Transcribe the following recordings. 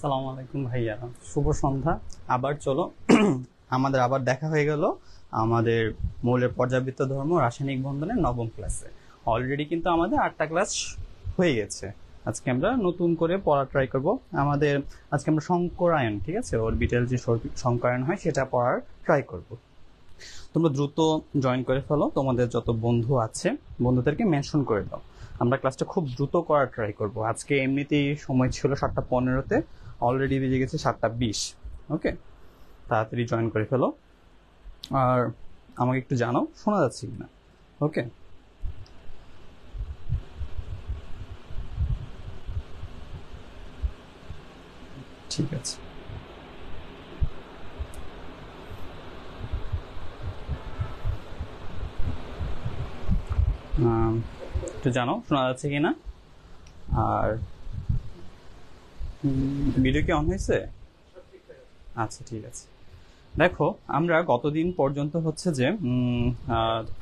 আসসালামু আলাইকুম ভাইয়া, শুভ সন্ধ্যা। আবার চলো আমাদের আবার দেখা হয়ে গেল আমাদের মৌলের পর্যাবৃত্ত ধর্ম রাসায়নিক বন্ধনের নবম ক্লাসে। অলরেডি কিন্তু আমাদের 8টা ক্লাস হয়ে গেছে। আজকে আমরা নতুন করে পড়া ট্রাই করব। আজকে আমরা সংকরায়ন, ঠিক আছে, অরবিটাল যে সংকরায়ন হয় সেটা পড়ার ট্রাই করব। তোমরা দ্রুত জয়েন করে ফেলো, তোমাদের যত বন্ধু আছে বন্ধুদেরকে মেনশন করে দাও। আমরা ক্লাসটা খুব দ্রুত করার ট্রাই করব। আজকে এমনিতেই সময় ছিল 7:15-তে, অলরেডি বেজে গেছে 7:20। ওকে, তাড়াতাড়ি জয়েন করে ফেলো আর আমাকে একটু জানাও শোনা যাচ্ছে কিনা। ওকে, ঠিক আছে। একটু জানাও শোনা যাচ্ছে কিনা। আর ভিডিও কি অন হয়েছে? আচ্ছা, ঠিক আছে। দেখো, আমরা গতদিন পর্যন্ত হচ্ছে যে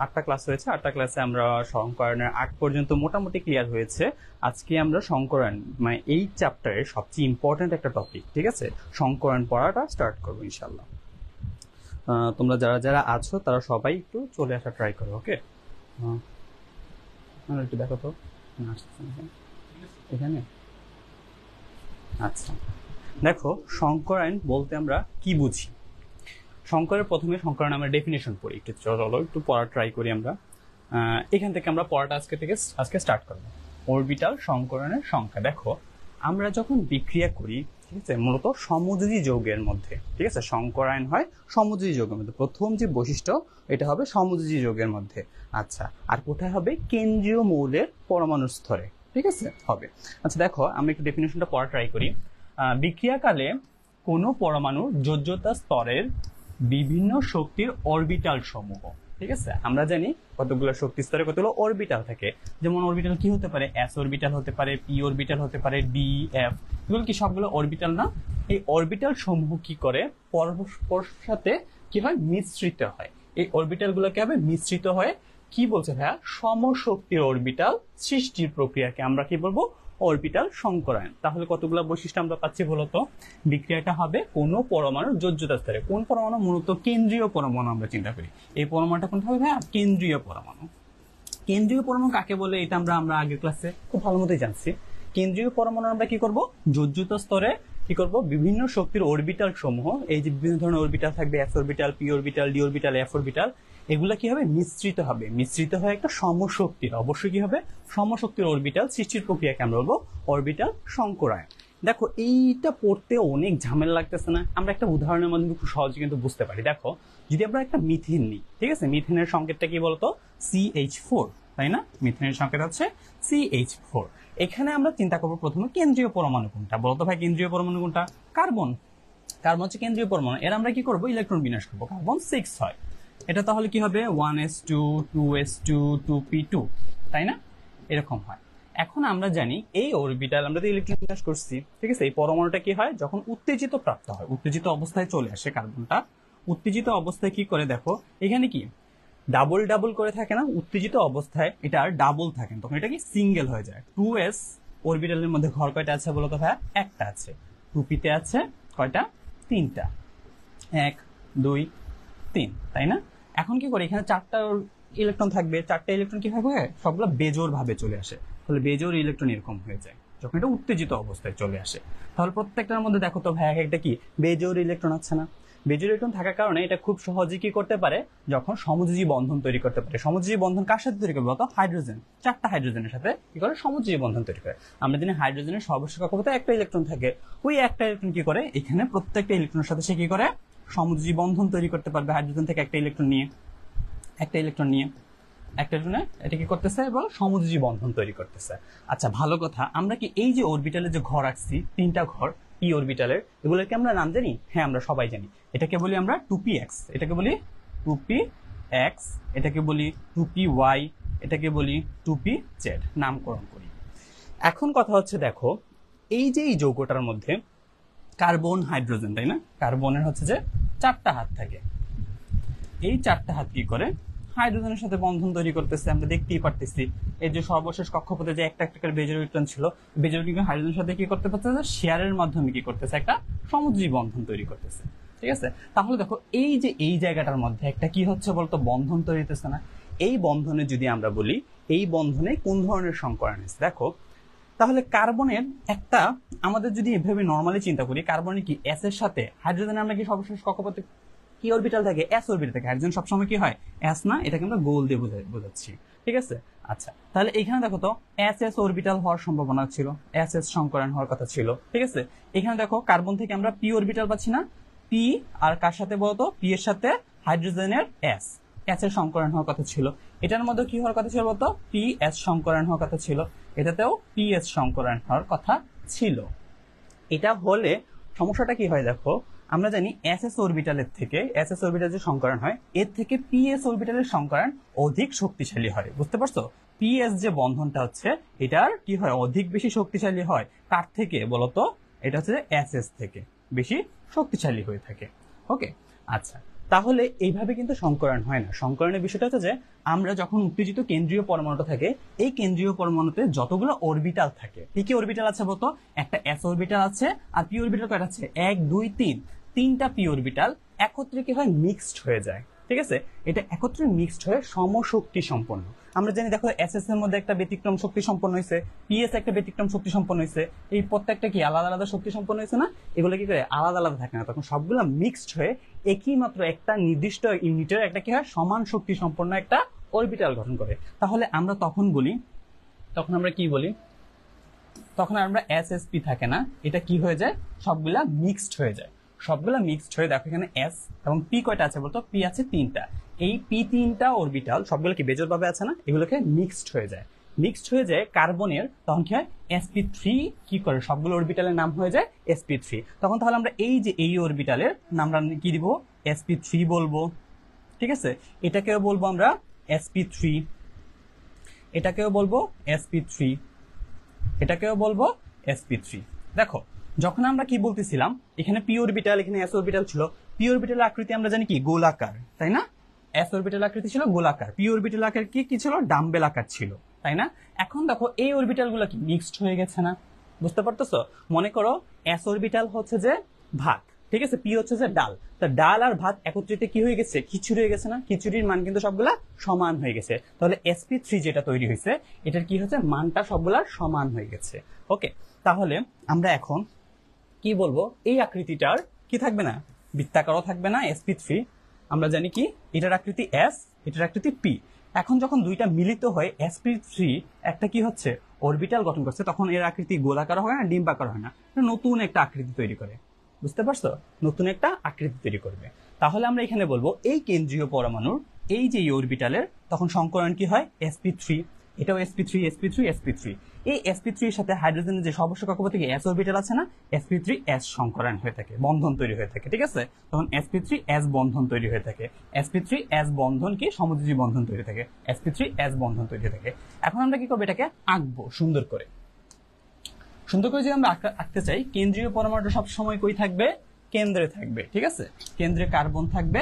8টা ক্লাস হয়েছে। 8টা ক্লাসে আমরা সংকরণের 8 পর্যন্ত মোটামুটি ক্লিয়ার হয়েছে। আজকে আমরা সংকরণ মানে এই চ্যাপ্টারের সবচেয়ে ইম্পর্টেন্ট একটা টপিক, ঠিক আছে, সংকরণ পড়াটা স্টার্ট করবো ইনশাল্লাহ। তোমরা যারা যারা আছো তারা সবাই একটু চলে আসা ট্রাই করো। ওকে, একটু দেখো তো এখানে। আচ্ছা, দেখো, সংকরায়ন বলতে আমরা কি বুঝি। সংকরের প্রথমে সংকরায়ন আমরা ডেফিনেশন পড়ি। একটু পড়া ট্রাই করি আমরা। এখান থেকে আমরা পড়াটা আজকে স্টার্ট করব। অরবিটাল সংকরণের সংখ্যা। দেখো, আমরা যখন বিক্রিয়া করি, ঠিক আছে, মূলত সমযোজী যৌগের মধ্যে, ঠিক আছে, সংকরায়ন হয় সমযোজী যৌগের মধ্যে। প্রথম যে বৈশিষ্ট্য এটা হবে সমযোজী যৌগের মধ্যে। আচ্ছা, আর কোথায় হবে? কেন্দ্রীয় মৌলের পরমাণু স্তরে, ঠিক আছে, হবে। আচ্ছা, দেখো, আমরা একটু ডেফিনেশনটা পড়া ট্রাই করি। বিক্রিয়াকালে কোনো পরমাণুর যোজ্যতা স্তরের বিভিন্ন শক্তির অরবিটাল সমূহ, ঠিক আছে, আমরা জানি কতগুলো শক্তি স্তরে কতগুলো অরবিটাল থাকে। যেমন অরবিটাল কি হতে পারে? এস অরবিটাল হতে পারে, পি অরবিটাল হতে পারে, ডি, এফ, এগুলো কি সবগুলো অরবিটাল না? এই অরবিটাল সমূহ কি করে পরস্পর সাথে কি হয়? মিশ্রিত হয়। এই অরবিটাল গুলো কি হবে? মিশ্রিত হয়ে কি বলছে ভাইয়া? সমশক্তির অরবিটাল সৃষ্টির প্রক্রিয়াকে আমরা কি বলবো? অরবিটাল সংকরায়ন। তাহলে কতগুলো বৈশিষ্ট্য আমরা পাচ্ছি বলতো? বিক্রিয়াটা হবে কোন পরমাণুর যোজ্যতা স্তরে। কোন পরমাণু? মূলত কেন্দ্রীয় পরমাণু আমরা চিন্তা করি। এই পরমাণুটা কোনটা হবে ভাইয়া? কেন্দ্রীয় পরমাণু। কেন্দ্রীয় পরমাণু কাকে বলে এটা আমরা আগের ক্লাসে খুব ভালো মতোই জানছি। কেন্দ্রীয় পরমাণু আমরা কি করব? যোজ্যতা স্তরে কি করব? বিভিন্ন শক্তির অরবিটাল সমূহ, এই যে বিভিন্ন ধরনের অরবিটাল থাকবে, S orbital, P orbital, D orbital, F orbital, এগুলা কি হবে? মিশ্রিত হবে। মিশ্রিত হয়ে একটা সমশক্তির, অবশ্যই কি হবে? সমশক্তির অরবিটাল সৃষ্টির প্রক্রিয়াকে আমরা বলবো অরবিটাল সংকরায়ন। দেখো, এইটা পড়তে অনেক ঝামেলা লাগতেছে না? আমরা একটা উদাহরণের মাধ্যমে খুব সহজে কিন্তু বুঝতে পারি। দেখো, যদি আমরা একটা মিথেন নিই, ঠিক আছে, মিথেনের সংকেতটা কি বলতো? CH4, তাই না? মিথেনের সংকেত হচ্ছে CH4। এখানে আমরা চিন্তা করবো প্রথমে কেন্দ্রীয় পরমাণু কোনটা বলতো ভাই? কেন্দ্রীয় পরমাণু কোনটা? কার্বন। কার্বন হচ্ছে কেন্দ্রীয় পরমাণু। এর আমরা কি করবো? ইলেকট্রন বিন্যাস করবো। কার্বন 6 হয়। এটা তাহলে কি হবে? 1s2, 2s2, 2p2, তাই না? এরকম হয়। এখন আমরা জানি এই অরবিটাল আমরা তো ইলেকট্রন বিন্যাস করছি, ঠিক আছে, এই পরমাণুটা কি হয়? যখন উত্তেজিত প্রাপ্ত হয়, উত্তেজিত অবস্থায় চলে আসে কার্বনটা। উত্তেজিত অবস্থায় কি করে? দেখো, এখানে কি ডাবল ডাবল করে থাকে না? উত্তেজিত অবস্থায় এটা আর ডাবল থাকে না, তখন এটা কি সিঙ্গেল হয়ে যায়। 2s অরবিটালের মধ্যে ঘর কয়টা আছে বলতো ভাইয়া? একটা আছে। 2p-তে আছে কয়টা? 3টা। 1, 2, 3, তাই না? এখন কি করে? এখানে 4টা ইলেকট্রন থাকবে। 4টা ইলেকট্রন কি হবে? সবগুলো বেজোর ভাবে চলে আসে। তাহলে বেজোর ইলেকট্রন এরকম হয়ে যায় যখন এটা উত্তেজিত অবস্থায় চলে আসে। তাহলে প্রত্যেকটার মধ্যে দেখো তো ভাই, একটা কি বেজোর ইলেকট্রন আছে না? বেজোর ইলেকট্রন থাকার কারণে এটা খুব সহজে কি করতে পারে? যখন সমযোজী বন্ধন তৈরি করতে পারে। সমযোজী বন্ধন কার সাথে তৈরি করবে বলতো? হাইড্রোজেন। 4টা হাইড্রোজেনের সাথে কি করে? সমযোজী বন্ধন তৈরি করে। আমরা জানি হাইড্রোজেনের সর্বোচ্চ কক্ষপথে একটা ইলেকট্রন থাকে। ওই একটা ইলেকট্রন কি করে? এখানে প্রত্যেকটা ইলেকট্রনের সাথে সে কি করে? সমযোজী বন্ধন তৈরি করতে পারবে। হাইড্রোজেন থেকে একটা ইলেকট্রন নিয়ে একটা ইলেকট্রনে এটা কি করতেছে? এবং সমযোজী বন্ধন তৈরি করতেছে। আচ্ছা, ভালো কথা, আমরা কি এই যে অরবিটালের যে ঘর রাখছি, 3টা ঘর পি অরবিটালের, এগুলোকে আমরা নাম জানি? হ্যাঁ, আমরা সবাই জানি। এটাকে বলি আমরা 2px, এটাকে বলি 2px, এটাকে বলি 2py, এটাকে বলি 2pz, নামকরণ করি। এখন কথা হচ্ছে, দেখো, এই যে এই যৌগটার মধ্যে কার্বন, হাইড্রোজেন, তাই না? কার্বনের হচ্ছে যে 4টা হাত থাকে। এই 4টা হাত কি করে? হাইড্রোজেনের সাথে বন্ধন তৈরি করতেছে, আমরা দেখতেই পারতেছি। এই যে সর্বশেষ কক্ষপথে যে একটা একটা করে বেজোর ইলেকট্রন ছিল, বেজোর ইলেকট্রন হাইড্রোজেনের সাথে কি করতে পারতেছে, শেয়ারের মাধ্যমে কি করতেছে, একটা সমযোজী বন্ধন তৈরি করতেছে। ঠিক আছে, তাহলে দেখো এই যে এই জায়গাটার মধ্যে একটা কি হচ্ছে বলতো, বন্ধন তৈরি হতেছে না? এই বন্ধনে যদি আমরা বলি এই বন্ধনে কোন ধরনের সংকরণ আছে দেখো, তাহলে কার্বনের একটা, আমাদের যদি এভাবে নর্মালি চিন্তা করি, কার্বনের কি এস এর সাথে হাইড্রোজেনের আমরা কি সর্বশেষ কক্ষপথে কি অরবিটাল থাকে, এস অরবিটাল থাকে। হাইড্রোজেন সবসময় কি হয়, এস না, এটাকে আমরা গোল দিয়ে বোঝাচ্ছি। ঠিক আছে, আচ্ছা তাহলে এখানে দেখো তো এস এস অরবিটাল হওয়ার সম্ভাবনা ছিল, এস এস সংকরণ হওয়ার কথা ছিল। ঠিক আছে, এখানে দেখো কার্বন থেকে আমরা পি অরবিটাল পাচ্ছি না, পি আর কার সাথে বলতো, পি এর সাথে হাইড্রোজেনের এস, এস এর সংকরণ হওয়ার কথা ছিল। এটার মধ্যে কি হওয়ার কথা ছিল বলতো, পি এস সংকরণ হওয়ার কথা ছিল, এটাতেও পি এস সংকরণ হওয়ার কথা ছিল। এটা হলে সমস্যাটা কি হয় দেখো, আমরা জানি এস এস অরবিটালের থেকে, এস এস অরবিটাল যে সংকরণ হয় এর থেকে পি এস অরবিটালের সংকরণ অধিক শক্তিশালী হয়। বুঝতে পারছো, পি এস যে বন্ধনটা হচ্ছে এটার কি হয়, অধিক বেশি শক্তিশালী হয়। কার থেকে বলতো, এটা হচ্ছে এস এস থেকে বেশি শক্তিশালী হয়ে থাকে। ওকে, আচ্ছা তাহলে এইভাবে কিন্তু সংকরণ হয় না। সংকরণের বিষয়টা হচ্ছে যে আমরা যখন উত্তেজিত কেন্দ্রীয় পরমাণুটা থাকে, এই কেন্দ্রীয় পরমাণুতে যতগুলো অরবিটাল থাকে, কি কি অরবিটাল আছে বলতো, একটা এস অরবিটাল আছে, আর পি অরবিটাল কয়টা আছে, 1 2 3, তিনটা পি অরবিটাল একত্রে কি হয়, মিক্সড হয়ে যায়। ঠিক আছে, এটা একত্রে মিক্সড হয়ে সমশক্তি সম্পন্ন। আমরা জানি দেখো এস এস এর মধ্যে একটা ব্যতিক্রম শক্তি সম্পন্ন হয়েছে, পিএস একটা ব্যতিক্রম শক্তি সম্পন্ন হয়েছে, এই প্রত্যেকটা কি আলাদা আলাদা শক্তি সম্পন্ন হয়েছে না? এগুলো কি করে আলাদা আলাদা থাকে না, তখন সবগুলো মিক্সড হয়ে একই মাত্র একটা নির্দিষ্ট ইউনিটের একটা কি হয়, সমান শক্তি সম্পন্ন একটা অরবিটাল গঠন করে। তাহলে আমরা তখন বলি, তখন আমরা কি বলি, তখন আমরা এস এস পি থাকে না, এটা কি হয়ে যায়, সবগুলা মিক্সড হয়ে যায়। সবগুলা মিক্সড হয়ে দেখো এখানে এস এবং পি কয়টা আছে বলতো, পি আছে 3টা। এই পি 3টা অরবিটাল সবগুলো কি বেজোর ভাবে আছে না, এগুলোকে মিক্সড হয়ে যায়। মিক্সড হয়ে যায় কার্বনের, তখন কি হয়, sp3 কি করে, সবগুলো অরবিটালের নাম হয়ে যায় sp3। তখন তাহলে আমরা এই যে এই অরবিটালের নামটা কি দিব, sp3 বলবো। ঠিক আছে, এটাকেও বলবো আমরা sp3, এটাকেও বলবো sp3, এটাকেও বলবো sp3। দেখো যখন আমরা কি বলতেছিলাম, এখানে পি অরবিটাল, এখানে এস অরবিটাল ছিল। পি অরবিটাল আকৃতি আমরা জানি কি গোলাকার, তাই না? এস অরবিটাল আকৃতি ছিল গোলাকার, পি অরবিটাল আকার কি ছিল, ডাম্বেল আকার ছিল, তাই না? এখন দেখো এই অরবিটাল গুলো কি মিক্সড হয়ে গেছে না? বুঝতে পারতেছো, মনে করো এস অরবিটাল হচ্ছে যে ভাত, ঠিক আছে, পি হচ্ছে যে ডাল, তা ডাল আর ভাত একত্রিত কি হয়ে গেছে, খিচুড়ি হয়ে গেছে না? খিচুড়ির মান কিন্তু সবগুলা সমান হয়ে গেছে। তাহলে sp3 যেটা তৈরি হয়েছে, এটার কি হচ্ছে, মানটা সবগুলার সমান হয়ে গেছে। ওকে, তাহলে আমরা এখন কি বলবো, এই আকৃতিটার কি থাকবে না, বৃত্তাকারও থাকবে না sp3। আমরা জানি কি, এটার আকৃতি s, এটার আকৃতি p। এখন যখন দুইটা মিলিত হয় sp3 একটা কি হচ্ছে, অরবিটাল গঠন করছে, তখন এর আকৃতি গোলাকার হয় না, ডিম্বাকার হয় না, নতুন একটা আকৃতি তৈরি করে। বুঝতে পারছো, নতুন একটা আকৃতি তৈরি করবে। তাহলে আমরা এখানে বলবো এই কেন্দ্রীয় পরমাণুর এই যে অরবিটালের তখন সংকরণ কি হয়, sp3, এটাও sp3 sp3 sp3। এই sp3 এর সাথে হাইড্রোজেনের যে সর্বশেষ কক্ষপথে থেকে s অরবিটাল আছে না, sp3 s সংকরণ হয়ে থাকে, বন্ধন তৈরি হয়ে থাকে। ঠিক আছে, তখন sp3 s বন্ধন তৈরি হয়ে থাকে, sp3 s বন্ধন কি সমযোজী বন্ধন তৈরি থাকে, sp3 s বন্ধন তৈরি হয়ে থাকে। এখন আমরা কি করবো, এটাকে আঁকবো সুন্দর করে। সুন্দর করে যদি আমরা আঁকতে চাই, কেন্দ্রীয় পরমাণুটা সবসময় কই থাকবে, কেন্দ্রে থাকবে। ঠিক আছে, কেন্দ্রে কার্বন থাকবে।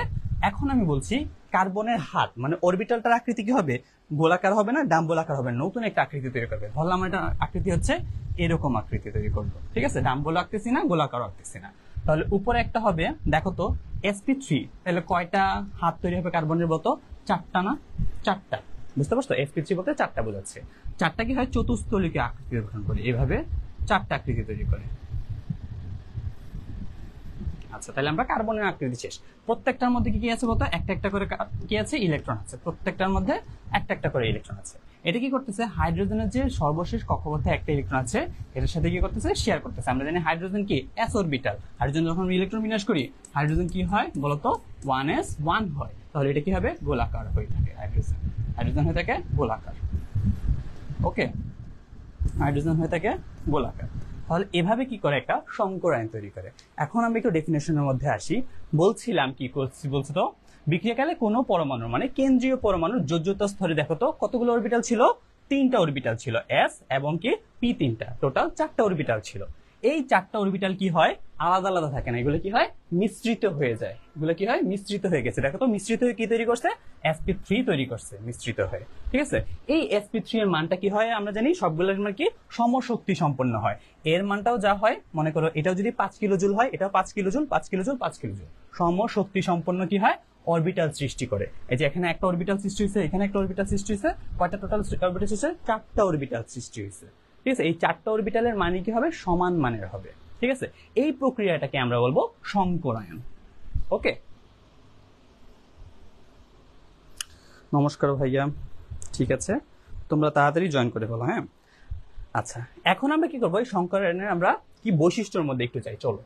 এখন আমি বলছি কার্বনের হাত মানে অরবিটালটার আকৃতি কি হবে, গোলাকার হবে না, ডাম্বলাকার হবে না, নতুন একটা আকৃতি তৈরি করবে। ধরলাম এটা আকৃতি হচ্ছে এরকম আকৃতি তৈরি করবো। ঠিক আছে, ডাম্বল আঁকতেছি না, গোলাকার আঁকতেছি না। তাহলে উপরে একটা হবে, দেখো তো sp3, তাহলে কয়টা হাত তৈরি হবে কার্বনের বলতো, 4টা না, 4টা। বুঝতে পারছো, sp3 বলতে 4টা বোঝাচ্ছে। 4টা কি হয়, চতুস্থলিকে আকৃতি গঠন করে, এইভাবে 4টা আকৃতি তৈরি করে। আচ্ছা, তাহলে আমরা কার্বনের আকৃতি শেষ। প্রত্যেকটার মধ্যে কি কি আছে বলতো, একটা একটা করে কি আছে, ইলেকট্রন আছে, প্রত্যেকটার মধ্যে একটা একটা করে ইলেকট্রন আছে। এটা কি করতেছে, হাইড্রোজেনের যে সর্বশেষ কক্ষপথে একটা ইলেকট্রন আছে, এটার সাথে কি করতেছে, শেয়ার করতেছে। আমরা জানি হাইড্রোজেন কি s অরবিটাল, হাইড্রোজেন যখন ইলেকট্রন বিন্যাস করি, হাইড্রোজেন কি হয় বলতো, 1s1 হয়। তাহলে এটা কি হবে, গোলাকার হয়ে থাকে, হাইড্রোজেন, হাইড্রোজেন হয়ে থাকে গোলাকার। ওকে, হাইড্রোজেন হয়ে থাকে গোলাকার। তাহলে এভাবে কি করে, একটা সংকরায়ন তৈরি করে। এখন আমি একটু ডেফিনেশনের মধ্যে আসি। বলছিলাম কি করছি, বলছি তো বিক্রিয়াকালে কোনো পরমাণু মানে কেন্দ্রীয় পরমাণুর যোজ্যতা স্তরে দেখো তো কতগুলো অরবিটাল ছিল, 3টা অরবিটাল ছিল, s এবং কি p 3টা, টোটাল 4টা অরবিটাল ছিল। এই চারটা অরবিটাল কি হয়, আলাদা আলাদা থাকে না, এগুলো কি হয়, মিশ্রিত হয়ে যায়। এগুলো কি হয়, মিশ্রিত হয়ে গেছে। দেখো তো মিশ্রিত হয়ে কি তৈরি করছে, sp3 তৈরি করছে মিশ্রিত হয়ে। ঠিক আছে, এই sp3 এর মানটা কি হয় আমরা জানি, সবগুলোর মান কি সমশক্তি সম্পন্ন হয়। এর মানটাও যা হয়, মনে করো এটাও যদি 5 কিলো জুল হয়, এটাও 5 kilo joule, 5 kilo joule, 5 kilo joule, সমশক্তি সম্পন্ন কি হয়, অরবিটাল সৃষ্টি করে। এই যে এখানে একটা অরবিটাল সৃষ্টি হয়েছে, এখানে একটা অরবিটাল সৃষ্টি হয়েছে, কয়টা টোটাল অরবিটাল সৃষ্টি হয়েছে, 4টা অরবিটাল সৃষ্টি হয়েছে। ঠিক আছে, এই 4টা অরবিটালের মানে কি হবে, সমান মানের হবে। ঠিক আছে, এই প্রক্রিয়াটাকে আমরা বলবো সংকরায়ন। ওকে, নমস্কার ভাইয়া, ঠিক আছে, তোমরা তাড়াতাড়ি জয়েন করে ফেলো। হ্যাঁ, আচ্ছা, এখন আমরা কি করবো, এই সংকরায়নের আমরা কি বৈশিষ্ট্যের মধ্যে একটু চাই, চলো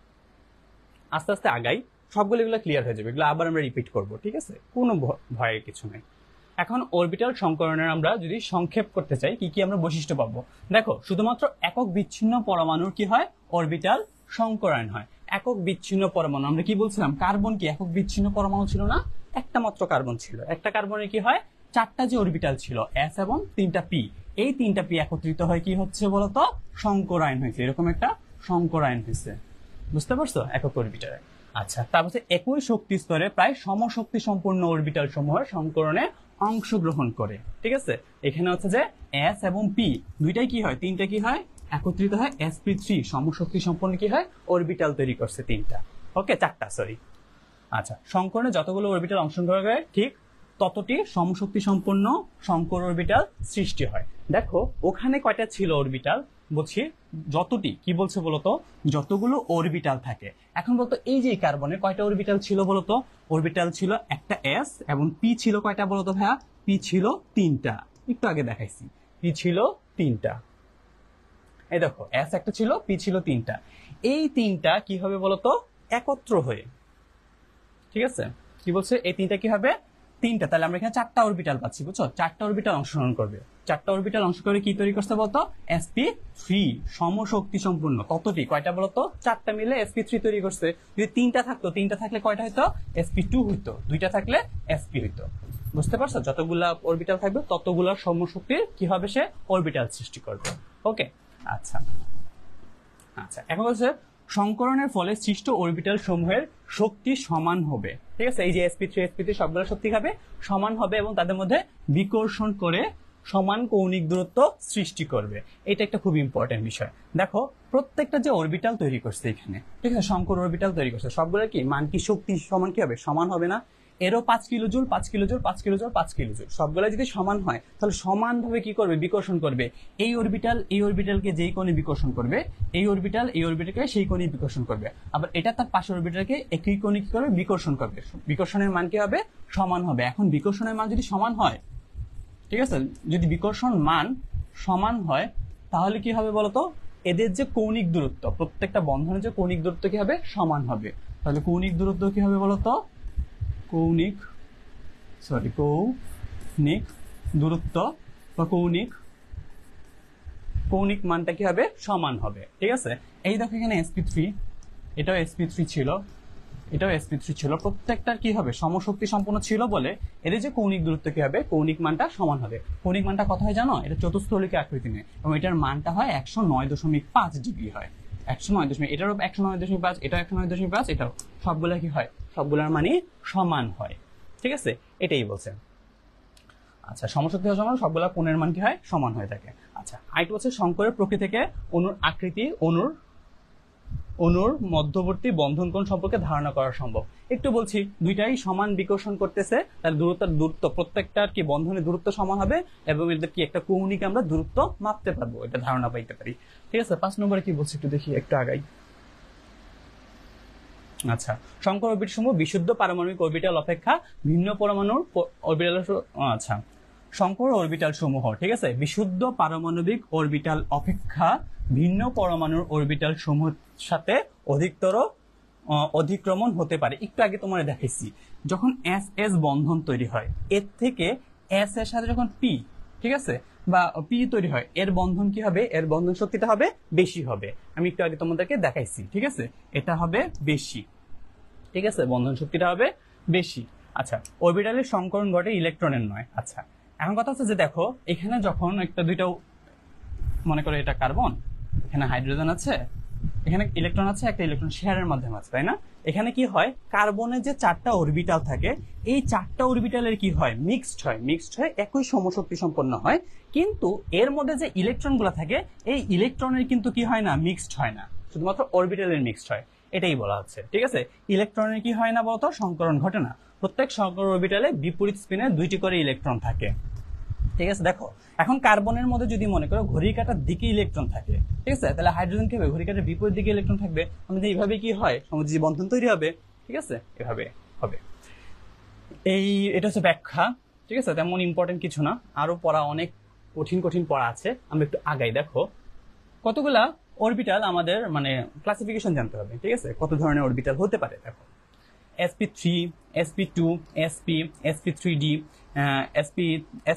আস্তে আস্তে আগাই, সবগুলো এগুলো ক্লিয়ার হয়ে যাবে, এগুলো আবার আমরা রিপিট করবো। ঠিক আছে, কোনো ভয়ের কিছু নেই। এখন অরবিটাল সংকরণের আমরা যদি সংক্ষেপ করতে চাই, কি কি আমরা বৈশিষ্ট্য পাবো, দেখো শুধুমাত্র একক বিচ্ছিন্ন পরমাণুর কি হয়, অরবিটাল সংকরায়ন হয়। একক বিচ্ছিন্ন পরমাণু আমরা কি বলছিলাম, কার্বন কি একক বিচ্ছিন্ন পরমাণু ছিল না, একটা মাত্র কার্বন ছিল। একটা কার্বনের কি হয়, 4টা যে অরবিটাল ছিল s এবং 3টা p, এই 3টা p একত্রিত হয় কি হচ্ছে বলতো, সংকরায়ন হয়েছে, এরকম একটা সংকরায়ন হয়েছে। বুঝতে পারছো, একক অরবিটালে। আচ্ছা, তারপর একই শক্তি স্তরে প্রায় সমশক্তি সম্পূর্ণ অরবিটাল সমূহের সংকরণে অংশগ্রহণ করে। ঠিক আছে, এখানে হচ্ছে যে s এবং p দুইটাই কি হয়, 3টা কি হয়, একত্রিত হয় sp3 সমশক্তি সম্পন্ন কি হয়, অরবিটাল তৈরি করছে 3টা। ওকে, 4টা সরি। আচ্ছা, সংকরণে যতগুলো অরবিটাল অংশগ্রহণ করে ঠিক ততটি সমশক্তি সম্পন্ন সংকর অরবিটাল সৃষ্টি হয়। দেখো ওখানে কয়টা ছিল অরবিটাল, বলছি যতটি, কি বলছে বলতো, যতগুলো অরবিটাল থাকে। এখন বলতো এই যে কার্বনে কয়টা অরবিটাল ছিল বলতো, অরবিটাল ছিল একটা s এবং p ছিল কয়টা বলতো ভাইয়া, p ছিল 3টা, একটু আগে দেখাইছি, p ছিল 3টা। এই দেখো s একটা ছিল, p ছিল 3টা, এই 3টা কি হবে বলতো, একত্র হয়ে, ঠিক আছে, কি বলছে, এই 3টা কি হবে, 3টা, তাহলে আমরা এখানে 4টা অরবিটাল পাচ্ছি, বুঝছো, 4টা অরবিটাল অংশগ্রহণ করবে। 4টা অরবিটাল অংশ করে কি তৈরি করছে বলতো, sp3 সমশক্তি সম্পূর্ণ, কতটি, কয়টা বলতো, 4টা মিলে sp3 তৈরি করছে। যদি 3টা থাকতো, 3টা থাকলে কয়টা হইতো, sp2 হইতো, 2টা থাকলে sp হইতো। বুঝতে পারছো, যতগুলা অরবিটাল থাকবে ততগুলা সমশক্তির কি হবে, সে অরবিটাল সৃষ্টি করবে। ওকে, আচ্ছা আচ্ছা, এখন হচ্ছে সংকরণের ফলে সৃষ্ট অরবিটাল সমূহের শক্তি সমান হবে। ঠিক আছে, এই যে sp3 সবগুলো শক্তি হবে সমান হবে এবং তাদের মধ্যে বিকর্ষণ করে সমান কৌণিক দূরত্ব সৃষ্টি করবে। এটা একটা খুব ইম্পর্টেন্ট বিষয়। দেখো প্রত্যেকটা যে অরবিটাল তৈরি করছে এখানে, ঠিক আছে, সংকর অরবিটাল তৈরি করছে, সবগুলো কি মান কি শক্তি সমান কি হবে, সমান হবে না, এরও 5 kilo joule, 5 kilo joule, 5 kilo joule, 5 kilo joule, সবগুলো যদি সমান হয় তাহলে সমানভাবে কি করবে, বিকর্ষণ করবে। এই অরবিটালকে যেই কোণে বিকর্ষণ করবে, এই অরবিটালকে সেই কোণে বিকর্ষণ করবে, আবার এটা তার পাশের অরবিটালকে একই কোণে কি করবে, বিকর্ষণ করবে। বিকর্ষণের মান কি হবে, সমান হবে। এখন বিকর্ষণের মান যদি সমান হয়, ঠিক আছে, যদি বিকর্ষণ মান সমান হয় তাহলে কি হবে বলতো, এদের যে কৌণিক দূরত্ব, প্রত্যেকটা বন্ধনের যে কৌণিক দূরত্ব কি হবে, সমান হবে। তাহলে কৌণিক দূরত্ব কি হবে বলতো, কৌণিক দূরত্ব বা কৌণিক মানটা কি হবে, সমান হবে। ঠিক আছে, এই দেখো এখানে sp3, এটাও sp3 ছিল, এটাও sp3 ছিল, প্রত্যেকটার কি হবে, সমশক্তি সম্পন্ন ছিল বলে এদের যে কৌণিক দূরত্ব কি হবে, কৌণিক মানটা সমান হবে। কৌণিক মানটা কত হয় জানো, এটা চতুস্থলিক আকৃতি নেয় এবং এটার মানটা হয় 109.5 ডিগ্রি হয়। 109, এটারও 109.5, এটাও 109.5, এটাও, সবগুলা কি হয়, সবগুলার মানে সমান হয়। ঠিক আছে, এটাই বলছে। আচ্ছা, সমশক্তি হওয়ার সময় সবগুলা কোণের মান কি হয়, সমান হয়ে থাকে। আচ্ছা, আরেকটা হচ্ছে সংকরের প্রকৃতি থেকে অনুর আকৃতি, অনুর মধ্যবর্তী বন্ধন কোণ সম্পর্কে ধারণা করা সম্ভব। একটু বলছি, দুইটাই সমান বিকর্ষণ করতেছে, তার দূরত্ব প্রত্যেকটার কি বন্ধনের দূরত্ব সমান হবে এবং এদের কি একটা কৌণিক আমরা দূরত্ব মাপতে পারবো, এটা ধারণা পাইতে পারি। ঠিক আছে, 5 নম্বরে কি বলছি একটু দেখি, একটু আগাই। আচ্ছা, সংকর অরবিটাল সমূহ বিশুদ্ধ পারমাণবিক অরবিটাল অপেক্ষা ভিন্ন পরমাণুর অরবিটাল, আচ্ছা, সংকর অরবিটাল সমূহ, ঠিক আছে, বিশুদ্ধ পারমাণবিক অরবিটাল অপেক্ষা ভিন্ন পরমাণুর অরবিটাল সমূহের সাথে অধিকতর অধিক্রমণ হতে পারে। একটু আগে তোমার দেখাইছি, যখন এস বন্ধন তৈরি হয়, এর থেকে এস এর সাথে যখন পি, ঠিক আছে, বা পি তৈরি হয়, এর বন্ধন কি হবে, এর বন্ধন শক্তিটা হবে বেশি হবে। আমি একটু আগে তোমাদেরকে দেখাইছি, ঠিক আছে, এটা হবে বেশি, ঠিক আছে, বন্ধন শক্তিটা হবে বেশি। আচ্ছা, অরবিটালের সংকরণ ঘটে ইলেকট্রনের নয়। আচ্ছা, এখন কথা হচ্ছে যে দেখো এখানে যখন একটা দুইটা, মনে করো এটা কার্বন, এখানে হাইড্রোজেন আছে, এখানে ইলেকট্রন আছে, একটা ইলেকট্রন শেয়ারের মাধ্যমে আছে, তাই না? এখানে কি হয়, কার্বনের যে 4টা অরবিটাল থাকে, এই 4টা অরবিটালের কি হয়, মিক্সড হয় একই সমশক্তি সম্পন্ন হয়, কিন্তু এর মধ্যে যে ইলেকট্রনগুলো থাকে এই ইলেকট্রনের কিন্তু কি হয় না, মিক্সড হয় না, শুধুমাত্র অরবিটালের মিক্সড হয়, এটাই বলা হচ্ছে। ঠিক আছে, ইলেকট্রনের কি হয় না বলতো, সংকরণ ঘটে না। প্রত্যেক সংকর অরবিটালে বিপরীত স্পিনে 2টি করে ইলেকট্রন থাকে। ঠিক আছে, দেখো এখন কার্বনের মধ্যে যদি মনে করো ঘড়ির কাঁটার দিকে ইলেকট্রন থাকে, ঠিক আছে, তাহলে হাইড্রোজেন কি হবে, ঘড়ির কাঁটার বিপরীত দিকে ইলেকট্রন থাকবে, আমাদের এইভাবে কি হয়, সমযোজী বন্ধন তৈরি হবে। ঠিক আছে, এভাবে হবে। এটা হচ্ছে ব্যাখ্যা। ঠিক আছে, তেমন ইম্পর্টেন্ট কিছু না, আরো পড়া অনেক কঠিন পড়া আছে, আমরা একটু আগাই। দেখো কতগুলা অরবিটাল আমাদের মানে ক্লাসিফিকেশন জানতে হবে। ঠিক আছে, কত ধরনের অরবিটাল হতে পারে, দেখো sp3, sp2, sp, sp3d,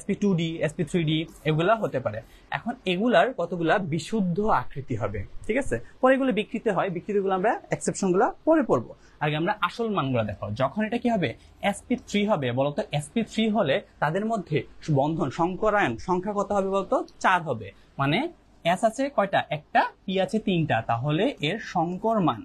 sp2d, sp3d এগুলা হতে পারে। এখন এগুলার কতগুলা বিশুদ্ধ আকৃতি হবে। ঠিক আছে, পরে এগুলো বিকৃতি হয়, বিকৃতিগুলো আমরা এক্সেপশনগুলো পরে পড়বো। আগে আমরা আসল মানগুলো দেখো। যখন এটা কি হবে, sp3 হবে, বলতো sp3 হলে তাদের মধ্যে বন্ধন সংকরায়ন সংখ্যা কত হবে বলতো, 4 হবে। মানে s আছে কয়টা, একটা, p আছে 3টা, তাহলে এর সংকর মান,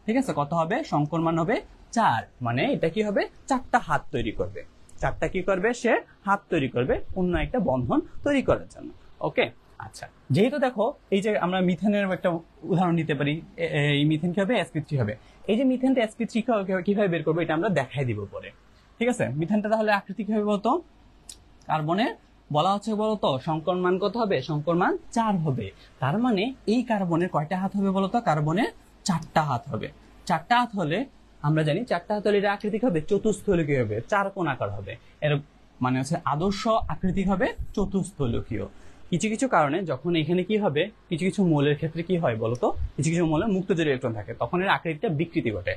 ঠিক আছে, কত হবে, সংকর মান হবে 4। মানে এটা কি হবে, 4টা হাত তৈরি করবে, 4টা কি করবে, সে হাত তৈরি করবে অন্য একটা বন্ধন তৈরি করার জন্য। ওকে, আচ্ছা, যেহেতু দেখো এই যে আমরা মিথেনের একটা উদাহরণ নিতে পারি, এই মিথেন কি হবে, sp3 হবে। এই যে মিথেনটা sp3 কিভাবে বের করবো এটা আমরা দেখাই দিব পরে। ঠিক আছে, মিথেনটা তাহলে আকৃতি কিভাবে বলতো, কার্বনে বলা হচ্ছে বলতো সংকর মান কত হবে, সংকর মান 4 হবে। তার মানে এই কার্বনের কয়টা হাত হবে বলতো, কার্বনের 4টা হাত হবে। 4টা হাত হলে আমরা জানি 4টা হাত হলে এর আকৃতি হবে চতুস্থলকীয় হবে, 4 কোণাকার হবে। এর মানে হচ্ছে আদর্শ আকৃতি হবে চতুস্থলকীয়। কিছু কিছু কারণে যখন এখানে কি হবে, কিছু কিছু মৌলের ক্ষেত্রে কি হয় বলতো, কিছু কিছু মৌলে মুক্তজোড়ী ইলেকট্রন থাকে, তখন এর আকৃতিটা বিকৃতি ঘটে।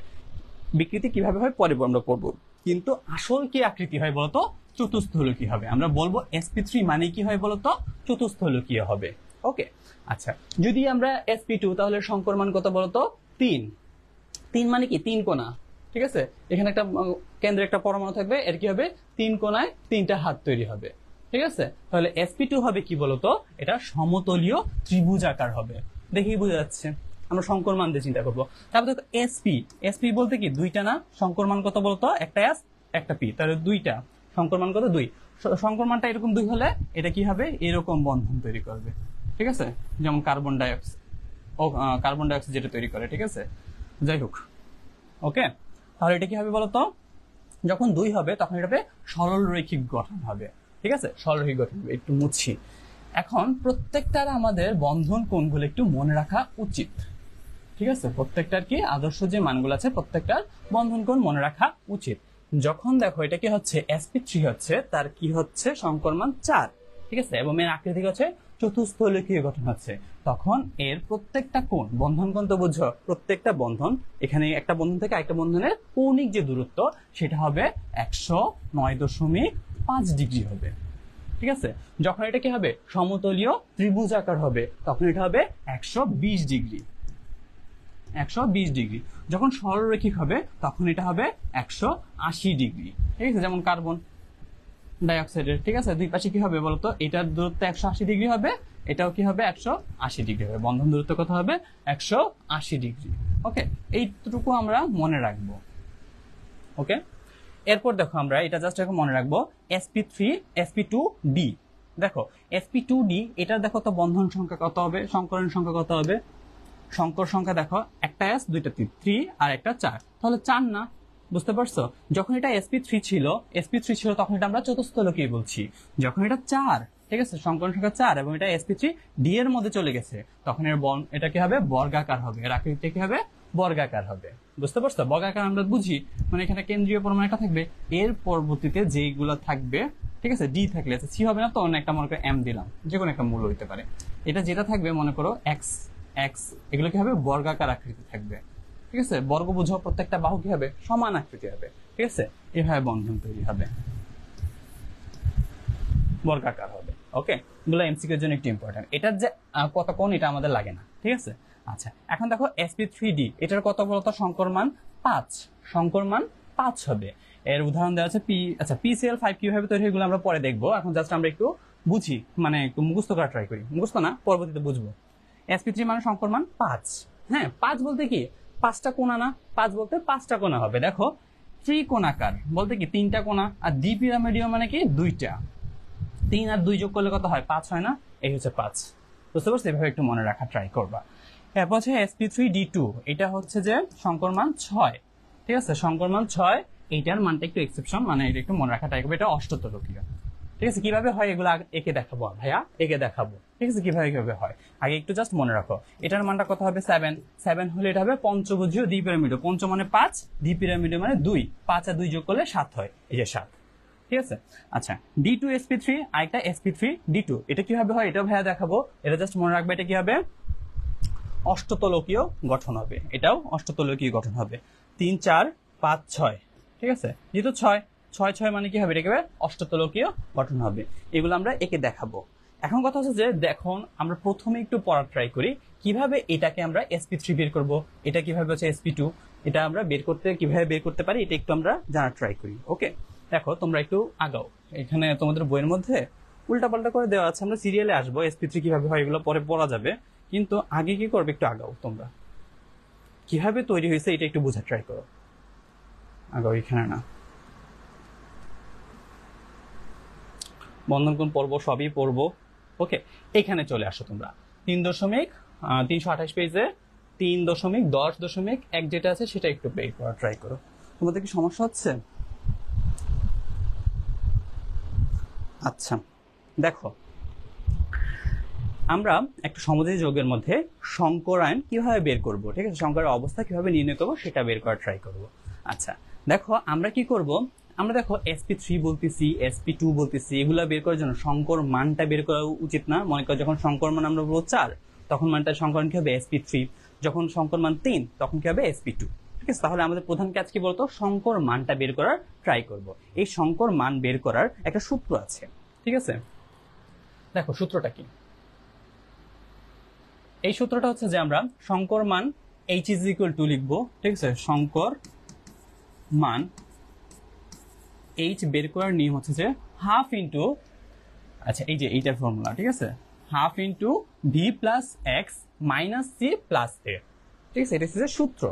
বিকৃতি কিভাবে হয় পরে আমরা পড়বো, কিন্তু আসল কি আকৃতি হয় বলতো, চতুস্থলকীয় হবে। আমরা বলবো sp3 মানে কি হয় বলতো, চতুস্থলকীয় হবে। ওকে, আচ্ছা, যদি আমরা sp2 তাহলে সংকর মান কত বলতো, 3 মানে কি 3 কোণা। ঠিক আছে, এখানে একটা কেন্দ্রে একটা পরমাণু থাকবে, এর কি হবে 3 কোণায় 3টা হাত তৈরি হবে। ঠিক আছে, তাহলে sp2 হবে কি বলতো, এটা সমতলীয় ত্রিভুজাকার হবে। দেখেই বোঝা যাচ্ছে, আমরা সংকর মান দিয়ে চিন্তা করবো। তারপর দেখো sp বলতে কি 2টা না, সংকর মান কত বলতো, একটা s একটা p, তাহলে 2টা, সংকর মান কত 2। সংকর মানটা এরকম 2 হলে এটা কি হবে, এরকম বন্ধন তৈরি করবে। ঠিক আছে, যেমন কার্বন ডাইঅক্সাইড যেটা তৈরি করে। ঠিক আছে, যাই হোক, ওকে, তাহলে এটা কি হবে বলতো, যখন 2 হবে তখন এটা হবে সরল রৈখিক গঠন হবে। ঠিক আছে, সরল রৈখিক গঠন হবে। একটু মুছি। এখন প্রত্যেকটার আমাদের বন্ধন কোণগুলো একটু মনে রাখা উচিত। ঠিক আছে, প্রত্যেকটার কি আদর্শ যে মানগুলো আছে প্রত্যেকটার বন্ধন কোণ মনে রাখা উচিত। যখন দেখো এটা কি হচ্ছে, sp3 হচ্ছে, তার কি হচ্ছে সংকর মান 4। ঠিক আছে, এবং এর আকৃতি হচ্ছে চতুস্থলকীয় গঠন হচ্ছে, তখন এর প্রত্যেকটা কোণ, বন্ধন কোণ তো বুঝছো, প্রত্যেকটা বন্ধন, এখানে একটা বন্ধন থেকে আরেকটা বন্ধনের কৌণিক যে দূরত্ব সেটা হবে 109.5 ডিগ্রি হবে। ঠিক আছে, যখন এটা কি হবে, সমতলীয় ত্রিভুজাকার হবে, তখন এটা হবে 120 ডিগ্রি। 120 ডিগ্রি। যখন সরলরৈখিক হবে তখন এটা হবে 180 ডিগ্রি। ঠিক আছে, যেমন কার্বন ডাইঅক্সাইডের। ঠিক আছে, দুই পাশে কি হবে বলতো, এটার দূরত্ব 180 ডিগ্রি হবে, এটাও কি হবে 180 ডিগ্রি হবে, বন্ধন দূরত্ব কত হবে, 180 ডিগ্রি। ওকে, এইটুকু আমরা মনে রাখবো। ওকে, এরপর দেখো আমরা এটা জাস্ট এখন মনে রাখবো, sp3 sp2d। দেখো sp2d, এটা দেখো তো বন্ধন সংখ্যা কত হবে, সংকরণ সংখ্যা কত হবে, সংকর সংখ্যা দেখো, একটা s দুইটা 3 আর একটা 4, তাহলে 4 না, বুঝতে পারছো? যখন এটা sp3 ছিল তখন এটা আমরা চতুস্থলকীয় বলছি। যখন এটা 4, ঠিক আছে, সংকরণ সংখ্যা 4 এবং এটা sp3d এর মধ্যে চলে গেছে, তখন এর এটা কি হবে, বর্গাকার হবে, এর আকৃতি কি হবে, বর্গাকার হবে। বুঝতে পারছো? বর্গাকার আমরা বুঝি মানে এখানে কেন্দ্রীয় পরমাণু একটা থাকবে, এর পরবর্তীতে যেইগুলো থাকবে, ঠিক আছে, ডি থাকলে সি হবে না, তো অন্য একটা মনে করো এম দিলাম, যে কোনো একটা মূল্য হইতে পারে। এটা যেটা থাকবে মনে করো এক্স, এগুলো কি হবে, বর্গাকার আকৃতি থাকবে। ঠিক আছে, বর্গ বুঝো, প্রত্যেকটা বাহু কি হবে, সমান আকৃতি হবে। ঠিক আছে, এভাবে বন্ধন তৈরি হবে, বর্গাকার হবে। ওকে, এগুলো এমসিকিউ এর জন্য একটু ইম্পর্টেন্ট। এটার যে কত কোণ এটা আমাদের লাগে না। ঠিক আছে, আচ্ছা, এখন দেখো sp3d, এটার কত বলতো, সংকর মান 5, সংকর মান 5 হবে। এর উদাহরণ দেওয়া আছে আচ্ছা PCl5 কিভাবে তৈরি হয় এগুলো আমরা পরে দেখবো, এখন জাস্ট আমরা একটু বুঝি, মানে একটু মুখস্থ করা ট্রাই করি, মুখস্থ না, পরবর্তীতে বুঝবো। sp3 মানে সংকর মান 5। হ্যাঁ 5 বলতে কি 5টা কোণা না, 5 বলতে 5টা কোণা হবে। দেখো ত্রিকোণাকার বলতে কি 3টা কোণা, আর দ্বিপিরামিডীয় মানে কি 2টা। 3 আর 2 যোগ করলে কত হয় 5 হয় না, এই হচ্ছে 5। বুঝতে পারছো? এভাবে একটু মনে রাখা ট্রাই করবা। এরপর হচ্ছে sp3d2, এটা হচ্ছে যে সংকর মান 6। ঠিক আছে, সংকর মান 6, এইটার মানটা একটু এক্সেপশন, মানে এটা একটু মনে রাখা ট্রাই করবে, এটা অষ্টতলকীয়। ঠিক আছে, কিভাবে হয় এগুলো একে দেখাবো ভাইয়া, একে দেখাবো। ঠিক আছে, কিভাবে হয় আগে একটু জাস্ট মনে রাখো। এটার মানটা কত হবে 7, 7 হলে এটা হবে পঞ্চভুজীয় দ্বিপিরামিডীয়। পঞ্চ মানে 5, দ্বিপিরামিডীয় মানে 2, 5 আর 2 যোগ করলে 7 হয়, এই যে 7। ঠিক আছে, আচ্ছা d2 sp3 আরেকটা sp3 d2, এটা কিভাবে হয় এটাও ভাইয়া দেখাবো। এটা জাস্ট মনে রাখবে, এটা কি হবে অষ্টতলকীয় গঠন হবে, এটাও অষ্টতলকীয় গঠন হবে। 3 4 5 6। ঠিক আছে, যেহেতু 6 6 6 মানে কি হবে, এটা কি হবে অষ্টতলকীয় গঠন হবে। এগুলো আমরা একে দেখাবো। এখন কথা হচ্ছে যে দেখো আমরা প্রথমে একটু পড়া ট্রাই করি কিভাবে এটাকে আমরা sp3 বের করব, এটা কিভাবে হচ্ছে sp2, এটা আমরা কিভাবে বের করতে পারি এটা একটু আমরা জানার ট্রাই করি। ওকে, দেখো তোমরা একটু আগাও, এখানে তোমাদের বইয়ের মধ্যে উল্টাপাল্টা করে দেওয়া আছে, আমরা সিরিয়ালে আসবো, sp3 কিভাবে হয় এগুলো পরে পড়া যাবে, কিন্তু আগে কি করবে একটু আগাও, তোমরা কিভাবে তৈরি হয়েছে এটা একটু বোঝার ট্রাই করো। আগাও, এখানে না, বন্ধন কোণ পড়বো, সবই পড়বো। ওকে, এখানে চলে আসো তোমরা 3.328 পেজে 3.10.1 যেটা আছে সেটা একটু বের করা ট্রাই করো। তোমাদের কি সমস্যা হচ্ছে? আচ্ছা দেখো, আমরা একটা সমযোজী যৌগের মধ্যে সংকরায়ন কিভাবে বের করব, ঠিক আছে, সংকরের অবস্থা কিভাবে নির্ণয় করবো সেটা বের করার ট্রাই করব। আচ্ছা দেখো আমরা কি করব, আমরা দেখো sp3 বলতেছি, sp2 বলতেছি, এগুলা বের করার জন্য সংকর মানটা বের করা উচিত না? মনে করো যখন সংকর মান আমরা বলবো 4, তখন মানটা সংকরণ কি হবে sp3, যখন সংকর মান 3 তখন কি হবে sp2। ঠিক আছে, তাহলে আমাদের প্রধান কাজ কি বলতো, সংকর মানটা বের করার ট্রাই করব। এই সংকর মান বের করার একটা সূত্র আছে। ঠিক আছে, দেখো সূত্রটা কি, এই সূত্রটা হচ্ছে যে আমরা সংকর মান h ইজ ইকুয়াল টু লিখবো। ঠিক আছে, সংকর মান h বের করার নিয়ম হচ্ছে যে হাফ ইন্টু, আচ্ছা এই যে এইটার ফর্মুলা, ঠিক আছে, half into V plus X minus C plus A. ঠিক আছে, এটা হচ্ছে সূত্র।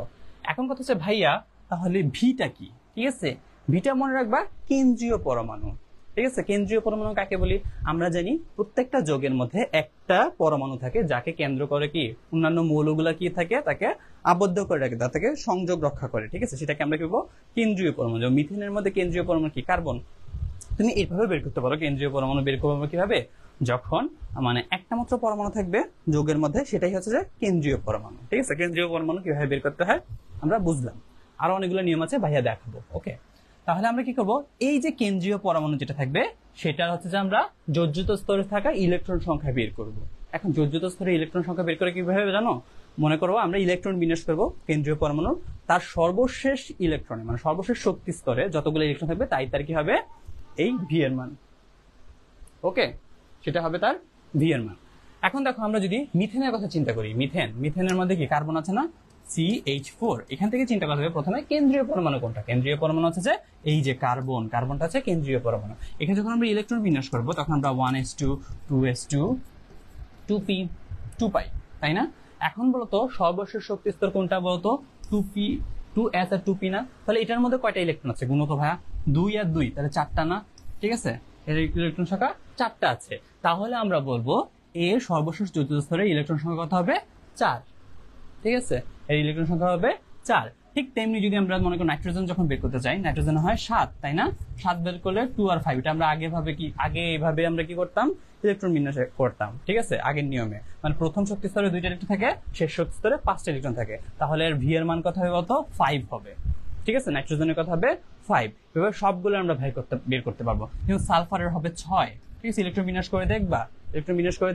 এখন কথা হচ্ছে ভাইয়া তাহলে ভিটা কি? ঠিক আছে, ভিটা মনে রাখবা কেন্দ্রীয় পরমাণু। ঠিক আছে, কেন্দ্রীয় পরমাণু কাকে বলি? আমরা জানি প্রত্যেকটা যৌগের মধ্যে একটা পরমাণু থাকে যাকে কেন্দ্র করে কি অন্যান্য মৌলগুলা কি থাকে, তাকে আবদ্ধ করে রাখে, তাকে সংযোগ রক্ষা করে। ঠিক আছে, সেটাকে আমরা কি বলবো কেন্দ্রীয় পরমাণু। মিথেনের মধ্যে কেন্দ্রীয় পরমাণু কি কার্বন। তুমি এইভাবে বের করতে পারো কেন্দ্রীয় পরমাণু বের করবো কিভাবে, যখন মানে একটা মাত্র পরমাণু থাকবে যৌগের মধ্যে, সেটাই হচ্ছে যে কেন্দ্রীয় পরমাণু। ঠিক আছে, কেন্দ্রীয় পরমাণু কিভাবে বের করতে হয় আমরা বুঝলাম, আরো অনেকগুলো নিয়ম আছে ভাইয়া দেখাবো। ওকে, তাহলে আমরা কি করব, এই যে কেন্দ্রীয় পরমাণু যেটা থাকবে সেটা হচ্ছে যে আমরা যোজ্যত স্তরে থাকা ইলেকট্রন সংখ্যা বের করব। এখন যোজ্যত স্তরে ইলেকট্রন সংখ্যা বের করে কিভাবে জানো, মনে করবো আমরা ইলেকট্রন বিন্যাস করব কেন্দ্রীয় পরমাণুর, তার সর্বশেষ ইলেকট্রনে মানে সর্বশেষ শক্তি স্তরে যতগুলো ইলেকট্রন থাকবে তার কি হবে এই ভি এর মান। ওকে, সেটা হবে তার ভি এর মান। এখন দেখো আমরা যদি মিথেনের কথা চিন্তা করি, মিথেনের মধ্যে কি কার্বন আছে না, CH4। এখান থেকে চিন্তা করতে হবে প্রথমে কেন্দ্রীয় পরমাণু কোনটা। কেন্দ্রীয় পরমাণু হচ্ছে যে এই যে কার্বনটা হচ্ছে কেন্দ্রীয় পরমাণু। এখানে যখন আমরা ইলেকট্রন বিন্যাস করব তখন আমরা 1s2 2s2 2p 2 পাই, তাই না? এখন বলতো সর্বশেষ শক্তি স্তর কোনটা বলতো, 2p 2s আর 2p না? তাহলে এটার মধ্যে কয়টা ইলেকট্রন আছে গুণত ভাইয়া, 2 আর 2, তাহলে 4টা না? ঠিক আছে, এর ইলেকট্রন সংখ্যা 4টা আছে। তাহলে আমরা বলবো এর সর্বশেষ চতুর্থ স্তরে ইলেকট্রন সংখ্যা কত হবে, 4। ঠিক আছে, এর ইলেকট্রন সংখ্যা হবে 4। ঠিক তেমনি যদি আমরা মনে করি নাইট্রোজেন যখন বের করতে চাই, নাইট্রোজেন হয় 7, তাই না? 7 বের করলে 2 আর 5, এটা আমরা আগে এইভাবে আমরা কি করতাম, ইলেকট্রন বিন্যাস করতাম। ঠিক আছে, আগের নিয়মে মানে প্রথম শক্তি স্তরে 2টা ইলেকট্রন থাকে, শেষ শক্তি স্তরে 5টা ইলেকট্রন থাকে, তাহলে এর ভি এর মান কত হবে, কত 5 হবে। ঠিক আছে, নাইট্রোজেনের কথা হবে 5। এভাবে সবগুলো আমরা বের করতে পারবো, কিন্তু সালফারের হবে 6। ঠিক আছে, ইলেকট্রন বিন্যাস করে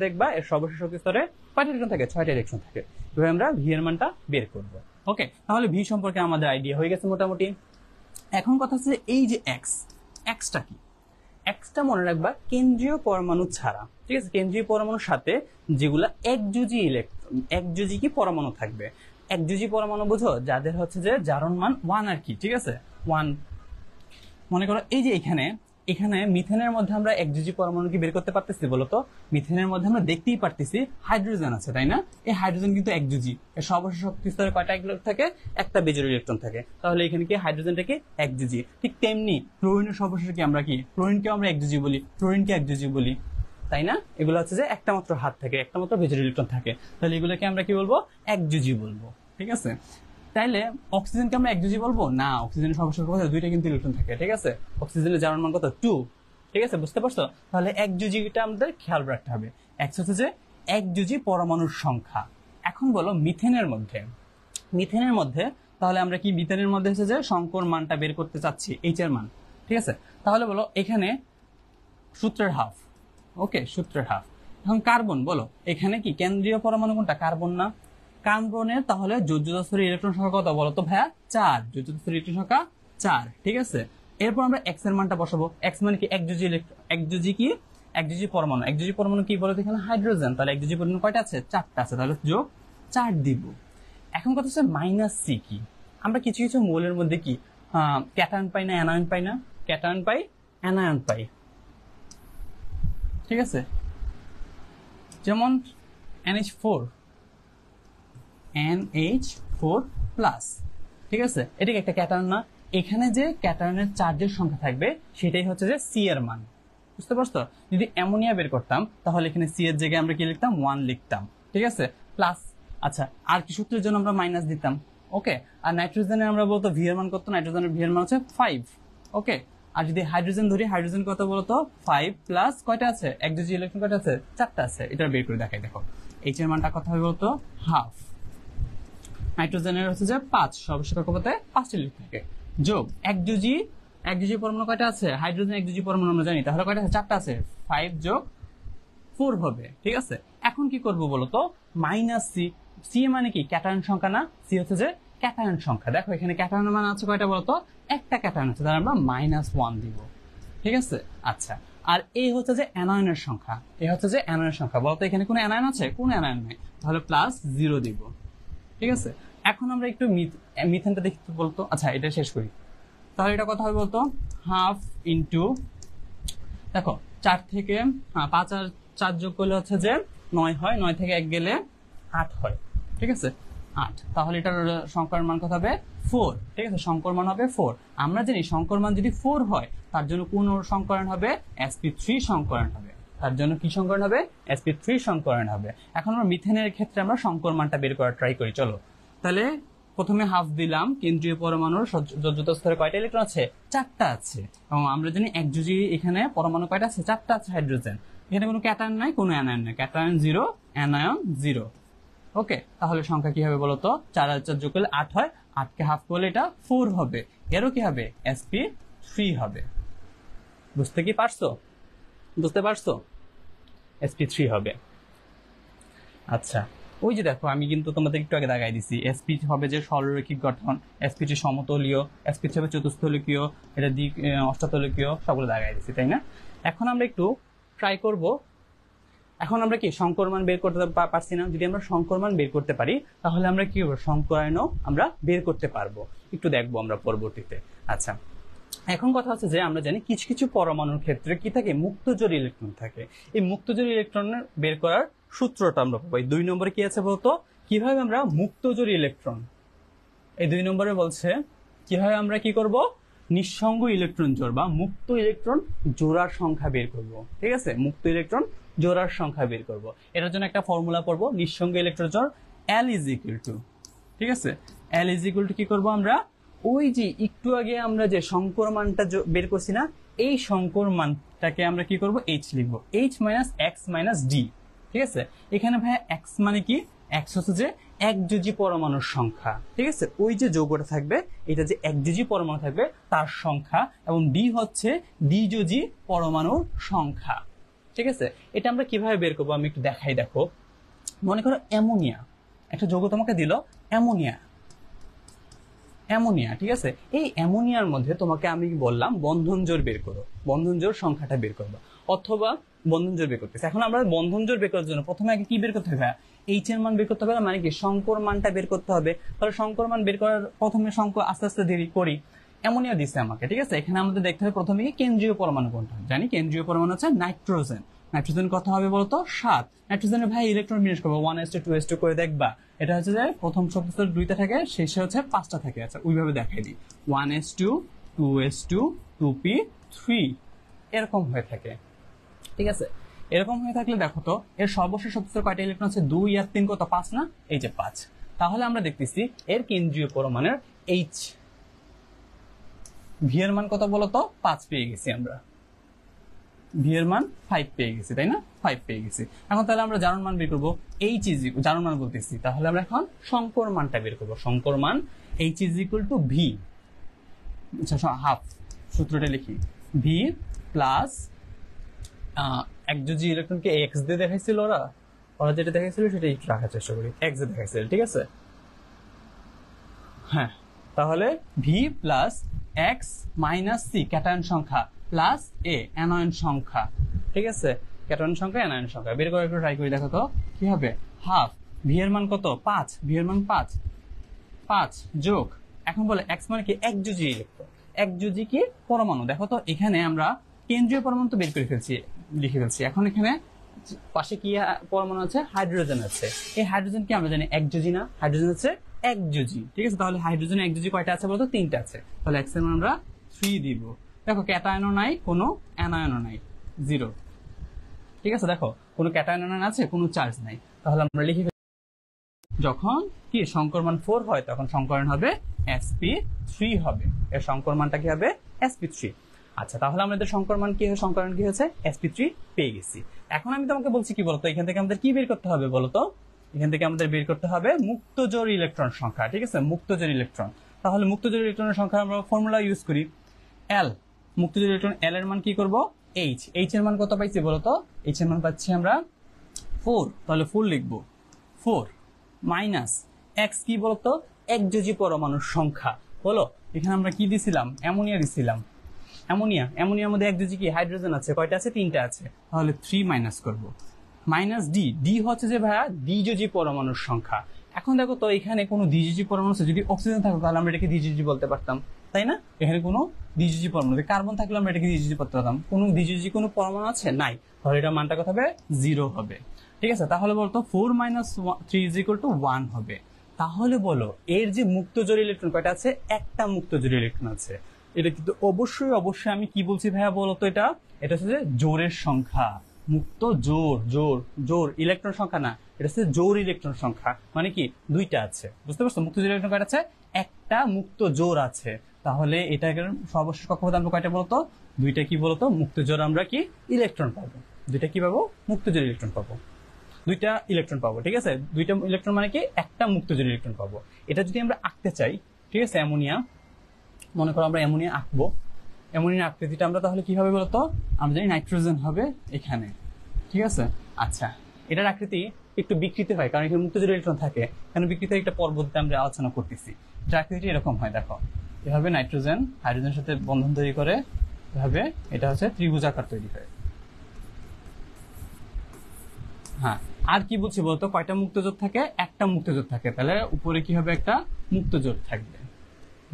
দেখবা এর সর্বশেষ শক্তি স্তরে কয়টা ইলেকট্রন থাকে, 6টা ইলেকট্রন থাকে। এভাবে আমরা ভি এর মানটা বের করব। ওকে, তাহলে ভি সম্পর্কে আমাদের আইডিয়া হয়ে গেছে মোটামুটি। এখন কথা হচ্ছে এই যে এক্সটা কি, এক্সটা মনে রাখবা কেন্দ্রীয় পরমাণু ছাড়া। ঠিক আছে, কেন্দ্রীয় পরমাণুর সাথে যেগুলা একযোজী কি পরমাণু থাকবে। একযোজী পরমাণু বুঝো, যাদের হচ্ছে যে জারণ মান 1 আর কি। ঠিক আছে, 1 মনে করো এই যে এখানে এখানে মিথেনের মধ্যে আমরা একযোজি পরমাণু কি বের করতে পারতেছি বলতো? মিথেনের মধ্যে আমরা দেখতেই পারতেছি হাইড্রোজেন আছে, তাই না? এই হাইড্রোজেন কিন্তু একযোজি, এর সর্বশেষ শক্তি স্তরে কয়টা ইলেকট্রন থাকে? একটা বেজোড় ইলেকট্রন থাকে। তাহলে এখানে কি হাইড্রোজেনটা কি একযোজি। ঠিক তেমনি ক্লোরিনের সর্বশেষে কি আমরা কি ক্লোরিনকে আমরা একযোজি বলি, ক্লোরিনকে একযোজি বলি, তাই না? এগুলো হচ্ছে যে একটা মাত্র হাত থাকে, একটা মাত্র বেজোড় ইলেকট্রন থাকে, তাহলে এগুলোকে আমরা কি বলবো? একযোজি বলবো। ঠিক আছে, তাইলে অক্সিজেনকে আমরা একযোজি বলবো না, অক্সিজেনের সর্বশেষ কথা দুইটা কিন্তু ইলেকট্রন থাকে। ঠিক আছে, অক্সিজেনের জার্মান মান কত? 2। ঠিক আছে, বুঝতে পারছো? তাহলে একযোজিটা আমাদের খেয়াল রাখতে হবে। এক হচ্ছে যে একযোজি পরমাণুর সংখ্যা। এখন বলো মিথেনের মধ্যে তাহলে আমরা কি মিথেনের মধ্যে হচ্ছে যে সংকর মানটা বের করতে চাচ্ছি, এইচ এর মান। ঠিক আছে, তাহলে বলো এখানে সূত্রের হাফ। ওকে, সূত্রের হাফ। এখন কার্বন, বলো এখানে কি কেন্দ্রীয় পরমাণু কোনটা? কার্বন না? কার্বনের তাহলে যোজ্যতা স্তরে ইলেকট্রন সংখ্যা কত বলো তো ভাইয়া? 4। যোজ্যতা স্তরে ইলেকট্রন সংখ্যা 4। ঠিক আছে, এরপর আমরা এক্স এর মানটা বসাবো। এক্স মানে কি? একযোজি পরমাণু। একযোজি পরমাণু কি বলো? এখানে হাইড্রোজেন, তাহলে একযোজি পরমাণু কয়টা আছে? 4টা আছে, তাহলে যোগ 4 দিব। এখন কথা হচ্ছে মাইনাস সি কি? আমরা কিছু কিছু মৌলের মধ্যে কি ক্যাটায়ন পাই না, অ্যানায়ন পাই না? ক্যাটায়ন পাই, অ্যানায়ন পাই। ঠিক আছে, যেমন NH4 প্লাস। ঠিক আছে, এটা একটা ক্যাটায়ন না? এখানে যে ক্যাটায়নের চার্জের সংখ্যা থাকবে সেটাই হচ্ছে যে সি এর মান। বুঝতে পারছো? যদি অ্যামোনিয়া বের করতাম তাহলে এখানে সি এর জায়গায় আমরা কি লিখতাম? 1 লিখতাম। ঠিক আছে, প্লাস। আচ্ছা, আর কি সূত্রের জন্য আমরা মাইনাস দিতাম? ওকে, আর নাইট্রোজেনের আমরা বলতো ভি এর মান কত? নাইট্রোজেনের ভি এর মান হচ্ছে 5। ওকে, আর যদি হাইড্রোজেন ধরি, হাইড্রোজেন কত বলতো? 5 প্লাস কয়টা আছে? একযোজি ইলেকট্রন কয়টা আছে? 4টা আছে। এটা বের করে দেখাই, দেখো এইচ এর মানটা কত হবে বলতো? হাফ। নাইট্রোজেনের হচ্ছে যে 5, সর্বশেষ কক্ষপথে 5টি ইলেকট্রন থাকে। যোগ একযোজি পরমাণু কয়টা আছে? হাইড্রোজেন একযোজি পরমাণু আমরা জানি, তাহলে কয়টা আছে? 4টা আছে। 5 যোগ 4 হবে। ঠিক আছে, এখন কি করব বলতো? Minus C. সি মানে কি? ক্যাটায়ন সংখ্যা না? সি হচ্ছে যে ক্যাটায়ন সংখ্যা। দেখো এখানে ক্যাটায়নের মান আছে কয়টা বলতো? একটা ক্যাটায়ন আছে, তাহলে আমরা -1 দিব। ঠিক আছে, আচ্ছা, আর এই হচ্ছে যে অ্যানায়নের সংখ্যা। এই হচ্ছে যে অ্যানায়নের সংখ্যা। বলতো এখানে কোনো অ্যানায়ন আছে? কোনো অ্যানায়ন নেই, তাহলে +0 দিব। ঠিক আছে, এখন আমরা একটু মিথেনটা দেখি বলতো। আচ্ছা, এটা শেষ করি, তাহলে এটা কথা হবে বলতো? হাফ ইন্টু, দেখো 4 থেকে 5 আর 4 যোগ করলে হচ্ছে যে 9 হয়, 9 থেকে 1 গেলে 8 হয়। ঠিক আছে, 8। তাহলে এটার সংকর মান কত হবে? 4। ঠিক আছে, সংকর মান হবে 4। আমরা জানি সংকর মান যদি 4 হয় তার জন্য কোন সংকরণ হবে? sp3 সংকরণ হবে। তার জন্য কি সংকরণ হবে? sp3 সংকরণ হবে। এখন আমরা মিথেনের ক্ষেত্রে আমরা সংকর মানটা বের করার ট্রাই করি। চলো, তাহলে প্রথমে হাফ দিলাম। কেন্দ্রীয় পরমাণুর যোজ্যতা স্তরে কয়টা ইলেকট্রন আছে? 4টা আছে। এবং আমরা জানি একযোজি এখানে পরমাণু কয়টা আছে? 4টা আছে। হাইড্রোজেন, এখানে কোনো ক্যাটায়ন নাই, কোনো অ্যানায়ন নাই। Cation 0, anion 0। ওকে, তাহলে সংখ্যা কি হবে বলতো? 4 আর 4 যোগ করলে 8 হয়। 8 কে হাফ করলে এটা 4 হবে। এরও কি হবে? sp3 হবে। বুঝতে কি পারছো? বুঝতে পারছো? sp3 হবে। আচ্ছা, ওই যে দেখো আমি কিন্তু তোমাদের একটু আগে দাগাই দিছি। sp হবে যে সরলরৈখিক গঠন, sp3 সমতলীয়, sp3 হবে চতুস্থলকীয়, এটা দিক অষ্টাতলকীয়, সবগুলো দাগাই দিছি, তাই না? এখন আমরা একটু ট্রাই করব। এখন আমরা কি সংকর মান বের করতে পারছি না? যদি আমরা সংকর মান বের করতে পারি তাহলে আমরা কি করব? সংকরায়নও আমরা বের করতে পারবো। একটু দেখবো আমরা পরবর্তীতে। আচ্ছা, এখন কথা হচ্ছে যে আমরা জানি কিছু কিছু পরমাণুর ক্ষেত্রে কি থাকে? মুক্তজোড় ইলেকট্রন থাকে। এই মুক্তজোড় ইলেকট্রনের বের করার সূত্রটা আমরা পাবো। 2 নম্বরে কি আছে বলতো? কিভাবে আমরা মুক্তজোড় ইলেকট্রন, এই 2 নম্বরে বলছে কিভাবে আমরা কি করব? নিঃসঙ্গ ইলেকট্রন জোড় বা মুক্ত ইলেকট্রন জোড়ার সংখ্যা বের করব। ঠিক আছে, মুক্ত ইলেকট্রন জোড়ার সংখ্যা বের করব। এটার জন্য একটা ফর্মুলা পড়বো, নিঃসঙ্গ ইলেকট্রন জোড় L = 2। ঠিক আছে, L = কি করব আমরা? ওই যে একটু আগে আমরা যে সংকর মানটা বের করছি না, এই সংকর মানটাকে আমরা কি করব? H লিখব, H - x - d। ঠিক আছে, এখানে ভাই x মানে কি? x হচ্ছে যে একযোজি পরমাণুর সংখ্যা। ঠিক আছে, ওই যে যৌগটা থাকবে এটা যে একযোজি পরমাণু থাকবে তার সংখ্যা, এবং d হচ্ছে দ্বিযোজি পরমাণুর সংখ্যা। ঠিক আছে, এটা আমরা কিভাবে বের করবো আমি একটু দেখাই। দেখো, মনে করো অ্যামোনিয়া, একটা যৌগ তোমাকে দিল অ্যামোনিয়া। ঠিক আছে, এই অ্যামোনিয়ার মধ্যে তোমাকে আমি বললাম বন্ধন জোড় বের করো, বন্ধন জোড় সংখ্যাটা বের করবো, অথবা বন্ধন জোড় বের করতেছে। এখন আমরা বন্ধন জোড় বের করার জন্য প্রথমে আগে কি বের করতে হবে? এইচ এর মান বের করতে হবে, মানে কি সংকর মানটা বের করতে হবে। তাহলে সংকর মান বের করার প্রথমে সংকর আস্তে আস্তে দেরি করি। অ্যামোনিয়া দিছে আমাকে, ঠিক আছে। এখানে আমাদের দেখতে হবে প্রথমে কি কেন্দ্রীয় পরমাণু কোনটা, জানি কেন্দ্রীয় পরমাণু হচ্ছে নাইট্রোজেন। নাইট্রোজেন কত হবে বলতো 7। নাইট্রোজেনের ভাই ইলেকট্রন বিন্যাস করবো 1s2 2s2 করে দেখবা, এটা হচ্ছে যে প্রথম শব্দ 2টা থাকে, শেষে হচ্ছে 5টা থাকে। আচ্ছা ওইভাবে দেখাই দিই, 1s2 2s2 2p3 এরকম হয়ে থাকে, ঠিক আছে। এরকম হয়ে থাকলে দেখো তো এর সর্বশেষ শব্দের কয়টা ইলেকট্রন আছে, 2 আর 3 কত 5 না, এই যে 5। তাহলে আমরা দেখতেছি এর কেন্দ্রীয় পরমাণুর H ভি এর মান কত বলতো 5 পেয়ে গেছি আমরা, ভি এর মান 5 পেয়ে গেছি, তাই না, 5 পেয়ে গেছি। এখন তাহলে আমরা জারণ মান বের করবো, H ইজ ইকুয়াল, জারণ মান বলতেছি, তাহলে আমরা এখন সংকর মানটা বের করবো। সংকর মান H is equal to V, আচ্ছা হাফ, সূত্রটা লিখি, ভি প্লাস একযোজি ইলেকট্রনকে এক্স দিয়ে দেখাইছিল ওরা যেটা দেখাইছিল সেটা একটু রাখার চেষ্টা করি, এক্স দিয়ে দেখাইছিল, ঠিক আছে। হ্যাঁ, তাহলে V plus X minus C cation সংখ্যা প্লাস এ অ্যানায়ন সংখ্যা, ঠিক আছে। ক্যাটায়ন সংখ্যা অ্যানায়ন সংখ্যা বের করে একটু ট্রাই করে দেখো তো কি হবে। হাফ, ভি এর মান কত 5, ভি এর মান 5 যোগ, এখন বলে এক্স মানে কি একযোজি ইলেকট্রন, একযোজি কি পরমাণু। দেখো তো এখানে আমরা কেন্দ্রীয় পরমাণু তো বের করে ফেলছি, লিখে ফেলছি। এখন এখানে পাশে কি পরমাণু আছে, হাইড্রোজেন আছে। এই হাইড্রোজেন কি আমরা জানি একযোজি না, হাইড্রোজেন হচ্ছে একযোজি, ঠিক আছে। তাহলে হাইড্রোজেন একযোজি কয়টা আছে বলতো 3টা আছে, তাহলে এক্স এর মান আমরা 3 দিব। দেখো ক্যাটায়নও নাই, কোনো অ্যানায়নও নাই, 0, ঠিক আছে। দেখো কোনো ক্যাটায়ন আয়ন আছে, কোনো চার্জ নাই, তাহলে আমরা লিখে যখন কি সংকর মান 4 হয় তখন সংকরণ হবে sp3 হবে, এর সংকর মানটা কি হবে sp3। আচ্ছা তাহলে আমাদের সংকর মান কি হবে, সংকরণ কি হচ্ছে sp3 পেয়ে গেছি। এখন আমি তোমাকে বলছি কি বলতো, এখান থেকে আমাদের কি বের করতে হবে বলতো, এখান থেকে আমাদের বের করতে হবে মুক্ত জোড় ইলেকট্রন সংখ্যা, ঠিক আছে, মুক্ত জোড় ইলেকট্রন। তাহলে মুক্ত জোড় ইলেকট্রনের সংখ্যা আমরা ফর্মুলা ইউজ করি, এল, মুক্ত জোড় ইলেকট্রন এল এর মান কি করব এইচ, এইচ এর মান কত পাইছি বলতো, এইচ এর মান পাচ্ছি আমরা 4, তাহলে 4 লিখবো, 4 মাইনাস এক্স কি বলতো একযোজি পরমাণুর সংখ্যা বলো। এখানে আমরা কি দিছিলাম, অ্যামোনিয়া দিছিলাম, অ্যামোনিয়ার মধ্যে একযোজি কি হাইড্রোজেন আছে, কয়টা আছে 3টা আছে, তাহলে 3 মাইনাস করব, মাইনাস ডি, ডি হচ্ছে যে ভাইয়া দ্বিযোজি পরমাণুর সংখ্যা। এখন দেখো তো এখানে কোনো দ্বিযোজি পরমাণু আছে, যদি অক্সিজেন থাকতো তাহলে আমরা এটাকে দ্বিযোজি বলতে পারতাম, তাই না। এখানে কোনো দ্বিযোজি পরমাণু, কার্বন থাকলে আমরা এটাকে দ্বিযোজি বলতে পারতাম, কোনো দ্বিযোজি কোনো পরমাণু আছে নাই, তাহলে এটা মানটা কত হবে 0 হবে, ঠিক আছে। তাহলে বলতো 4 মাইনাস 3 ইজ ইকুয়াল টু 1 হবে। তাহলে বলো এর যে মুক্ত জোড় ইলেকট্রন কয়টা আছে, একটা মুক্ত জোড় ইলেকট্রন আছে। এটা কিন্তু অবশ্যই আমি কি বলছি ভাইয়া বলতো, এটা হচ্ছে যে জোড়ের সংখ্যা, মুক্ত জোড় ইলেকট্রন সংখ্যা না, এটা হচ্ছে জোড় ইলেকট্রন সংখ্যা, মানে কি 2টা আছে, বুঝতে পারছো। মুক্ত জোড় ইলেকট্রন কয়টা আছে, একটা মুক্ত জোড় আছে। তাহলে এটা সর্বশেষ কক্ষপথে আমরা কয়টা বলতো, 2টা কি বলতো মুক্ত জোড়, আমরা কি ইলেকট্রন পাবো, 2টা কি পাবো মুক্ত জোড় ইলেকট্রন পাবো, 2টা ইলেকট্রন পাবো, ঠিক আছে। 2টা ইলেকট্রন মানে কি একটা মুক্ত জোড় ইলেকট্রন পাবো। এটা যদি আমরা আঁকতে চাই, ঠিক আছে, অ্যামোনিয়া, মনে করো আমরা অ্যামোনিয়া আঁকবো, অ্যামোনিয়ার আকৃতিটা আমরা তাহলে কি হবে বলতো, আমরা জানি নাইট্রোজেন হবে এখানে, ঠিক আছে। আচ্ছা এটার আকৃতি একটু বিকৃতি হয় কারণ এখানে মুক্ত জোড় ইলেকট্রন থাকে, এখানে বিকৃতির একটা পর্বতে আমরা আলোচনা করতেছি। এটার আকৃতি এরকম হয়, দেখো এভাবে নাইট্রোজেন হাইড্রোজেনের সাথে বন্ধন তৈরি করে, এভাবে এটা হচ্ছে ত্রিভুজাকার তৈরি হয়। হ্যাঁ, আর কি বলছি বলতো, কয়টা মুক্তজোট থাকে, একটা মুক্তজোট থাকে, তাহলে উপরে কি হবে একটা মুক্তজোট থাকবে,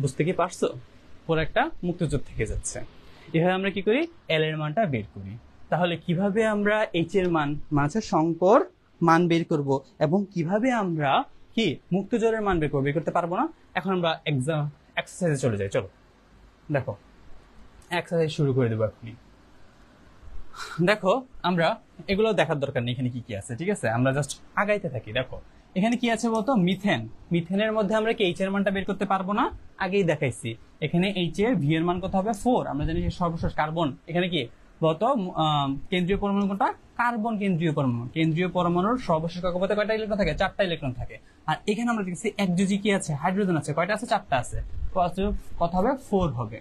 বুঝতে কি পারছো, উপরে একটা মুক্তজোট থেকে যাচ্ছে। এভাবে আমরা কি করি, এল এর মানটা বের করি। তাহলে কিভাবে আমরা এইচ এর মান হচ্ছে সংকর মান বের করব, এবং কিভাবে আমরা কি মুক্তজোড়ের মান বের করতে পারবো না। এখন আমরা এক্সারসাইজে চলে যাই, চলো দেখো এক্সারসাইজ শুরু করে দেবো এখনই। দেখো আমরা এগুলো দেখার দরকার নেই এখানে কি কি আছে, ঠিক আছে, আমরা জাস্ট আগাইতে থাকি। দেখো এখানে কি আছে বলতো, মিথেনের মধ্যে আমরা কি এইচ এর মানটা বের করতে পারবো না, আগেই দেখাইছি। এখানে এইচ এর ভি এর মান কত হবে 4, আমরা জানি সর্বশেষ কার্বন, এখানে কি বলতো কেন্দ্রীয় পরমাণু কোনটা, কার্বন কেন্দ্রীয় পরমাণুর সর্বশেষ কক্ষপথে কয়টা ইলেকট্রন থাকে, 4টা ইলেকট্রন থাকে। আর এখানে আমরা দেখছি একযোজি কি আছে, হাইড্রোজেন আছে, কয়টা আছে 4টা আছে, কত হবে 4 হবে।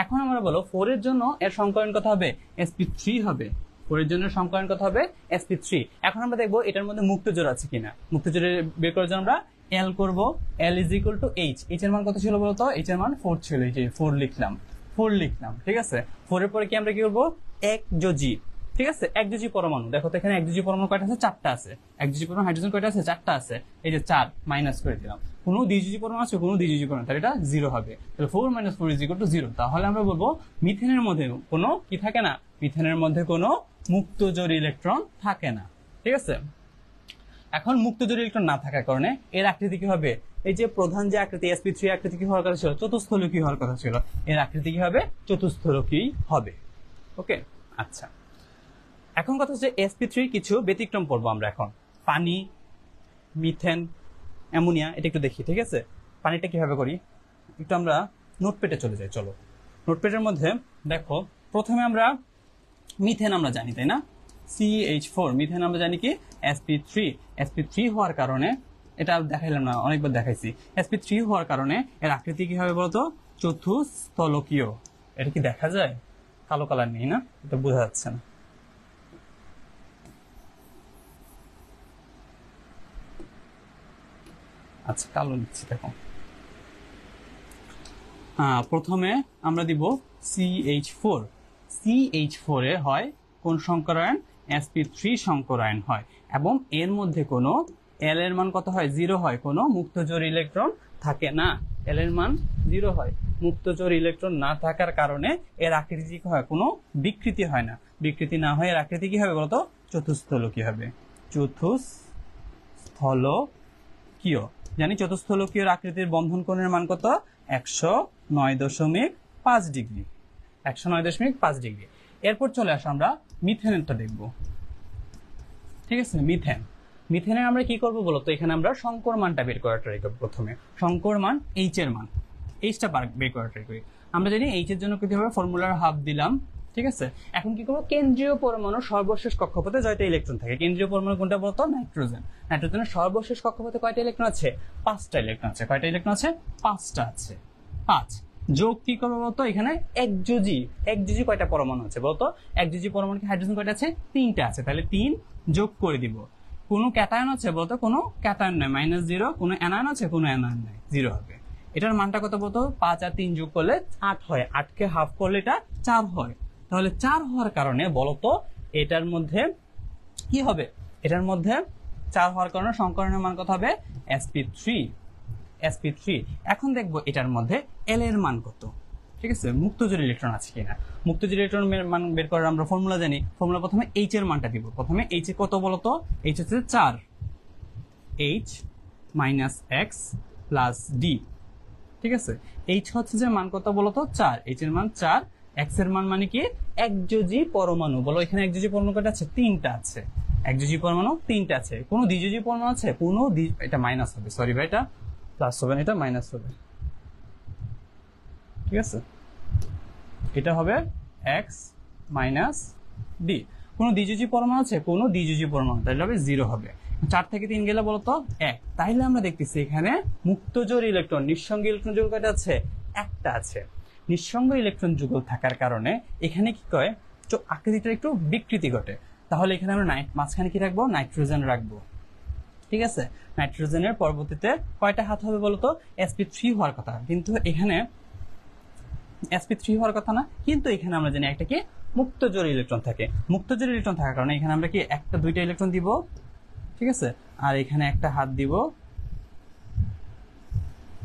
এখন আমরা বলো 4 এর জন্য এর সংকরণ কত হবে, sp3 হবে, 4 এর জন্য সংকরণ কত হবে sp3। এখন আমরা দেখবো এটার মধ্যে মুক্ত জোড় আছে কিনা, মুক্ত জোড়ে বের করার জন্য আমরা এল করব, এল is equal to H, H এর মান কত ছিল বলতো, এইচ এর মান 4 ছিল, এই যে 4 লিখলাম, ঠিক আছে। 4 এর পরে কি আমরা কি করবো, একযোজি, ঠিক আছে, একযোজি পরমাণু। দেখো তো এখানে একযোজি পরমাণু কয়টা আছে, 4টা আছে, একযোজি পরমাণু হাইড্রোজেন কয়টা আছে, 4টা আছে, এই যে 4 মাইনাস করে দিলাম, কোনো দ্বিযোজী পরমাণু আছে, কোনো দ্বিযোজী পরমাণু, তাহলে এটা 0 হবে। তাহলে 4 - 4 = 0। তাহলে আমরা বলবো মিথেনের মধ্যে কোনো কি থাকে না, মিথেনের মধ্যে কোনো মুক্তজোড় ইলেকট্রন থাকে না। ঠিক আছে, এখন মুক্তজোড় ইলেকট্রন না থাকার কারণে এর আকৃতি কি হবে, এই যে প্রধান যে আকৃতি sp3 আকৃতি কি হওয়ার কথা ছিল, চতুস্থলকী হওয়ার কথা ছিল, এর আকৃতি কি হবে, চতুস্থলকী হবে। ওকে, আচ্ছা, এখন কথা হচ্ছে sp3 কিছু ব্যতিক্রম পড়বো আমরা এখন। পানি, মিথেন, অ্যামোনিয়া, এটা একটু দেখি। ঠিক আছে, পানিটা কিভাবে করি একটু আমরা নোটপ্যাডে চলে যাই। চলো, নোটপ্যাডের মধ্যে দেখো, প্রথমে আমরা মিথেন আমরা জানি, তাই না, CH4। মিথেন আমরা জানি কি sp3 হওয়ার কারণে, এটা দেখাইলাম না, অনেকবার দেখাইছি। sp3 হওয়ার কারণে এর আকৃতি কি হবে বলতো, চতুস্থলকীয়। এটা কি দেখা যায়, কালো কালার নেই না, এটা বোঝা যাচ্ছে না। আচ্ছা, কালো নিচ্ছি, দেখো। প্রথমে আমরা দিব CH4 এ হয় কোন সংকরায়ন, sp3 সংকরায়ন হয়, এবং এর মধ্যে কোনো L এর মান কত হয়, 0 হয়, কোনো মুক্তজোড় ইলেকট্রন থাকে না। L এর মান 0 হয়, মুক্তজোড় ইলেকট্রন না থাকার কারণে এর আকৃতি কি হয়, কোনো বিকৃতি হয় না। বিকৃতি না হয় এর আকৃতি কি হবে বলতো, চতুস্থলকী হবে। চতুস্থলকীয়, জানি চতুস্থলকীয় আকৃতির বন্ধন কোণের মান কত, 109.5 ডিগ্রি। 109.5 ডিগ্রি। এরপর চলে আসো আমরা মিথেনেরটা দেখব। ঠিক আছে, মিথেনের আমরা কি করব বলতো, এখানে আমরা সংকর মানটা বের করার ট্রাই করব। প্রথমে সংকর মান, এইচ এর মান, এইচটা বের করার ট্রাই করি। আমরা জানি এইচ এর জন্য কি হবে, ফর্মুলার হাফ দিলাম। ঠিক আছে, এখন কি করবো, কেন্দ্রীয় পরমাণু সর্বশেষ কক্ষপথে জয়টা ইলেকট্রন থাকে। কেন্দ্রীয় পরমাণু কোনটা বলতো, নাইট্রোজেন। নাইট্রোজেনের সর্বশেষ কক্ষপথে কয়টা ইলেকট্রন আছে, 5টা ইলেকট্রন আছে। কয়টা ইলেকট্রন আছে, 5টা আছে। 5 যোগ কি করবো বলতো, এখানে একযোজী কয়টা পরমাণু আছে বলতো, একযোজী পরমাণু হাইড্রোজেন কয়টা আছে, 3টা আছে। তাহলে 3 যোগ করে দিব। কোনো ক্যাটায়ন আছে বলতো, কোনো ক্যাটায়ন নাই, -0। কোনো অ্যানায়ন আছে, কোনো অ্যানায়ন নাই, 0 হবে। এটার মানটা কত বলতো, 5 আর 3 যোগ করলে 8 হয়। 8কে হাফ করলে এটা 4 হয়। তাহলে 4 হওয়ার কারণে বলতো এটার মধ্যে কি হবে, এটার মধ্যে 4 হওয়ার কারণে সংকরণের মান কত হবে, sp3। এখন দেখবো এটার মধ্যে L এর মান কত। ঠিক আছে, মুক্তজোড় ইলেকট্রন আছে কিনা। মুক্তজোড় ইলেকট্রনের মান বের করার আমরা ফর্মুলা জানি। ফর্মুলা প্রথমে H এর মানটা দিব। প্রথমে H এর কত বলতো, H হচ্ছে 4, H - x + d। ঠিক আছে, H হচ্ছে যে মান কত বলতো, 4। H এর মান 4, x এর মান মানে কি, একযোজী পরমাণু। বলো এখানে একযোজী পরমাণু কয়টা আছে, 3টা আছে। একযোজী পরমাণু 3টা আছে। কোনো দ্বিযোজী পরমাণু আছে, কোনো, এটা মাইনাস হবে, সরি ভাই, এটা প্লাস হবে না, এটা মাইনাস হবে। ঠিক আছে, এটা হবে x - d। কোনো দ্বিযোজী পরমাণু আছে, কোনো দ্বিযোজী পরমাণু, তাহলে হবে 0 হবে। 4 থেকে 3 গেলে বলতো 1। তাহলে আমরা দেখতেছি এখানে মুক্তজোড় ইলেকট্রন, নিঃসঙ্গ ইলেকট্রন যুগল কয়টা আছে, একটা আছে। নিঃসঙ্গ ইলেকট্রন যুগল থাকার কারণে এখানে কি কয়, আকৃতিটা একটু বিকৃতি ঘটে। তাহলে এখানে আমরা মাঝখানে কি রাখবো, নাইট্রোজেন রাখবো। ঠিক আছে, নাইট্রোজেনের পরবর্তীতে কয়টা হাত হবে বলতো, sp3 হওয়ার কথা, কিন্তু এখানে sp3 হওয়ার কথা না, কিন্তু এখানে আমরা জানি একটা কি মুক্তজোড় ইলেকট্রন থাকে। মুক্তজোড় ইলেকট্রন থাকার কারণে এখানে আমরা কি একটা, 2টা ইলেকট্রন দিব। ঠিক আছে, আর এখানে একটা হাত দিব।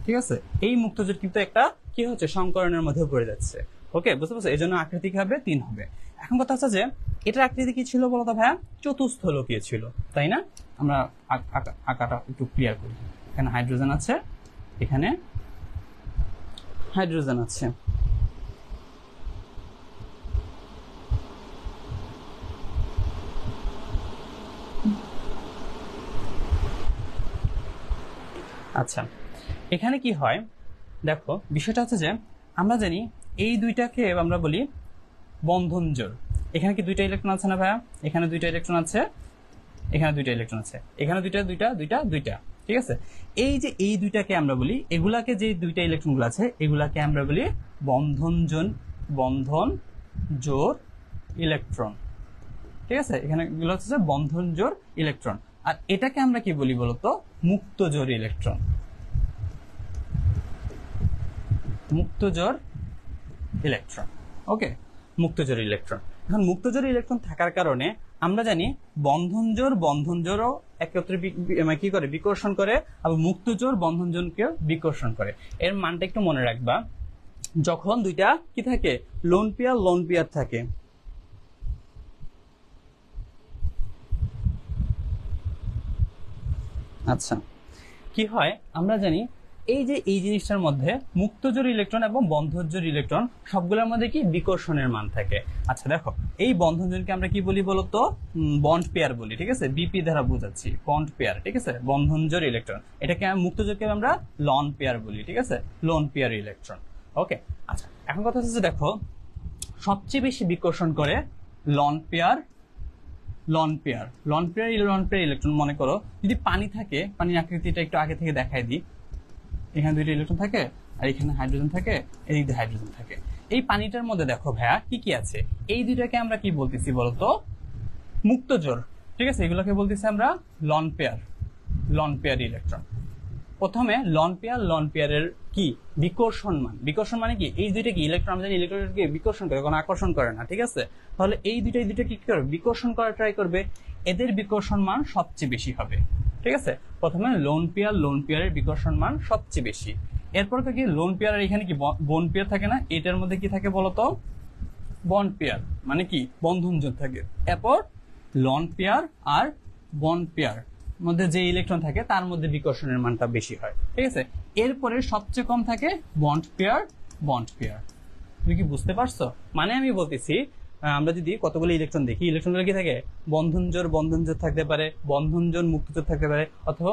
ঠিক আছে, এই মুক্তজোড় কিন্তু একটা কি হচ্ছে, সংকরণের মধ্যে পড়ে যাচ্ছে। ওকে, বুঝতে পারছো, এই জন্য আকৃতি কি হবে, 3 হবে। এখন কথা হচ্ছে যে এটার আকৃতি কি ছিল বলতো ভাইয়া, চতুস্থলকীয় ছিল, তাই না। আমরা আঁকাটা একটু ক্লিয়ার করি। এখানে হাইড্রোজেন আছে, এখানে হাইড্রোজেন আছে। আচ্ছা, এখানে কি হয় দেখো, বিষয়টা হচ্ছে যে আমরা জানি এই দুইটাকে আমরা বলি বন্ধন জোড়। এখানে কি 2টা ইলেকট্রন আছে না ভাইয়া, এখানে 2টা ইলেকট্রন আছে, এখানে 2টা ইলেকট্রন আছে, এখানে 2টা। ঠিক আছে, এই যে এই দুইটাকে আমরা বলি, এগুলাকে যে 2টা ইলেকট্রন গুলো আছে, এগুলাকে আমরা বলি বন্ধন জোড় ইলেকট্রন। ঠিক আছে, এখানে এগুলো হচ্ছে বন্ধন জোড় ইলেকট্রন। আর এটাকে আমরা কি বলি বলতো, মুক্তজোড় ইলেকট্রন। ওকে, মুক্তজোড় ইলেকট্রন। এখন মুক্তজোড় ইলেকট্রন থাকার কারণে আমরা জানি বন্ধন জোড়ও একত্রে কি করে, বিকর্ষণ করে, আবার মুক্ত জোর বন্ধন জোরকে বিকর্ষণ করে। এর মানটা একটু মনে রাখবা, যখন দুইটা কি থাকে, লোন পেয়ার থাকে, আচ্ছা কি হয় আমরা জানি এই যে এই জিনিসটার মধ্যে মুক্তজোড় ইলেকট্রন এবং বন্ধনজোড় ইলেকট্রন সবগুলোর মধ্যে কি বিকর্ষণের মান থাকে। আচ্ছা দেখো এই বন্ধনজোড়কে আমরা কি বলি বলতো, বন্ড পেয়ার বলি, ঠিক আছে, বিপি দ্বারা বোঝাচ্ছি বন্ড পেয়ার, ঠিক আছে, বন্ধনজোড় ইলেকট্রন। এটাকে মুক্তজোড়কে আমরা লন পেয়ার বলি, ঠিক আছে, লোন পেয়ার ইলেকট্রন। ওকে, আচ্ছা এখন কথা হচ্ছে দেখো সবচেয়ে বেশি বিকর্ষণ করে লন পেয়ার ইলেকট্রন। মনে করো যদি পানি থাকে, পানির আকৃতিটা একটু আগে থেকে দেখাই দিই, এখানে দুইটা ইলেকট্রন থাকে আর এখানে হাইড্রোজেন থাকে, এদিক দিয়ে হাইড্রোজেন থাকে। এই পানিটার মধ্যে দেখো ভাইয়া কি কি আছে, এই দুইটাকে আমরা কি বলতেছি বলতো, মুক্তজোড়, ঠিক আছে, এগুলোকে বলতেছি আমরা লন পেয়ার ইলেকট্রন। প্রথমে লন পেয়ারের কি বিকর্ষণ মানে কি, এই দুইটা কি ইলেকট্রন, আমরা জানি ইলেকট্রনকে বিকর্ষণ করে, কোনো আকর্ষণ করে না, ঠিক আছে, তাহলে এই দুইটা কি করবে, বিকর্ষণ করা ট্রাই করবে, এদের বিকর্ষণ মান সবচেয়ে বেশি হবে, ঠিক আছে। প্রথমে লোন পেয়ারের বিকর্ষণ মান সবচেয়ে বেশি, এরপর কি লোন পেয়ার আর এখানে কি বন্ড পেয়ার থাকে না, এটার মধ্যে কি থাকে বলতো, বন্ড পেয়ার মানে কি বন্ধন জোড় থাকে। এরপর লন পেয়ার আর বন্ড পেয়ার মধ্যে যে ইলেকট্রন থাকে তার মধ্যে বিকর্ষণের মানটা বেশি হয়, ঠিক আছে। এরপরে সবচেয়ে কম থাকে বন্ড পেয়ার। তুমি কি বুঝতে পারছো? মানে আমি বলতেছি আমরা যদি কতগুলো ইলেকট্রন দেখি, ইলেকট্রনগুলো কি থাকে, বন্ধন জোড় থাকতে পারে, বন্ধন জোড় মুক্তজোড় থাকতে পারে, অথবা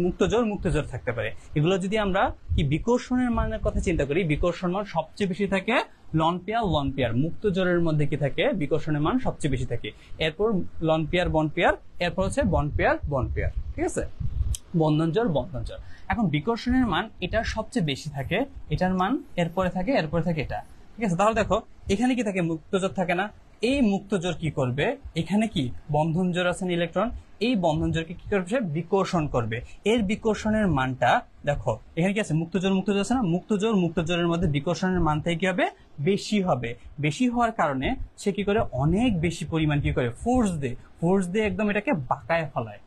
মুক্তজোড় থাকতে পারে। এগুলো যদি আমরা কি বিকর্ষণের মানের কথা চিন্তা করি, বিকর্ষণ মান সবচেয়ে বেশি থাকে লন পেয়ার, মুক্তজোড়ের মধ্যে কি থাকে, বিকর্ষণের মান সবচেয়ে বেশি থাকে। এরপর লন পেয়ার, বন্ড পেয়ার, এরপর হচ্ছে বন্ড পেয়ার, ঠিক আছে, বন্ধন জোড়। এখন বিকর্ষণের মান এটা সবচেয়ে বেশি থাকে, এটার মান এরপরে থাকে এটা, ঠিক আছে। তাহলে দেখো এখানে কি থাকে, মুক্তজোড় থাকে না, এই মুক্তজোড় কি করবে, এখানে কি বন্ধন জোড় আছে ইলেকট্রন, এই বন্ধন জোড়কে কি করবে, বিকর্ষণ করবে। এর বিকর্ষণের মানটা দেখো এখানে কি আছে, মুক্তজোড় আছে না, মুক্তজোড়ের মধ্যে বিকর্ষণের মান থেকে কি হবে, বেশি হওয়ার কারণে সে কি করে, অনেক বেশি পরিমাণ কি করে, ফোর্স দিয়ে একদম এটাকে বাঁকায় ফলায়।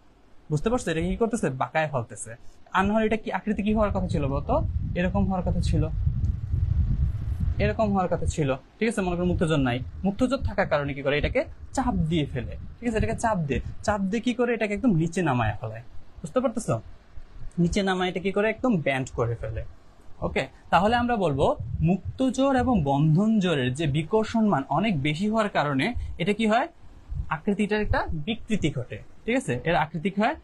বুঝতে পারছো, এটা কি করতেছে, বাঁকায় ফেলতেছে। আর নাহলে এটা কি আকৃতি কি হওয়ার কথা ছিল বলতো, এরকম হওয়ার কথা ছিল, ঠিক আছে। মনে করো মুক্তজোড় থাকার কারণে কি করে, এটাকে চাপ দিয়ে ফেলে, ঠিক আছে, এটাকে চাপ দিয়ে কি করে, এটাকে একদম নিচে নামায় ফেলায়। বুঝতে পারতেছো, নিচে নামায় এটা কি করে, একদম ব্যান্ড করে ফেলে। ওকে, তাহলে আমরা বলবো মুক্তজোড় এবং বন্ধন জোড়ের যে বিকর্ষণ মান অনেক বেশি হওয়ার কারণে এটা কি হয়, আকৃতিটার একটা বিকৃতি ঘটে, ঠিক আছে, এর আকৃতি হয়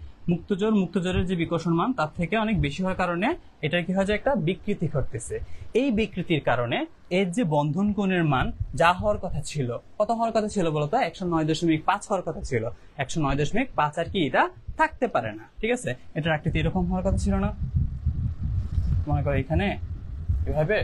মুক্তজোড়ের যে বিকর্ষণ মান তার থেকে অনেক বেশি হওয়ার কারণে এটা কি হয় যে একটা বিকৃতি ঘটতেছে। এই বিকৃতির কারণে এর যে বন্ধন কোণের মান যা হওয়ার কথা ছিল, কত হওয়ার কথা ছিল বলতো, 109.5 হওয়ার কথা ছিল, 109.5 আর কি এটা থাকতে পারে না, ঠিক আছে। এটার আকৃতি এরকম হওয়ার কথা ছিল না, মনে করো এখানে এভাবে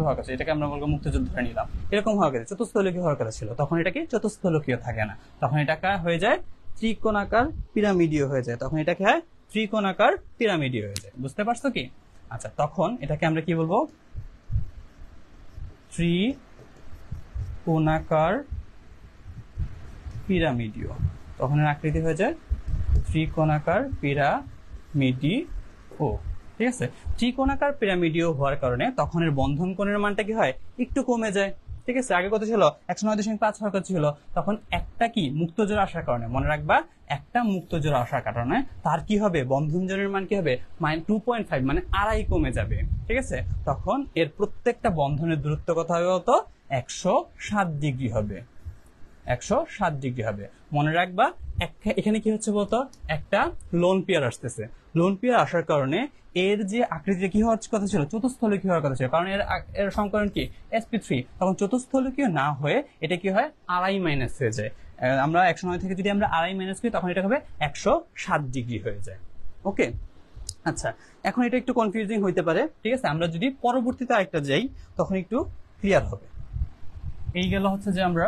হওয়ার কথা, এটাকে আমরা বলবো মুক্তজোড় ধরে নিলাম, এরকম হওয়ার কথা, চতুস্থলকীয় হওয়ার কথা ছিল, তখন এটা কি চতুস্থলকীয় থাকে না, তখন এটাকে হয়ে যায় ত্রিকোণাকার পিরামিডীয় হয়ে যায়, বুঝতে পারছো কি? আচ্ছা তখন এটাকে আমরা কি বলবো, ত্রিকোণাকার পিরামিডীয়, তখন এর আকৃতি হয়ে যায় ত্রিকোণাকার পিরামিডীয়, ঠিক আছে। ত্রিকোণাকার পিরামিডীয় হওয়ার কারণে তখন এর বন্ধন কোণের মানটা কি হয়, একটু কমে যায়, ঠিক আছে। আগে কত ছিল, 109.5 হওয়ার কথা ছিল, তখন একটা কি মুক্তজোড় আসার কারণে, মনে রাখবা একটা মুক্তজোড় আসার কারণে তার কি হবে, বন্ধন জোড়ের মান কি হবে, 2.5 মানে আড়াই কমে যাবে, ঠিক আছে। তখন এর প্রত্যেকটা বন্ধনের দূরত্ব কত হবে বলতো, 107 ডিগ্রি হবে, 107 ডিগ্রি হবে। মনে রাখবা এখানে কি হচ্ছে বলতো, একটা লোন পেয়ার আসতেছে, লোন পেয়ার আসার কারণে এর যে আকৃতি কি হওয়ার কথা ছিল, চতুস্থলকীয় হওয়ার কথা ছিল, কারণ এর সমীকরণ কি sp3, তখন চতুস্থলকীয় না হয়ে এটা কি হয়, আড়াই মাইনাস হয়ে যায়। আমরা 109 থেকে যদি আমরা আড়াই মাইনাস করি তখন এটা হবে 107 ডিগ্রি হয়ে যায়। ওকে, আচ্ছা এখন এটা একটু কনফিউজিং হইতে পারে, ঠিক আছে, আমরা যদি পরবর্তীতে আরেকটা যাই তখন একটু ক্লিয়ার হবে। এই গেল হচ্ছে যে আমরা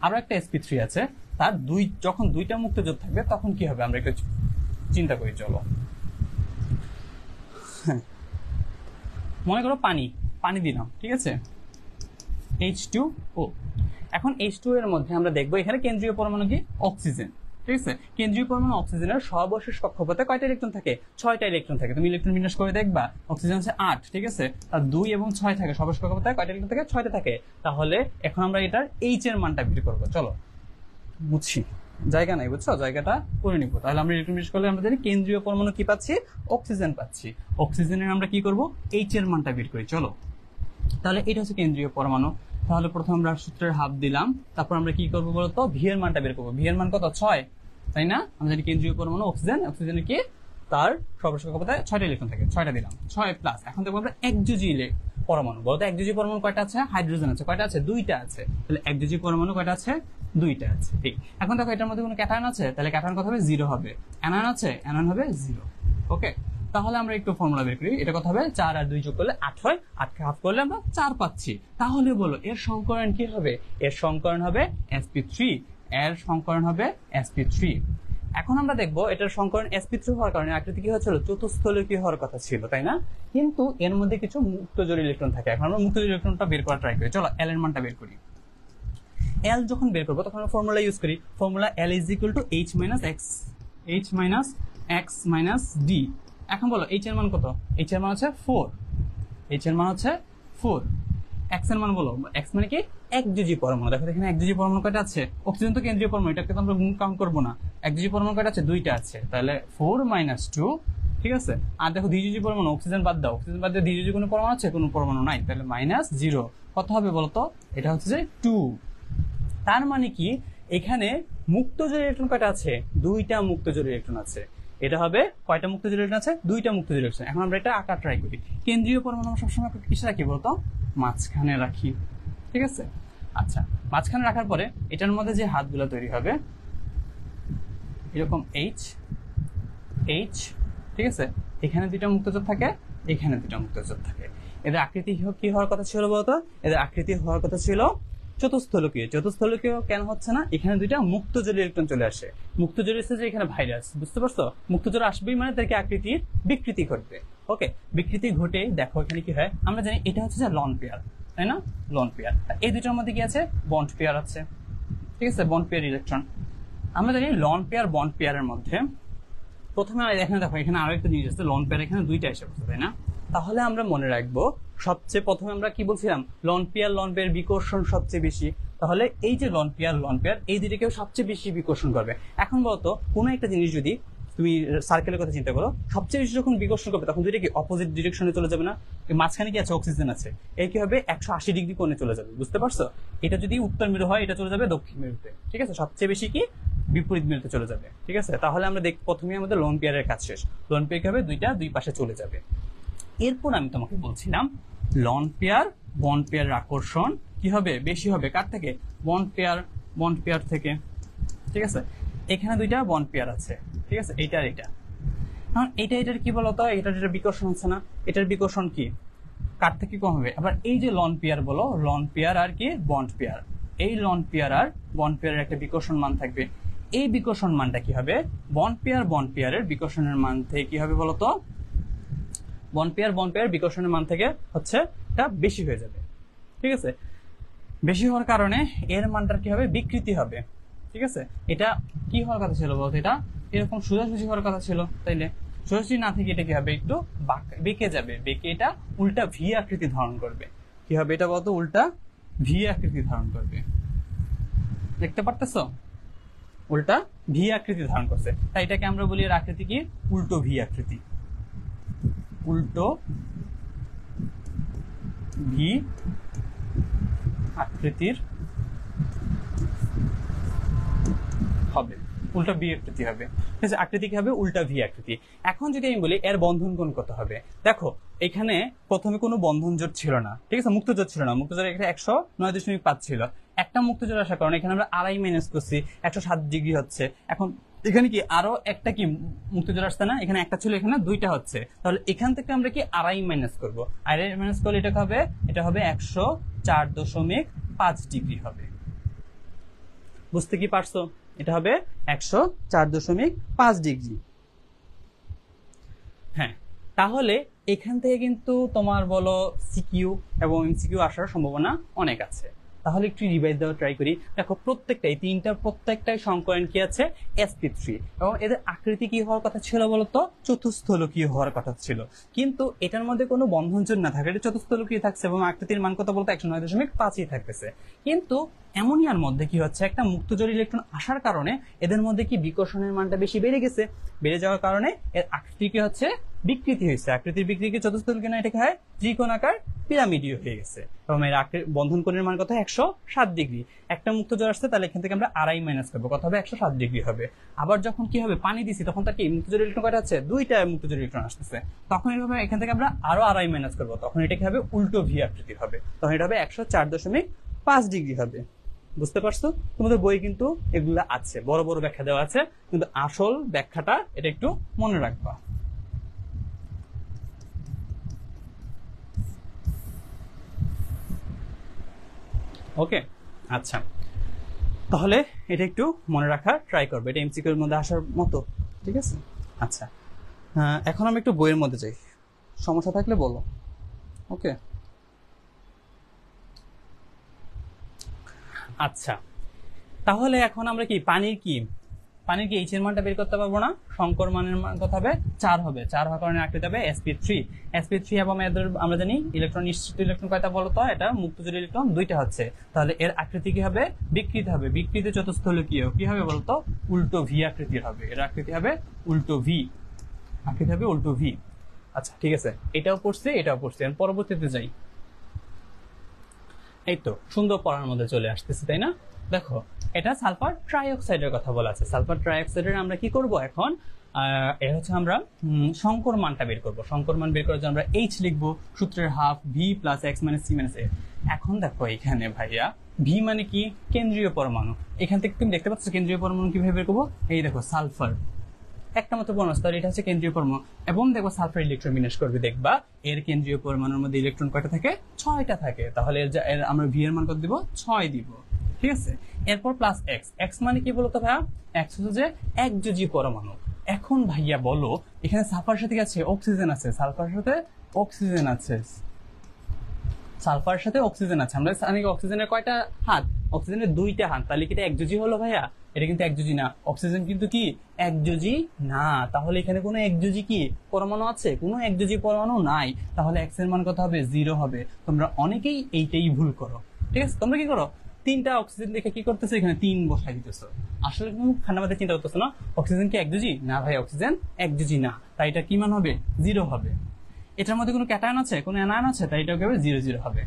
আরো একটা sp3 আছে, তার যখন দুইটা মুক্তজোড় থাকবে তখন কি হবে, আমরা একটু চিন্তা করি, চলো। মনে করো পানি দিলাম, ঠিক আছে, H2O। এখন H2 এর মধ্যে আমরা দেখবো এখানে কেন্দ্রীয় পরমাণু কি অক্সিজেন, ঠিক আছে। কেন্দ্রীয় পরমাণু অক্সিজেনের সর্বশেষ কক্ষপথে কয়টা ইলেকট্রন থাকে? 6টা ইলেকট্রন থাকে। তুমি ইলেকট্রন বিন্যাস করে দেখবা, অক্সিজেন হচ্ছে 8, ঠিক আছে, আর 2 এবং 6 থাকে। সর্বশেষ কক্ষপথে কয়টা ইলেকট্রন থাকে? 6টা থাকে। তাহলে এখন আমরা এটার H এর মানটা বের করবো। চলো বুঝছি, জায়গা নাই, বুঝছো, জায়গাটা করে নিবো। তাহলে আমরা ইলেকট্রন বিন্যাস করলে আমরা জানি কেন্দ্রীয় পরমাণু কি পাচ্ছি? অক্সিজেন পাচ্ছি। অক্সিজেনের আমরা কি করব? H এর মানটা বের করি। চলো, তাহলে এটা হচ্ছে কেন্দ্রীয় পরমাণু। তাহলে প্রথম আমরা সূত্রের হাফ দিলাম, তারপর আমরা কি করবো বলতো? ভি এর মানটা বের করবো। ভি এর মান কত? 6, তাই না? আমরা জানি কেন্দ্রীয় পরমাণু অক্সিজেন, অক্সিজেনের কি তার সর্বশেষ কক্ষপথে 6টা ইলেকট্রন থাকে। 6টা দিলাম, 6 প্লাস। এখন দেখবো আমরা একযোজী পরমাণু। বলতো একযোজী পরমাণু কয়টা আছে? হাইড্রোজেন আছে, কয়টা আছে? 2টা আছে। তাহলে একযোজী পরমাণু কয়টা আছে? 2টা আছে। ঠিক, এখন দেখো এটার মধ্যে কোনো ক্যাটায়ন আছে, তাহলে ক্যাটায়ন কত হবে? 0 হবে। অ্যানায়ন আছে, অ্যানায়ন হবে 0। ওকে, তাহলে আমরা একটু ফর্মুলা বের করি। এটা কত হবে? 4 আর 2 যোগ করলে 8 হয়, 8কে হাফ করলে আমরা 4 পাচ্ছি। তাহলে বলো এর সংকরণ কি হবে? এর সংকরণ হবে sp3। এর সংকরণ হবে sp3। এখন আমরা দেখবো এটার সংকরণ sp3 হওয়ার কারণে আকৃতি কি হচ্ছিল? চতুস্থলকীয় হওয়ার কথা ছিল, তাই না? কিন্তু এর মধ্যে কিছু মুক্তজোড় ইলেকট্রন থাকে। এখন আমরা মুক্তজোড় ইলেকট্রনটা বের করা ট্রাই করি। চলো এল এর মানটা বের করি। এল যখন বের করবো তখন আমরা ফর্মুলা ইউজ করি। Formula L is equal to h minus x minus D. এখন বলো এইচ এর মান কত? এইচ এর মান হচ্ছে 4। এইচ এর মান হচ্ছে 4। এক্স এর মান বলো। এক্স মানে কি? একযোজী পরমাণু। দেখো এখানে একযোজী পরমাণু কয়টা আছে? অক্সিজেন তো কেন্দ্রীয় পরমাণু, এটাকে তো আমরা কাউন্ট করবো না। একযোজী পরমাণু কয়টা আছে? 2টা আছে। তাহলে 4 - 2, ঠিক আছে। আর দেখো দ্বিযোজী পরমাণু, অক্সিজেন বাদ দাও, অক্সিজেন বাদ দিয়ে দ্বিযোজী কোনো পরমাণু আছে? কোনো পরমাণু নাই। তাহলে -0 কত হবে বলতো? এটা হচ্ছে যে 2। তার মানে কি এখানে মুক্তজোড় ইলেকট্রন কয়টা আছে? 2টা মুক্তজোড় ইলেকট্রন আছে। এটা হবে কয়টা মুক্তজোড় ইলেকট্রন আছে? 2টা মুক্তজোড় ইলেকট্রন। এখন আমরা এটা আঁকা ট্রাই করি। কেন্দ্রীয় পরমাণু আমরা সবসময় কিসে রাখি বলতো? মাঝখানে রাখি, ঠিক আছে। আচ্ছা, মাঝখানে রাখার পরে এটার মধ্যে যে হাতগুলো তৈরি হবে এরকম এইচ, ঠিক আছে। এখানে 2টা মুক্তজোড় থাকে, এখানে 2টা মুক্তজোড় থাকে। এদের আকৃতি কি হওয়ার কথা ছিল বলতো? এদের আকৃতি হওয়ার কথা ছিল চতুস্থলকীয়। চতুস্থলকীয় কেন হচ্ছে না? এখানে 2টা মুক্তজোড় ইলেকট্রন চলে আসে। মুক্তজোড় এসে যে এখানে ভাইরাস, বুঝতে পারছো? মুক্তজোড় আসবেই মানে তাদেরকে আকৃতির বিকৃতি ঘটবে। ওকে, বিকৃতি ঘটে দেখো এখানে কি হয় আমরা জানি। এটা হচ্ছে যে লন পেয়ার, তাই না? Loan pair. এই দুটোর মধ্যে কি আছে? বন্ড পেয়ার আছে, ঠিক আছে। বন্ড পেয়ার ইলেকট্রন আমরা জানি। লন পেয়ার বন্ড পেয়ারের মধ্যে প্রথমে এখানে দেখো এখানে আরো একটা জিনিস আছে। লন পেয়ার এখানে 2টা এসে পড়ছে, তাই না? তাহলে আমরা মনে রাখবো সবচেয়ে প্রথমে আমরা কি বলছিলাম? লন পেয়ার বিকর্ষণ সবচেয়ে বেশি। তাহলে এই যে লন পেয়ার এই দুইটাকেও সবচেয়ে বেশি বিকর্ষণ করবে। এখন বলতো কোনো একটা জিনিস যদি তুমি সার্কেলের কথা চিন্তা করো, সবচেয়ে বেশি যখন বিকর্ষণ করবে তখন দুইটা কি অপোজিট ডিরেকশনে চলে যাবে না? মাঝখানে কি আছে? অক্সিজেন আছে। এই কি হবে? 180 ডিগ্রি কোণে চলে যাবে, বুঝতে পারছো? এটা যদি উত্তর মেরু হয় এটা চলে যাবে দক্ষিণ মেরুতে, ঠিক আছে। সবচেয়ে বেশি কি বিপরীত মেরুতে চলে যাবে, ঠিক আছে। তাহলে আমরা প্রথমে আমাদের লোন পেয়ারের কাজ শেষ। লোন পেয়ার কি হবে? দুইটা দুই পাশে চলে যাবে। এরপর আমি তোমাকে বলছিলাম লন পেয়ার বন্ড পেয়ারের আকর্ষণ কি হবে? বেশি হবে কার থেকে? বন্ড পেয়ার থেকে, ঠিক আছে। এখানে 2টা বন্ড পেয়ার আছে, ঠিক আছে। এইটা আর এটা। এখন এটার কি বলতো? এটার বিকর্ষণ হচ্ছে না। এটার বিকর্ষণ কি কার থেকে কম হবে? আবার এই যে লন পেয়ার বলো, লন পেয়ার আর কি বন্ড পেয়ার, এই লন পেয়ার আর বন্ড পেয়ারের একটা বিকর্ষণ মান থাকবে। এই বিকর্ষণ মানটা কি হবে? বন্ড পেয়ারের বিকর্ষণের মান থেকে কি হবে বলতো? বন্ড পেয়ার বিকর্ষণের মান থেকে হচ্ছে এটা বেশি হয়ে যাবে, ঠিক আছে। বেশি হওয়ার কারণে এর মানটার কি হবে? বিকৃতি হবে, ঠিক আছে। এটা কি হওয়ার কথা ছিল বলতো? এটা এরকম সোজাসুজি হওয়ার কথা ছিল, তাইলে সোজাসুজি না থেকে এটা কি হবে? একটু বেঁকে যাবে। বেঁকে এটা উল্টা ভি আকৃতি ধারণ করবে। কি হবে এটা বলতো? উল্টা ভি আকৃতি ধারণ করবে। দেখতে পারতেছো? উল্টা ভি আকৃতি ধারণ করছে। তাই এটাকে আমরা বলি এর আকৃতি কি? উল্টো ভি আকৃতি। উল্টো ভি আকৃতির হবে, উল্টা ভি আকৃতি হবে, ঠিক আছে। আকৃতি কি হবে? উল্টা ভি আকৃতি। এখন যদি আমি বলি এর বন্ধন কোণ কত হবে? দেখো এখানে প্রথমে কোনো বন্ধন জোট ছিল না, ঠিক আছে। মুক্তজোট ছিল না। মুক্তজোট এখানে 109.5 ছিল। একটা মুক্তজোট আসার কারণে এখানে আমরা আড়াই মাইনাস করছি, 107 ডিগ্রি হচ্ছে। এখন এখানে কি আরো একটা কি মুক্তজোট আসছে না? এখানে একটা ছিল, এখানে 2টা হচ্ছে। তাহলে এখান থেকে আমরা কি আড়াই মাইনাস করবো। আড়াই মাইনাস করলে এটা হবে 104.5 ডিগ্রি হবে। বুঝতে কি পারছো? এটা হবে 104.5 ডিগ্রি। হ্যাঁ, তাহলে এখান থেকে কিন্তু তোমার বলো সিকিউ এবং এমসিকিউ আসার সম্ভাবনা অনেক আছে। তাহলে একটু রিভাইজ দেওয়া ট্রাই করি। দেখো প্রত্যেকটাই তিনটার প্রত্যেকটাই সংকরায়ন কি আছে sp3 এবং এদের আকৃতি কি হওয়ার কথা ছিল বলতো চতুস্থলকীয় হওয়ার কথা ছিল, কিন্তু এটার মধ্যে কোনো বন্ধনযোগ না থাকে, এটা চতুস্থলকীয় থাকছে এবং আকৃতির মান কত বলতো 109.5ই থাকতেছে। কিন্তু অ্যামোনিয়ার মধ্যে কি হচ্ছে একটা মুক্তজোড় ইলেকট্রন আসার কারণে এদের মধ্যে কি বিকর্ষণের মানটা বেশি বেড়ে গেছে, বেড়ে যাওয়ার কারণে এর আকৃতি কি হচ্ছে বিকৃতি হয়েছে, আকৃতির বিকৃতি চতুস্থলকীয় না এটাকে হয় ত্রিকোণাকার পিরামিডীয় হয়ে গেছে এবং এর বন্ধন কোণের মান কত 107 ডিগ্রি। একটা মুক্তজোড় আসছে তাহলে এখান থেকে আমরা আড়াই মাইনাস করবো, কত হবে 107 ডিগ্রি হবে। আবার যখন কি হবে পানি দিছি তখন তার কি মুক্তজোড় ইলেকট্রন কয়টা আছে, দুইটা মুক্তজোড় ইলেকট্রন আসতেছে, তখন এভাবে এখান থেকে আমরা আরো আড়াই মাইনাস করবো, তখন এটা কি হবে উল্টো ভি আকৃতির হবে, তখন এটা হবে 104.5 ডিগ্রি হবে। বুঝতে পারছো? তোমাদের বই কিন্তু এগুলা আছে, বড় বড় ব্যাখ্যা দেওয়া আছে, কিন্তু আসল ব্যাখ্যাটা এটা একটু মনে রাখবা। ওকে, আচ্ছা, তাহলে এটা একটু মনে রাখার ট্রাই করবে, এটা এমসিকিউর মধ্যে আসার মতো, ঠিক আছে? আচ্ছা, এখন আমি একটু বইয়ের মধ্যে যাই, সমস্যা থাকলে বলো। ওকে, আচ্ছা, তাহলে এখন আমরা কি পানির কি এইচ এর মানটা বের করতে পারবো না, সংকর মানের মান কত হবে 4 হবে, 4 হওয়ার কারণে আকৃতি হবে sp3 এবং এদের আমরা জানি ইলেকট্রন নিশ্চিত ইলেকট্রন কয়টা বলতো, এটা মুক্তজোড় ইলেকট্রন দুইটা হচ্ছে, তাহলে এর আকৃতি কি হবে বিকৃতি হবে, বিকৃতি চতুস্থলকীয় কি হবে বলতো উল্টো ভি আকৃতির হবে, এর আকৃতি হবে উল্টো ভি, আকৃতি হবে উল্টো ভি। আচ্ছা ঠিক আছে, এটাও পড়ছি এটাও পড়ছি, পরবর্তীতে যাই। এই তো সুন্দর পড়ার মধ্যে চলে আসতেছি, তাই না? দেখো এটা সালফার ট্রাইঅক্সাইডের কথা বলা আছে, সালফার ট্রাইঅক্সাইডের আমরা কি করব এখন, এটা হচ্ছে আমরা সংকর মানটা বের করব, সংকর মান বের করার জন্য আমরা এইচ লিখবো, সূত্রের half V plus X minus C minus A. এখন দেখো এখানে ভাইয়া ভি মানে কি কেন্দ্রীয় পরমাণু, এখান থেকে তুমি দেখতে পাচ্ছ কেন্দ্রীয় পরমাণু কিভাবে বের করবো, এই দেখো সালফার একটা মাত্র পরমাণু, তাহলে এটা হচ্ছে কেন্দ্রীয় পরমাণু, এবং দেখবো সালফার ইলেকট্রন বিন্যাস করবে, দেখবা এর কেন্দ্রীয় পরমাণুর মধ্যে ইলেকট্রন কয়টা থাকে 6টা থাকে, তাহলে এর আমরা ভি এর মান কত দিব 6 দিব, ঠিক আছে? এরপর প্লাস এক্স, এক্স মানে কি বলতো ভাইয়া, এক্স হচ্ছে যে একযোজী পরমাণু। এখন ভাইয়া বলো এখানে সালফার সাথে কি আছে, অক্সিজেন আছে, সালফার সাথে অক্সিজেন আছে, সালফার সাথে অক্সিজেন আছে, আমরা জানি অক্সিজেনের কয়টা হাত, অক্সিজেনের 2টা হাত, তাহলে কি এটা একযোজী হলো ভাইয়া? এটা কিন্তু একযোজী না, অক্সিজেন কিন্তু কি একযোজী না, তাহলে এখানে কোনো একযোজী কি পরমাণু আছে, কোনো একযোজী পরমাণু নাই, তাহলে এক্স এর মান কত হবে 0 হবে। তোমরা অনেকেই এইটাই ভুল করো, ঠিক আছে? তোমরা কি করো 3টা অক্সিজেন দেখে কি করতেছো, এখানে 3 বসাই দিতেছো, আসলে কোনো ঠান্ডা মাথায় চিন্তা করতেছো না অক্সিজেন কি একযোজী না ভাই, অক্সিজেন একযোজী না, তাই এটা কি মান হবে 0 হবে। এটার মধ্যে কোনো ক্যাটায়ন আছে, কোনো অ্যানায়ন আছে, তাই এটা হবে 0 0 হবে।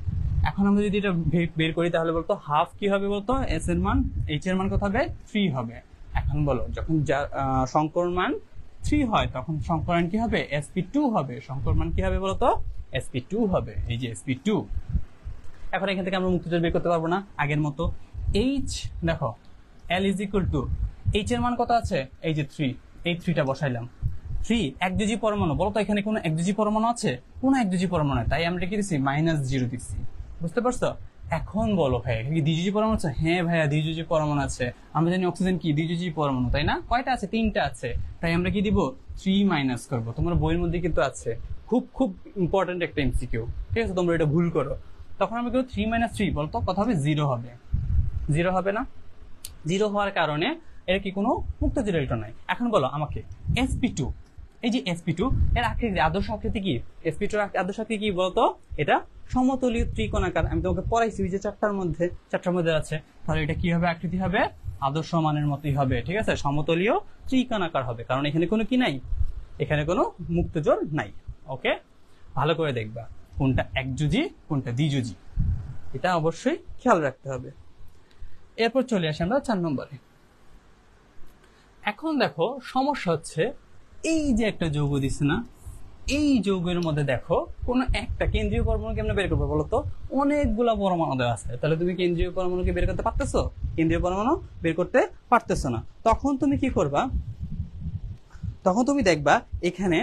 এখন আমরা যদি এটা বের করি তাহলে বলতো হাফ কি হবে বলতো, এস এর মান এইচ এর মান কত হবে 3 হবে। এখন বলো যখন সংকর মান 3 হয় তখন সংকরায়ন কি হবে sp2 হবে, সংকর মান কি হবে বলতো sp2 হবে, এই যে sp2। এখন এখান থেকে আমরা মুক্তজোড় বের করতে পারবো না আগের মতো, এইচ দেখো l is equal to H এর মান কত আছে, এই যে 3, এই 3টা বসাইলাম, 3 একযোজী পরমাণু, বলতো এখানে কোনো একযোজী পরমাণু আছে, কোনো একযোজী পরমাণু নাই, তাই আমরা কি দিচ্ছি -0 দিচ্ছি, বুঝতে পারছো? এখন বলো ভাই কি দ্বিযোজী পরমাণু আছে, হ্যাঁ ভাইয়া দ্বিযোজী পরমাণু আছে, আমরা জানি অক্সিজেন কি দ্বিযোজী পরমাণু, তাই না? কয়টা আছে 3টা আছে, তাই আমরা কি দিব 3 মাইনাস করবো, তোমার বইয়ের মধ্যে কিন্তু আছে, খুব খুব ইম্পর্টেন্ট একটা এমসিকিউ, ঠিক আছে? তোমরা এটা ভুল করো, তখন আমরা কিন্তু 3 - 3 বলতো কত হবে 0 হবে, 0 হবে না? 0 হওয়ার কারণে এর কি কোনো মুক্তজোড় ইলেকট্রন নাই। এখন বলো আমাকে sp2, এই যে sp2 এর আকৃতি আদর্শ আকৃতি কি, sp2 এর আদর্শ আকৃতি কি বলতো, এটা সমতলীয় ত্রিকোণাকার, আমি তোমাকে পড়াইছি ওই যে চারটার মধ্যে আছে, তাহলে এটা কি হবে আকৃতি হবে আদর্শ মানের মতোই হবে, ঠিক আছে? সমতলীয় ত্রিকোণাকার হবে, কারণ এখানে কোনো কি নাই, এখানে কোনো মুক্তজোড় নাই। ওকে, ভালো করে দেখবা কোনটা একযোজী কোনটা দ্বিযোজী, এটা অবশ্যই খেয়াল রাখতে হবে। এরপর চলে আসি আমরা 4 নম্বরে। এখন দেখো সমস্যা হচ্ছে এই যে একটা যৌগ দিচ্ছে না, এই যৌগের মধ্যে দেখো কোন একটা কেন্দ্রীয় পরমাণুকে আমরা বের করবো, বলতো অনেকগুলা পরমাণু দেওয়া আছে, তাহলে তুমি কেন্দ্রীয় পরমাণুকে বের করতে পারতেছো, কেন্দ্রীয় পরমাণু বের করতে পারতেছো না, তখন তুমি কি করবা, তখন তুমি দেখবা এখানে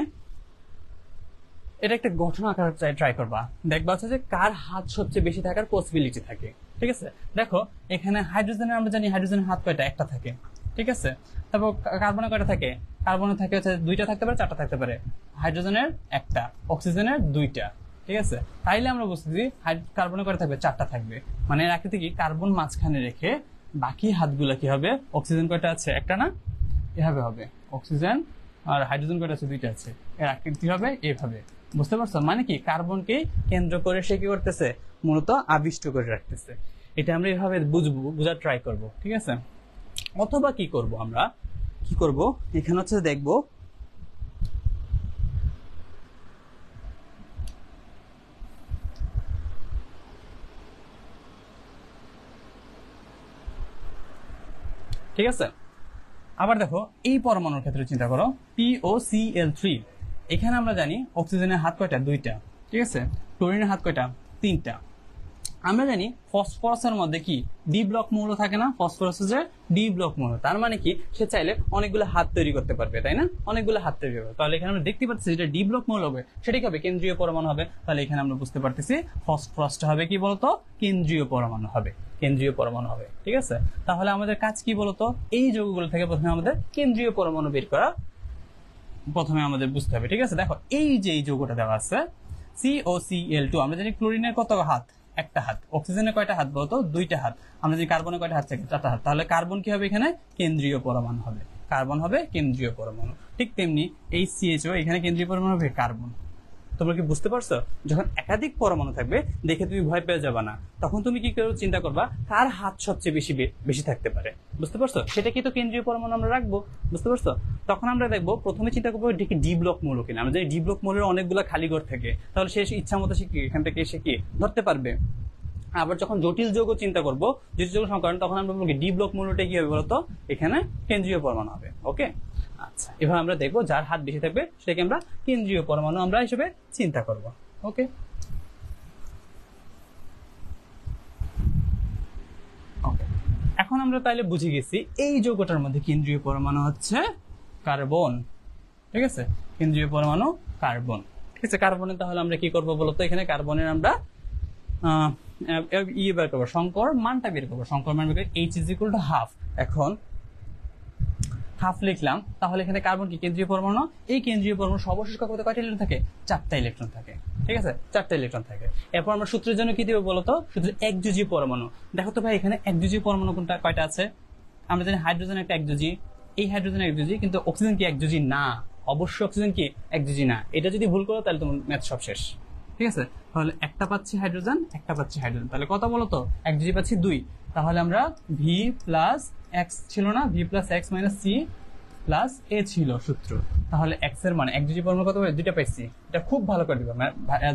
এটা একটা গঠন আকার ট্রাই করবা, দেখবা হচ্ছে যে কার হাত সবচেয়ে বেশি থাকার পসিবিলিটি থাকে, ঠিক আছে? দেখো এখানে হাইড্রোজেনের আমরা জানি হাইড্রোজেনের হাত কয়টা, একটা থাকে, ঠিক আছে? তারপর কার্বনের কয়টা থাকে, কার্বনের থাকে হচ্ছে 2টা থাকতে পারে 4টা থাকতে পারে, হাইড্রোজেনের একটা, অক্সিজেনের 2টা, ঠিক আছে, তাইলে আমরা বুঝতেছি কার্বনে কয়টা থাকবে, 4টা থাকবে। মানে এর আকৃতি কি, কার্বন মাঝখানে রেখে বাকি হাতগুলো কি হবে, অক্সিজেন কয়টা আছে, একটা না, এভাবে হবে অক্সিজেন, আর হাইড্রোজেন কয়টা আছে, 2টা আছে। এর আকৃতি হবে এভাবে, বুঝতে পারছো? মানে কি, কার্বনকে কেন্দ্র করে সে কি করতেছে, মূলত আবিষ্ট করে রাখতেছে। এটা আমরা এভাবে বুঝবো, বোঝার ট্রাই করব, ঠিক আছে। অথবা কি করব, আমরা কি করব, এখানে হচ্ছে দেখবো ঠিক আছে। আবার দেখো এই পরমাণুর ক্ষেত্রে চিন্তা করো, POCl3, এখানে আমরা জানি অক্সিজেনের হাত কয়টা, 2টা, ঠিক আছে। ক্লোরিনের হাত কয়টা, 3টা। আমরা জানি ফসফরাসের মধ্যে কি ডি ব্লক মৌল থাকে না, ফসফরাসের যে ডি ব্লক মৌল, তার মানে কি সে চাইলে অনেকগুলো হাত তৈরি করতে পারবে, তাই না, অনেকগুলো হাত তৈরি করবে। তাহলে এখানে আমরা দেখতে পাচ্ছি যেটা ডি ব্লক মৌল হবে সেটা কি হবে, কেন্দ্রীয় পরমাণু হবে। তাহলে এখানে আমরা বুঝতে পারতেছি ফসফরাসটা হবে কি বলতো, কেন্দ্রীয় পরমাণু হবে, কেন্দ্রীয় পরমাণু হবে, ঠিক আছে। তাহলে আমাদের কাজ কি বলতো, এই যৌগগুলো থেকে প্রথমে আমাদের কেন্দ্রীয় পরমাণু বের করা প্রথমে আমাদের বুঝতে হবে, ঠিক আছে। দেখো এই যে এই যৌগটা দেওয়া আছে COCl2, আমরা জানি ক্লোরিনের কত হাত, একটা হাত, অক্সিজেনের কয়টা হাত বলতো, 2টা হাত, আমরা যদি কার্বনের কয়টা হাত থাকে, 4টা হাত। তাহলে কার্বন কি হবে, এখানে কেন্দ্রীয় পরমাণু হবে, কার্বন হবে কেন্দ্রীয় পরমাণু। ঠিক তেমনি এই CHO এখানে কেন্দ্রীয় পরমাণু হবে কার্বন। তোমরা কি বুঝতে পারছো, যখন একাধিক পরমাণু থাকবে দেখে তুমি ভয় পেয়ে যাবে না, তখন তুমি কি করে চিন্তা করবা কার হাত সবচেয়ে বেশি বেশি থাকতে পারে, বুঝতে পারছো, সেটা কি তো কেন্দ্রীয় পরমাণু আমরা রাখবো, বুঝতে পারছো। তখন আমরা দেখবো প্রথমে চিন্তা করবো এটি ডি ব্লক মৌল কিনা, আমরা যদি ডি ব্লক মৌলের অনেকগুলো খালি ঘর থাকে তাহলে সে ইচ্ছা মতো সে কি এখান থেকে সে কি ধরতে পারবে। আবার যখন জটিল যৌগ চিন্তা করবো, জটিল যৌগ সংকরণ, তখন আমরা বলবো ডি ব্লক মৌলটা কি হবে বলতো, এখানে কেন্দ্রীয় পরমাণু হবে। ওকে, আচ্ছা, এবার আমরা দেখবো যার হাত বেশি থাকবে সেটাকে আমরা কেন্দ্রীয় পরমাণু আমরা হিসেবে চিন্তা করব। ওকে, ওকে, এখন আমরা তাইলে বুঝে গেছি এই যৌগটার মধ্যে কেন্দ্রীয় পরমাণু হচ্ছে কার্বন, ঠিক আছে, কেন্দ্রীয় পরমাণু কার্বন, ঠিক আছে। কার্বনের তাহলে আমরা কি করবো বলতো, এখানে কার্বনের আমরা বের করবো, সংকর মানটা বের করবো, সংকর মান বের করে H=½ এখন হাফ লিখলাম। তাহলে এখানে কার্বন কি কেন্দ্রীয় পরমাণু, এই কেন্দ্রীয় পরমাণু সর্বশেষ কক্ষপথে কয়টা ইলেকট্রন থাকে, 4টা ইলেকট্রন থাকে, ঠিক আছে, 4টা ইলেকট্রন থাকে। এরপর আমরা সূত্রের জন্য কি দিব বলতো, সূত্রে একযোজী পরমাণু। দেখো তো ভাই এখানে একযোজী পরমাণু কোনটা, কয়টা আছে, আমরা জানি হাইড্রোজেন একটা একযোজী, এই হাইড্রোজেন একযোজী, কিন্তু অক্সিজেন কি একযোজী না, অবশ্যই অক্সিজেন কি একযোজী না। এটা যদি ভুল করো তাহলে তোমার ম্যাথ সব শেষ, ঠিক আছে। তাহলে একটা পাচ্ছি হাইড্রোজেন, একটা পাচ্ছি হাইড্রোজেন, তাহলে কত বলতো, একযোজী পাচ্ছি 2। তাহলে আমরা V+X ছিল না, V+X - C প্লাস এ ছিল সূত্র। তাহলে এক্স এর মানে একযোজী পরমাণু কত হবে, 2টা পাইছি। এটা খুব ভালো করে দিবা,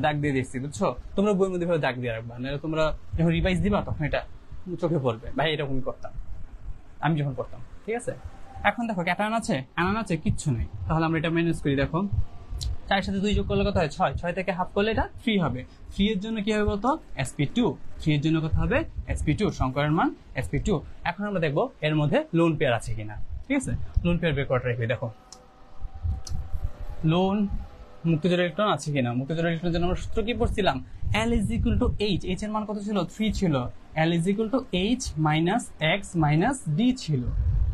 দাগ দিয়ে দিচ্ছি, বুঝছো, তোমরা বইয়ের মধ্যে দাগ দিয়ে রাখবা, নাহলে তোমরা যখন রিভাইজ দিবা তখন এটা চোখে পড়বে। ভাই এরকমই করতাম আমি যখন করতাম, ঠিক আছে। এখন দেখো ক্যাটায়ন আছে, অ্যানায়ন আছে, কিচ্ছু নেই। তাহলে আমরা এটা ম্যানেজ করি, দেখো 4 সাথে 2 যোগ করলে কত হয়, 6, 6 থেকে হাফ করলে এটা 3 হবে। 3 এর জন্য কি হবে বলতো, sp2, 3 এর জন্য কত হবে, sp2, সংকরের মান sp2। এখন আমরা দেখবো এর মধ্যে লোন পেয়ার আছে কিনা, ঠিক আছে। লোন পেয়ার বের করে রাখবে, দেখো লোন মুক্তজোড় ইলেকট্রন আছে কিনা। মুক্তজোড় ইলেকট্রনের জন্য আমরা সূত্র কি পড়ছিলাম, L = H, H এর মান কত ছিল, 3 ছিল, L = H - X - D ছিল,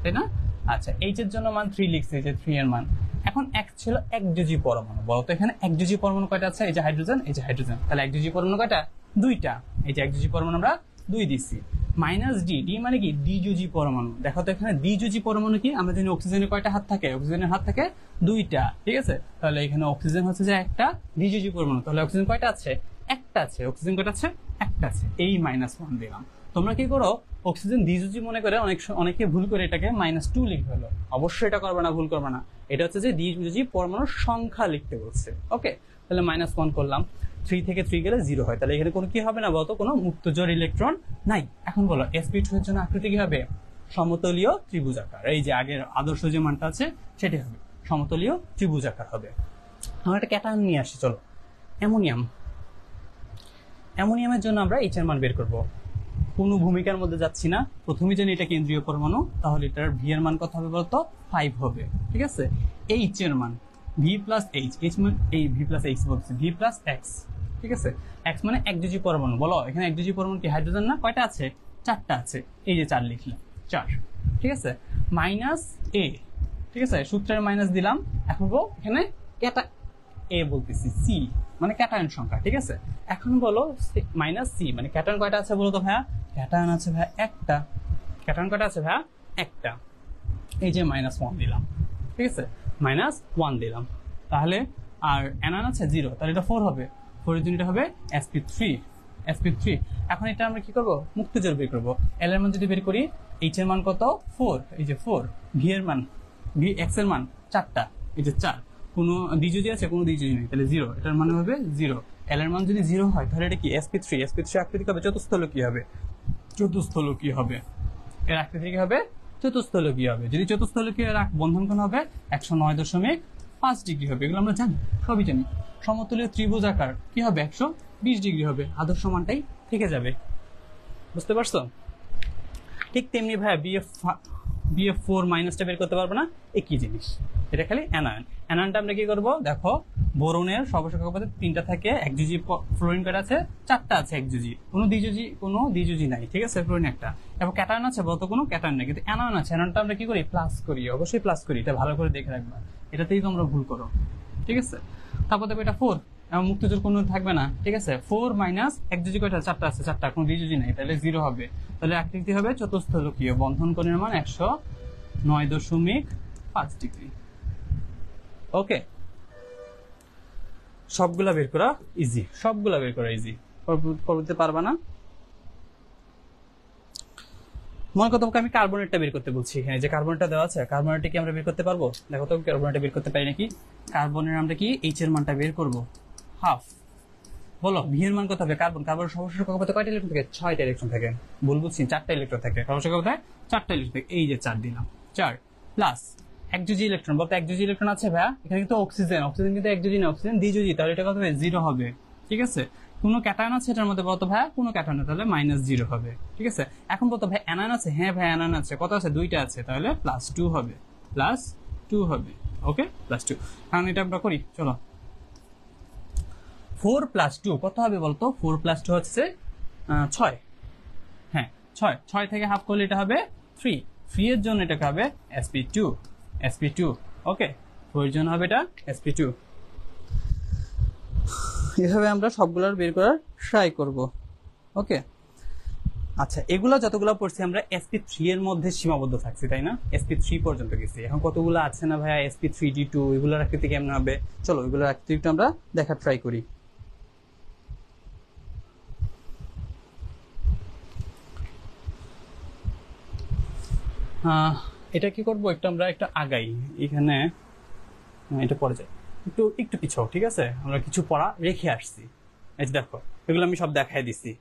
তাই না। আচ্ছা, H এর জন্য মান 3 লিখছি, যে 3 এর মান। এখন X ছিল একযোজী পরমাণু, বলতো এখানে একযোজী পরমাণু কয়টা আছে, এই যে হাইড্রোজেন, এই যে হাইড্রোজেন, তাহলে একযোজী পরমাণু কয়টা, 2টা, এই যে একযোজী পরমাণু আমরা 2 দিচ্ছি। -D, D মানে কি দ্বিযোজী পরমাণু। দেখো তো এখানে দ্বিযোজী পরমাণু কি, আমরা জানি অক্সিজেনের কয়টা হাত থাকে, অক্সিজেনের হাত থাকে 2টা, ঠিক আছে। তাহলে এখানে অক্সিজেন হচ্ছে যে একটা দ্বিযোজী পরমাণু, তাহলে অক্সিজেন কয়টা আছে, একটা আছে, অক্সিজেন কয়টা আছে, একটা আছে, এই -1 দিলাম। তোমরা কি করো, অক্সিজেন দ্বিযোজী মনে করে অনেকে ভুল করে এটাকে -2 লিখে হলো, অবশ্যই এটা করবে না, ভুল করবে না। এটা হচ্ছে যে দ্বিযোজী পরমাণুর সংখ্যা লিখতে বলছে। ওকে, তাহলে -1 করলাম, 3 থেকে 3 গেলে 0 হয়, তাহলে এখানে কোনো কি হবে না বলতো, কোনো মুক্তজোড় ইলেকট্রন নাই। এখন বলো sp2 এর জন্য আকৃতি কি হবে, সমতলীয় ত্রিভুজাকার। এই যে আগের আদর্শ যে মানটা আছে সেটাই হবে, সমতলীয় ত্রিভুজাকার হবে। আমরা একটা ক্যাটায়ন নিয়ে আসি, চলো অ্যামোনিয়াম। অ্যামোনিয়ামের জন্য আমরা H এর মান বের করব, কোনো ভূমিকার মধ্যে যাচ্ছি না, প্রথমেই জানি এটা কেন্দ্রীয় পরমাণু, তাহলে এটার V এর মান কত হবে বলতো, 5 হবে, ঠিক আছে। H এর মান V+H, H মানে এই V+X বলছি, V+X, ঠিক আছে। X মানে একযোজী পরমাণু, বলো এখানে একযোজী পরমাণু কি হাইড্রোজেন না, কয়টা আছে, 4টা আছে, এই যে 4 লিখলাম, 4, ঠিক আছে। -A, ঠিক আছে, সূত্রের মাইনাস দিলাম। এখন এখানে এ বলতেছি সি মানে ক্যাটায়ন সংখ্যা, ঠিক আছে। এখন বলো মাইনাস সি মানে ক্যাটায়ন কয়টা আছে বলো তো ভাইয়া? ক্যাটায়ন আছে ভাইয়া একটা। ক্যাটায়ন কয়টা আছে ভাইয়া? একটা। এই যে -1 দিলাম, ঠিক আছে, -1 দিলাম। তাহলে আর অ্যানায়ন আছে 0, তাহলে এটা 4 হবে। 4 এর জন্য এটা হবে sp3। এখন এটা আমরা কি করব? মুক্তজোড় বের করব। এল এর মান যদি বের করি, এইচ এর মান কত? 4, এই যে 4। ভি এর মান, ভি এক্স এর মান 4টা, এই যে 4। কোনো দ্বিযোজী আছে? কোনো দ্বিযোজী নেই, তাহলে 0। এটার মানে হবে 0। এল এর মান যদি 0 হয় তাহলে এটা কি sp3 আকৃতি হবে চতুস্থলকীয় হবে। চতুস্থলকীয় হবে এর আকৃতি কি হবে? চতুস্থলকীয় হবে। যদি চতুস্থলকীয় এর বন্ধন কোণ হবে 109.5 ডিগ্রি হবে। এগুলো আমরা জানি, সবই জানি। সমতুল্য ত্রিভুজ আকার কি হবে? 120 ডিগ্রি হবে। আদর্শ মানটাই থেকে যাবে। বুঝতে পারছো? ঠিক তেমনি ভাই BF4 মাইনাসটা বের করতে পারবো না, একই জিনিস। এটা খালি অ্যানায়ন। অ্যানায়নটা আমরা কি করব? দেখো বোরনের সর্বশেষ কক্ষপথে 3টা থাকে, একযোজী ফ্লোরিন কয়টা আছে? 4টা আছে একযোজী। কোনো দ্বিযোজী নাই, ঠিক আছে, ফ্লোরিন একটা। এবং ক্যাটায়ন আছে বলতো? কোনো ক্যাটায়ন নাই, কিন্তু অ্যানায়ন আছে। অ্যানায়নটা আমরা কি করি? প্লাস করি, অবশ্যই প্লাস করি। এটা ভালো করে দেখে রাখবা, এটাতেই তোমরা ভুল করো, ঠিক আছে। তারপর দেখো এটা 4 এবং মুক্তজোড় কোনো থাকবে না, ঠিক আছে। 4 মাইনাস একযোজী কয়টা? 4টা আছে, 4টা, কোনো দ্বিযোজী নাই, তাহলে 0 হবে। তাহলে আকৃতি হবে চতুস্থলকীয়। বন্ধন কোণের মান 109.5 ডিগ্রি। ওকে, সবগুলা বের করা ইজি, সবগুলা বের করা ইজি। করতে পারবা না? মনে করো তোমাকে আমি কার্বনেটটা বের করতে বলছি। এখানে যে কার্বনেটটা দেওয়া আছে, কার্বনেটটা কি আমরা বের করতে পারবো? দেখো তো কার্বনেটটা বের করতে পারি নাকি? কার্বনের আমরা কি এইচ এর মানটা বের করব, হাফ। বলো ভি এর মান কত হবে? কার্বনের সর্বশেষ কক্ষপথে কয়টা ইলেকট্রন থাকে? 6টা ইলেকট্রন থাকে। ভুল বলছি? 4টা ইলেকট্রন থাকে সর্বশেষ কক্ষপথে, 4টা ইলেকট্রন থাকে। এই যে 4 দিলাম, 4 প্লাস একযোজী ইলেকট্রন। বলতে একযোজী ইলেকট্রন আছে ভাইয়া? এখানে কিন্তু অক্সিজেন কিন্তু একযোজী না, অক্সিজেন দ্বিযোজী। তাহলে এটা কত হবে? 0 হবে, ঠিক আছে। কোনো ক্যাটায়ন আছে এটার মধ্যে বলতো ভাইয়া? কোনো ক্যাটায়ন না, তাহলে -0 হবে, ঠিক আছে। এখন বলতো ভাই অ্যানায়ন আছে? হ্যাঁ ভাই অ্যানায়ন আছে। কত আছে? 2টা আছে, তাহলে +2 হবে, +2 হবে। ওকে, +2। কারণ এটা আমরা করি, চলো। 4 + 2 কত হবে বলতো? 4 + 2 হচ্ছে 6। হ্যাঁ 6 থেকে হাফ করলে এটা হবে 3 এর জন্য এটাকে হবে sp2। ওকে, 4 এর জন্য হবে এটা sp2। এভাবে আমরা সবগুলোর বের করার ট্রাই করব। ওকে, আচ্ছা, এগুলো যতগুলো পড়ছি আমরা sp3 এর মধ্যে সীমাবদ্ধ থাকছি, তাই না? sp3 পর্যন্ত গেছি। এখন কতগুলো আছে না ভাইয়া sp3d2, এগুলোর আকৃতি কেমন হবে? চলো এগুলোর আকৃতি একটু আমরা দেখার ট্রাই করি। এটা কি করব? একটু আমরা একটু আগাই, এখানে এটা পড়ে যায়, একটু পিছাও, ঠিক আছে। আমরা কিছু পড়া রেখে আসছি, এই যে দেখো এগুলো আমি সব দেখাই দিছি,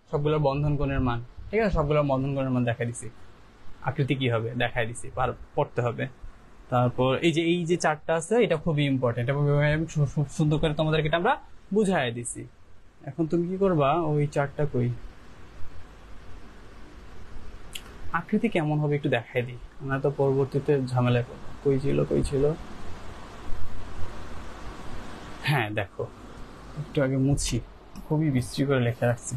সবগুলোর বন্ধন কোণের মান, ঠিক আছে, সবগুলোর বন্ধন কোণের মান দেখাই দিছি। আকৃতি কি হবে দেখাই দিছি, পড়তে হবে। তারপর এই যে চার্টটা আছে, এটা খুবই ইম্পর্টেন্ট এবং খুব সুন্দর করে তোমাদেরকে এটা আমরা বুঝাই দিছি। এখন তুমি কি করবা? ওই চার্টটা কই, আকৃতি কেমন হবে একটু দেখাই দিই, আমরা তো পরবর্তীতে ঝামেলায় পড়বো। কই ছিল? হ্যাঁ দেখো, একটু আগে মুছি, খুবই বিশ্রী করে লেখা রাখছি।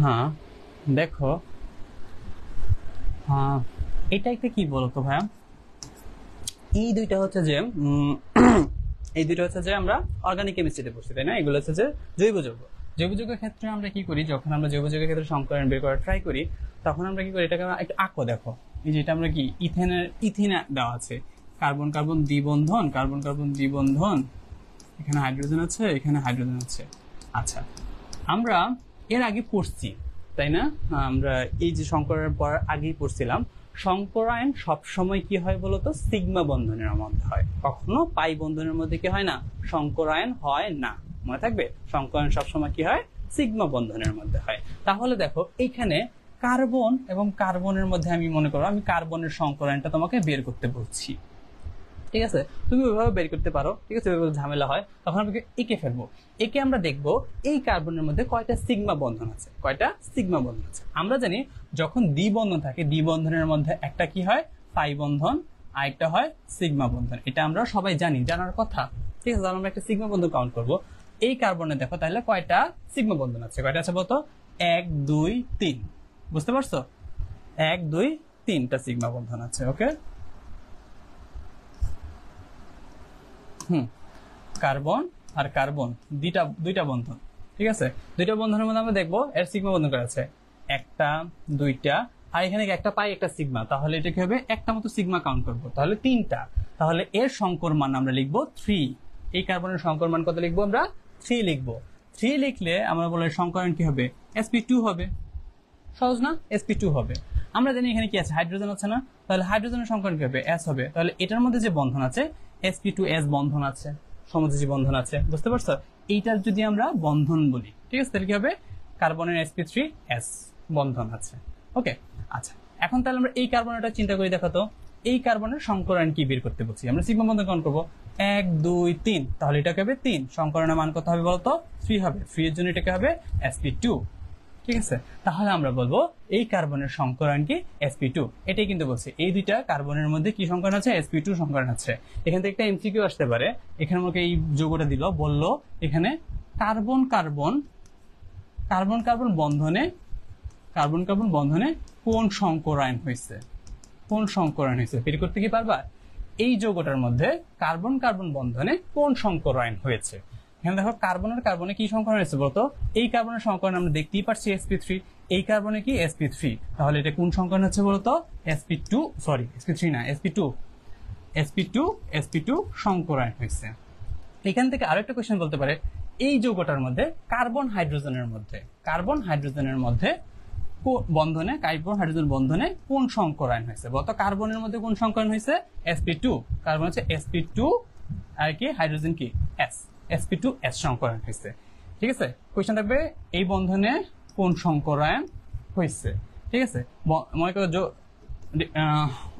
হ্যাঁ দেখো, এটা একটা কি বলতো ভাইয়া? এই দুইটা হচ্ছে যে আমরা অর্গানিক কেমিস্ট্রিতে পড়ছি, তাই না? এগুলো হচ্ছে যে জৈব যৌগের ক্ষেত্রে আমরা কি করি? যখন আমরা জৈব যৌগের ক্ষেত্রে সংকরণ বের করার ট্রাই করি, তখন আমরা কি করি? এটাকে একটু আঁকো, দেখো এই যে এটা আমরা কি ইথেন দেওয়া আছে, কার্বন কার্বন দ্বিবন্ধন, এখানে হাইড্রোজেন আছে, এখানে হাইড্রোজেন আছে। আচ্ছা, আমরা এর আগে পড়ছি, তাই না? আমরা এই যে সংকরণের পর আগেই পড়ছিলাম, সংকরায়ন সবসময় কি হয় বলতো? সিগমা বন্ধনের মধ্যে হয়, কখনো পাই বন্ধনের মধ্যে কি হয় না? সংকরায়ন হয় না, মনে থাকবে। সংকরায়ন সবসময় কি হয়? সিগমা বন্ধনের মধ্যে হয়। তাহলে দেখো এইখানে কার্বন এবং কার্বনের মধ্যে আমি মনে করো আমি কার্বনের সংকরায়নটা তোমাকে বের করতে বলছি, ঠিক আছে? তুমি ওইভাবে বের করতে পারো, ঠিক আছে। ওইভাবে ঝামেলা হয় তখন আমরা এঁকে ফেলবো। একে আমরা দেখবো এই কার্বনের মধ্যে কয়টা সিগমা বন্ধন আছে, আমরা জানি যখন দ্বিবন্ধন থাকে, দ্বিবন্ধনের মধ্যে একটা কি হয়? পাই বন্ধন, আরেকটা হয় সিগমা বন্ধন। এটা আমরা সবাই জানি, জানার কথা, ঠিক আছে। আমরা একটা সিগমা বন্ধন কাউন্ট করব। এই কার্বনে দেখো তাহলে কয়টা সিগমা বন্ধন আছে? কয়টা আছে বলতো? 1 2 3, বুঝতে পারছো? 1 2 3টা সিগমা বন্ধন আছে। ওকে, কার্বন আর কার্বন দুইটা বন্ধন, ঠিক আছে। দুইটা বন্ধনের মধ্যে আমরা দেখবো এর সিগমা বন্ধন করা আছে 1টা 2টা, আর এখানে একটা পাই একটা সিগমা, তাহলে এটা কি হবে একটা মতো সিগমা কাউন্ট করবো, তাহলে 3টা। তাহলে এর সংকর মান আমরা লিখবো 3। এই কার্বনের সংকর মান কত লিখবো আমরা? 3 লিখবো। 3 লিখলে আমরা বলে সংকরণ কি হবে? sp2 হবে। সহজ না? sp2 হবে। আমরা জানি এখানে কি আছে, হাইড্রোজেন আছে না, তাহলে হাইড্রোজেনের সংকরণ কি হবে? s হবে। তাহলে এটার মধ্যে যে বন্ধন আছে sp2s বন্ধন আছে, সমযোজী বন্ধন আছে, বুঝতে পারছো? এইটার যদি আমরা বন্ধন বলি, ঠিক আছে, তাহলে কি হবে? কার্বনের sp3s বন্ধন আছে। ওকে, আচ্ছা, এখন তাহলে আমরা এই কার্বনটা চিন্তা করে দেখাতো, এই কার্বনের সংকরণ কি বের করতে বলছি, আমরা সিগমা বন্ধন কাউন্ট করবো 1 2 3, তাহলে এটাকে হবে 3, সংকরণের মান কত হবে বলতো? 3 হবে। 3 এর জন্য এটাকে হবে sp2, ঠিক আছে। তাহলে আমরা বলবো এই কার্বনের সংকরণ কি? sp2। এটাই কিন্তু বলছে এই দুইটা কার্বনের মধ্যে কি সংকরণ আছে? sp2 সংকরণ আছে। এখান থেকে একটা এমসিকিউ আসতে পারে, এখানে আমাকে এই যৌগটা দিল, বললো এখানে কার্বন কার্বন বন্ধনে কোন সংকরায়ন হয়েছে, কোন সংকরায়ন হয়েছে বের করতে কি পারবা? এই যৌগটার মধ্যে কার্বন কার্বন বন্ধনে কোন সংকরায়ন হয়েছে। এখানে দেখো কার্বনের কার্বনে কি সংকরণ হয়েছে বলতো? এই কার্বনের সংকরণ আমরা দেখতেই পাচ্ছি sp3, এই কার্বনে কি sp3, তাহলে এটা কোন সংকরণ হচ্ছে বলতো? sp2, সরি sp3 না, sp2 সংকরায়ন হয়েছে। এখান থেকে আরো একটা কোশ্চেন বলতে পারে, এই যৌগটার মধ্যে কার্বন হাইড্রোজেনের মধ্যে বন্ধনে, কার্বন হাইড্রোজেন বন্ধনে কোন সংকরায়ন হয়েছে বলতো? কার্বনের মধ্যে কোন সংকরণ হয়েছে? sp2, কার্বন হচ্ছে sp2 আর কি হাইড্রোজেন কি s, sp2s সংকরায়ন হয়েছে, ঠিক আছে। কোশ্চেন থাকবে এই বন্ধনে কোন সংকরায়ন হয়েছে, ঠিক আছে। মনে করো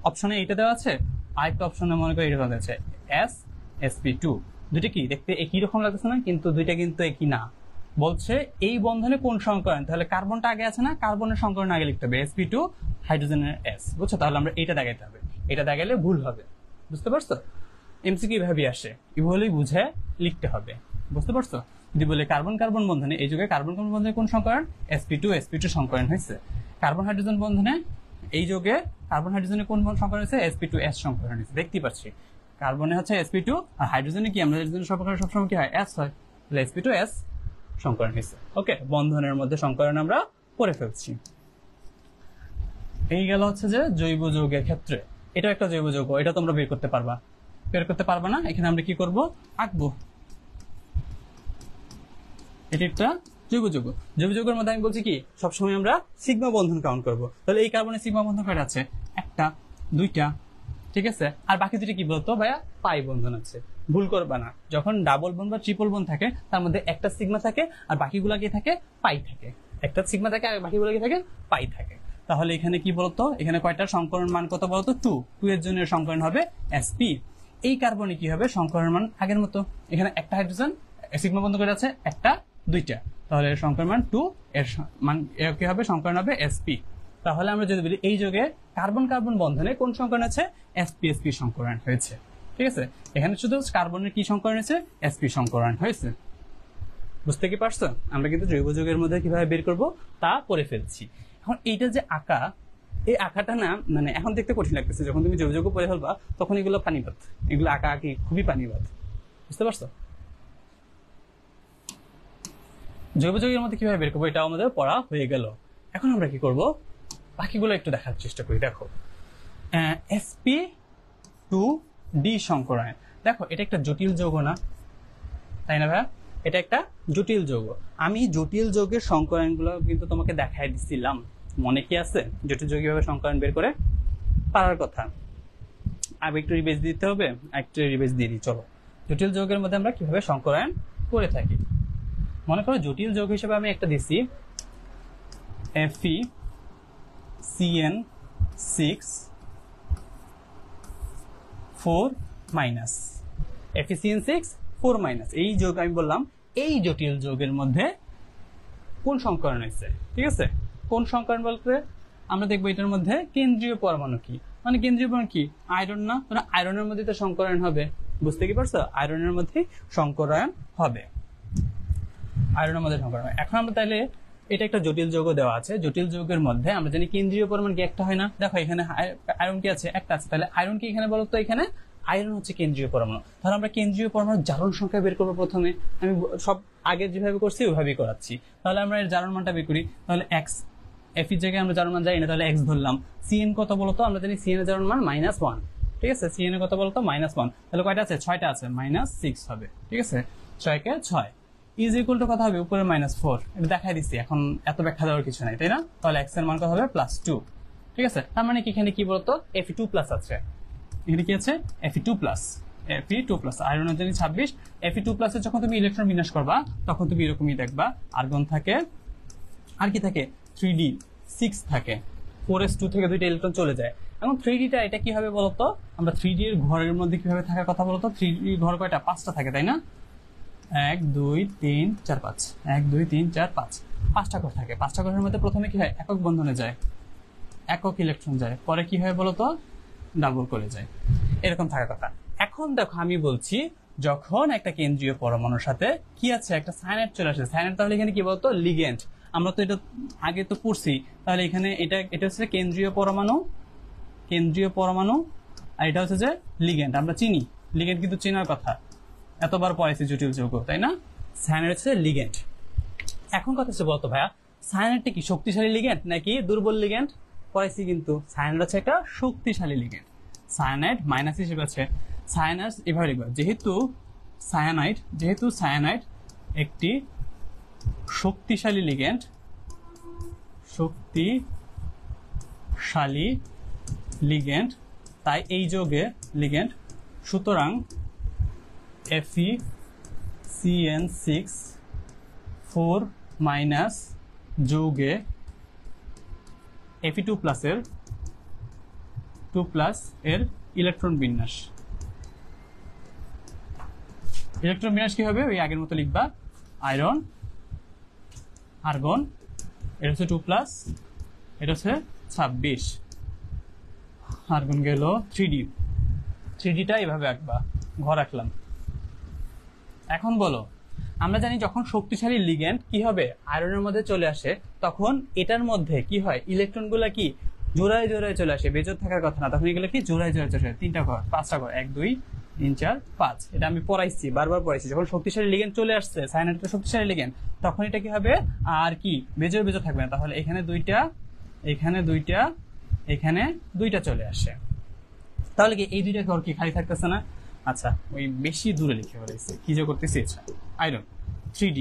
অপশনে এইটা দেওয়া আছে, আরেকটা অপশনে মনে করো এটা দেওয়া আছে sp2, দুইটা কি দেখতে একই রকম লাগছে না, কিন্তু দুইটা কিন্তু একই না। বলছে এই বন্ধনে কোন সংকরণ, তাহলে কার্বনটা আগে আছে না, কার্বনের সংকরণ আগে লিখতে হবে sp2 হাইড্রোজেনের s, বুঝছো? তাহলে আমরা এটা দাগাইতে হবে, এটা দাগাইলে ভুল হবে, বুঝতে পারছো? এমসিকিউ ভাবে আসে, এভাবেই বুঝে লিখতে হবে, বুঝতে পারছো? যদি বলে কার্বন কার্বন বন্ধনে, এই যুগে কার্বন কার্বন বন্ধনে কোন সংকরণ? sp2 সংকরণ হয়েছে। কার্বন হাইড্রোজেন বন্ধনে, এই যুগে কার্বন হাইড্রোজেনে কোন সংকরণ হয়েছে? sp2s সংকরণ হয়েছে। দেখতে পাচ্ছি কার্বনে হচ্ছে sp2 আর হাইড্রোজেনে কি, আমরা হাইড্রোজেনের সবসময় কি হয়? s হয়, তাহলে sp2s সংকরণ হয়েছে। ওকে, বন্ধনের মধ্যে সংকরণ আমরা করে ফেলছি। এই গেল হচ্ছে যে জৈব যৌগের ক্ষেত্রে, এটা একটা জৈব যৌগ, এটা তোমরা বের করতে পারবা না। এখানে আমরা কি করব? আঁকবো। এটা একটা জৈব যৌগের মধ্যে আমি বলছি কি সবসময় আমরা সিগমা বন্ধন কাউন্ট করব। তাহলে এই কার্বনের সিগমা বন্ধন কয়টা আছে? 1টা 2টা, ঠিক আছে। আর বাকি দুটো কি বলতো ভাইয়া? পাই বন্ধন আছে। ভুল করবা না, যখন ডাবল বন্ধ বা ট্রিপল বন্ধ থাকে তার মধ্যে একটা সিগমা থাকে আর বাকিগুলা কি থাকে? পাই থাকে। একটা সিগমা থাকে আর বাকিগুলো কি থাকে? পাই থাকে। তাহলে এখানে কি বলতো? এখানে কয়টা সংকরণ মান কত বলতো? 2 এর জন্য সংকরণ হবে sp। এই কার্বনে কি হবে? সংকরণ মান আগের মতো, এখানে একটা হাইড্রোজেন সিগমা বন্ধ করে আছে, 1টা 2টা, তাহলে সংকরণ মান 2, এর মান কি হবে? সংকরণ হবে sp। তাহলে আমরা যদি বলি এই যুগে কার্বন কার্বন বন্ধনে কোন সংকরণ আছে? sp সংকরণ হয়েছে, ঠিক আছে। এখানে শুধু কার্বনের কি সংকরণ হয়েছে? sp সংকরণ হয়েছে। বুঝতে কি পারছো? আমরা কিন্তু জৈব যৌগের মধ্যে কিভাবে বের করব তা করে ফেলছি। এখন এইটা যে আঁকা, এই আঁকাটা না মানে এখন দেখতে কঠিন লাগতেছে, যখন তুমি জৈব যৌগ পড়ে ফেলবা তখন এগুলো পানিবাদ, এগুলো আঁকা আঁকি খুবই পানিবাদ, বুঝতে পারছো? জৈব যৌগের মধ্যে কিভাবে বের করবো এটা আমাদের পড়া হয়ে গেল। এখন আমরা কি করব? বাকিগুলো একটু দেখার চেষ্টা করি। দেখো sp2d সংকরায়ন, দেখো এটা একটা জটিল যৌগ না, তাই না ভাইয়া? এটা একটা জটিল যৌগ। আমি জটিল যৌগের সংকরায়নগুলো কিন্তু তোমাকে দেখাই দিছিলাম, মনে কি আছে? জটিল যৌগ কিভাবে সংকরায়ন বের করে পারার কথা। আগে একটু রিভাইজ দিতে হবে, একটু রিভাইজ দিয়ে দিই। চলো, জটিল যৌগের মধ্যে আমরা কিভাবে সংকরায়ন করে থাকি। মনে করো জটিল যৌগ হিসেবে আমি একটা দিছি FeCN6 4-, এই যৌগ আমি বললাম এই জটিল যৌগের মধ্যে কোন সংকরণ হয়েছে, ঠিক আছে। কোন সংকরণ বলতে আমরা দেখবো এটার মধ্যে কেন্দ্রীয় পরমাণু কি, মানে কেন্দ্রীয় পরমাণু কি? আয়রন না, মানে আয়রনের মধ্যে তো সংকরায়ন হবে, বুঝতে কি পারছো? আয়রনের মধ্যে সংকরায়ন হবে, আয়রনের মধ্যে সংকরায়ন। এখন আমরা তাহলে এটা একটা জটিল যৌগ দেওয়া আছে, জটিল যৌগের মধ্যে আমরা জানি কেন্দ্রীয় পরমাণু কি একটা হয় না? দেখো এখানে আয়রন কি আছে? একটা আছে। তাহলে আয়রন কি এখানে বলতো? এখানে আয়রন হচ্ছে কেন্দ্রীয় পরমাণু। তাহলে আমরা কেন্দ্রীয় পরমাণুর জারণ সংখ্যা বের করবো প্রথমে। আমি সব আগে যেভাবে করছি ওইভাবেই করাচ্ছি। তাহলে আমরা এর জারণ মানটা বের করি। তাহলে এক্স, এফ এর জায়গায় আমরা জারণ মান যাই না, তাহলে এক্স ধরলাম। সিএন কত বলতো? আমরা জানি সিএন এর জারণ মান -1। ঠিক আছে, সিএন এর কত বলতো? -1। তাহলে কয়টা আছে? 6টা আছে, -6 হবে। ঠিক আছে, 6 কে 6 ইজ ইকুয়াল টু কত হবে? উপরে -4। এটা দেখাই দিচ্ছি, এখন এত ব্যাখ্যা দেওয়ার কিছু নাই, তাই না? তাহলে এক্স এর মান কত হবে? +2। ঠিক আছে, তার মানে কি এখানে কি বলতো? Fe2+ আছে। এখানে কি আছে? Fe2+। Fe2+, আয়রন জানি 26। Fe2+ এর যখন তুমি ইলেকট্রন বিন্যাস করবা তখন তুমি এরকমই দেখবা, আর্গন থাকে, আর কি থাকে? 3d6 থাকে, 4s2 থেকে 2টা ইলেকট্রন চলে যায়। এখন 3dটা এটা কি হবে বলতো? আমরা 3d এর ঘরের মধ্যে কিভাবে থাকার কথা বলতো? 3d ঘর কয়টা? 5টা থাকে, তাই না? 1 2 3 4 5, 1 2 3 4 5, 5টা ঘর থাকে। 5টা ঘরের মধ্যে প্রথমে কি হয়? একক বন্ধনে যায়, একক ইলেকট্রন যায়, পরে কি হয় বলতো? ডাবল করে যায়, এরকম থাকার কথা। এখন দেখো আমি বলছি, যখন একটা কেন্দ্রীয় পরমাণুর সাথে কি আছে? একটা সায়ানাইড চলে আসে। সায়ানাইড তাহলে এখানে কি বলতো? লিগ্যান্ড। আমরা তো এটা আগে তো পড়ছি। তাহলে এখানে এটা হচ্ছে কেন্দ্রীয় পরমাণু, কেন্দ্রীয় পরমাণু, আর এটা হচ্ছে যে লিগ্যান্ড। আমরা চিনি লিগ্যান্ড, কিন্তু চেনার কথা, এতবার পড়াইছি জটিল যৌগ, তাই না? সায়ানাইড হচ্ছে লিগ্যান্ড। এখন কথা হচ্ছে বলতো ভাইয়া, সায়ানাইডটা কি শক্তিশালী লিগ্যান্ড নাকি দুর্বল লিগ্যান্ড? পড়াইছি কিন্তু সায়ানাইড হচ্ছে একটা শক্তিশালী লিগ্যান্ড। সায়ানাইড মাইনাস হিসেবে আছে। সায়ানাইড এভাবে লিখবা, যেহেতু সায়ানাইড একটি শক্তিশালী লিগ্যান্ড, শক্তিশালী লিগ্যান্ড, তাই এই যৌগে লিগ্যান্ড, সুতরাং FeCN6 যৌগে Fe2+ এর ইলেকট্রন বিন্যাস কি হবে? ওই আগের মতো লিখবা, আয়রন, আর্গন, এটা হচ্ছে 2+, এটা হচ্ছে 26, আর্গন গেল 3dটা এভাবে আঁকবা, ঘর আঁকলাম। এখন বলো, আমরা জানি যখন শক্তিশালী লিগ্যান্ড কি হবে? আয়রনের মধ্যে চলে আসে, তখন এটার মধ্যে কি হয়? ইলেকট্রন গুলা কি জোড়ায় জোড়ায় চলে আসে, বেজোড় থাকার কথা না, তখন এগুলো কি জোড়ায় জোড়ায় চলে আসে। 3টা ঘর, 5টা ঘর, 1 2 3 4 5, এটা আমি পড়াইছি, বারবার পড়াইছি। যখন শক্তিশালী লিগ্যান্ড চলে আসছে, সায়ানাইডটা শক্তিশালী লিগ্যান্ড, তখন এটা কি হবে? আর কি বেজোড় থাকবে না। তাহলে এখানে 2টা, এখানে 2টা, এখানে 2টা চলে আসে। তাহলে কি এই 2টা ঘর কি খালি থাকতেছে না? আচ্ছা, ওই বেশি দূরে লিখে ফেলেছি, কি যে করতেছি। আচ্ছা, আয়রন 3d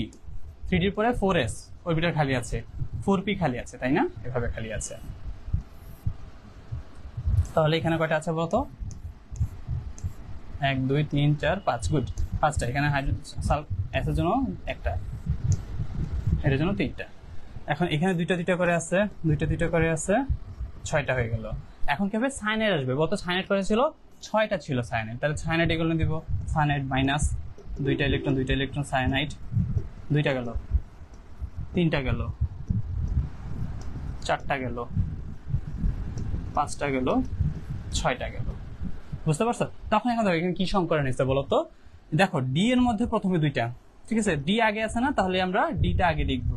পরে 4s অরবিটাল খালি আছে, 4p খালি আছে, তাই না? এভাবে খালি আছে। তাহলে এখানে কয়টা আছে বলতো? 1 2 3 4 5, গুড, 5টা। এখানে এস এর জন্য একটা, এটার জন্য 3টা। এখন এখানে 2টা করে আছে, 2টা করে আছে, 6টা হয়ে গেল। এখন কি হবে? সায়ানাইড আসবে। বলতো সায়ানাইড কত ছিল? 6টা ছিল সায়ানাইড। তাহলে সায়ানাইড এগুলো দিব, সায়ানাইড মাইনাস 2টা ইলেকট্রন, সায়ানাইড 2টা গেল, 3টা গেল, 4টা গেল, 5টা গেল, 6টা গেল। বুঝতে পারছো? তখন এখন দেখো এখানে কি সংকরণ হয়েছে বলতো? দেখো ডি এর মধ্যে প্রথমে 2টা, ঠিক আছে, ডি আগে আছে না, তাহলে আমরা ডিটা আগে লিখবো।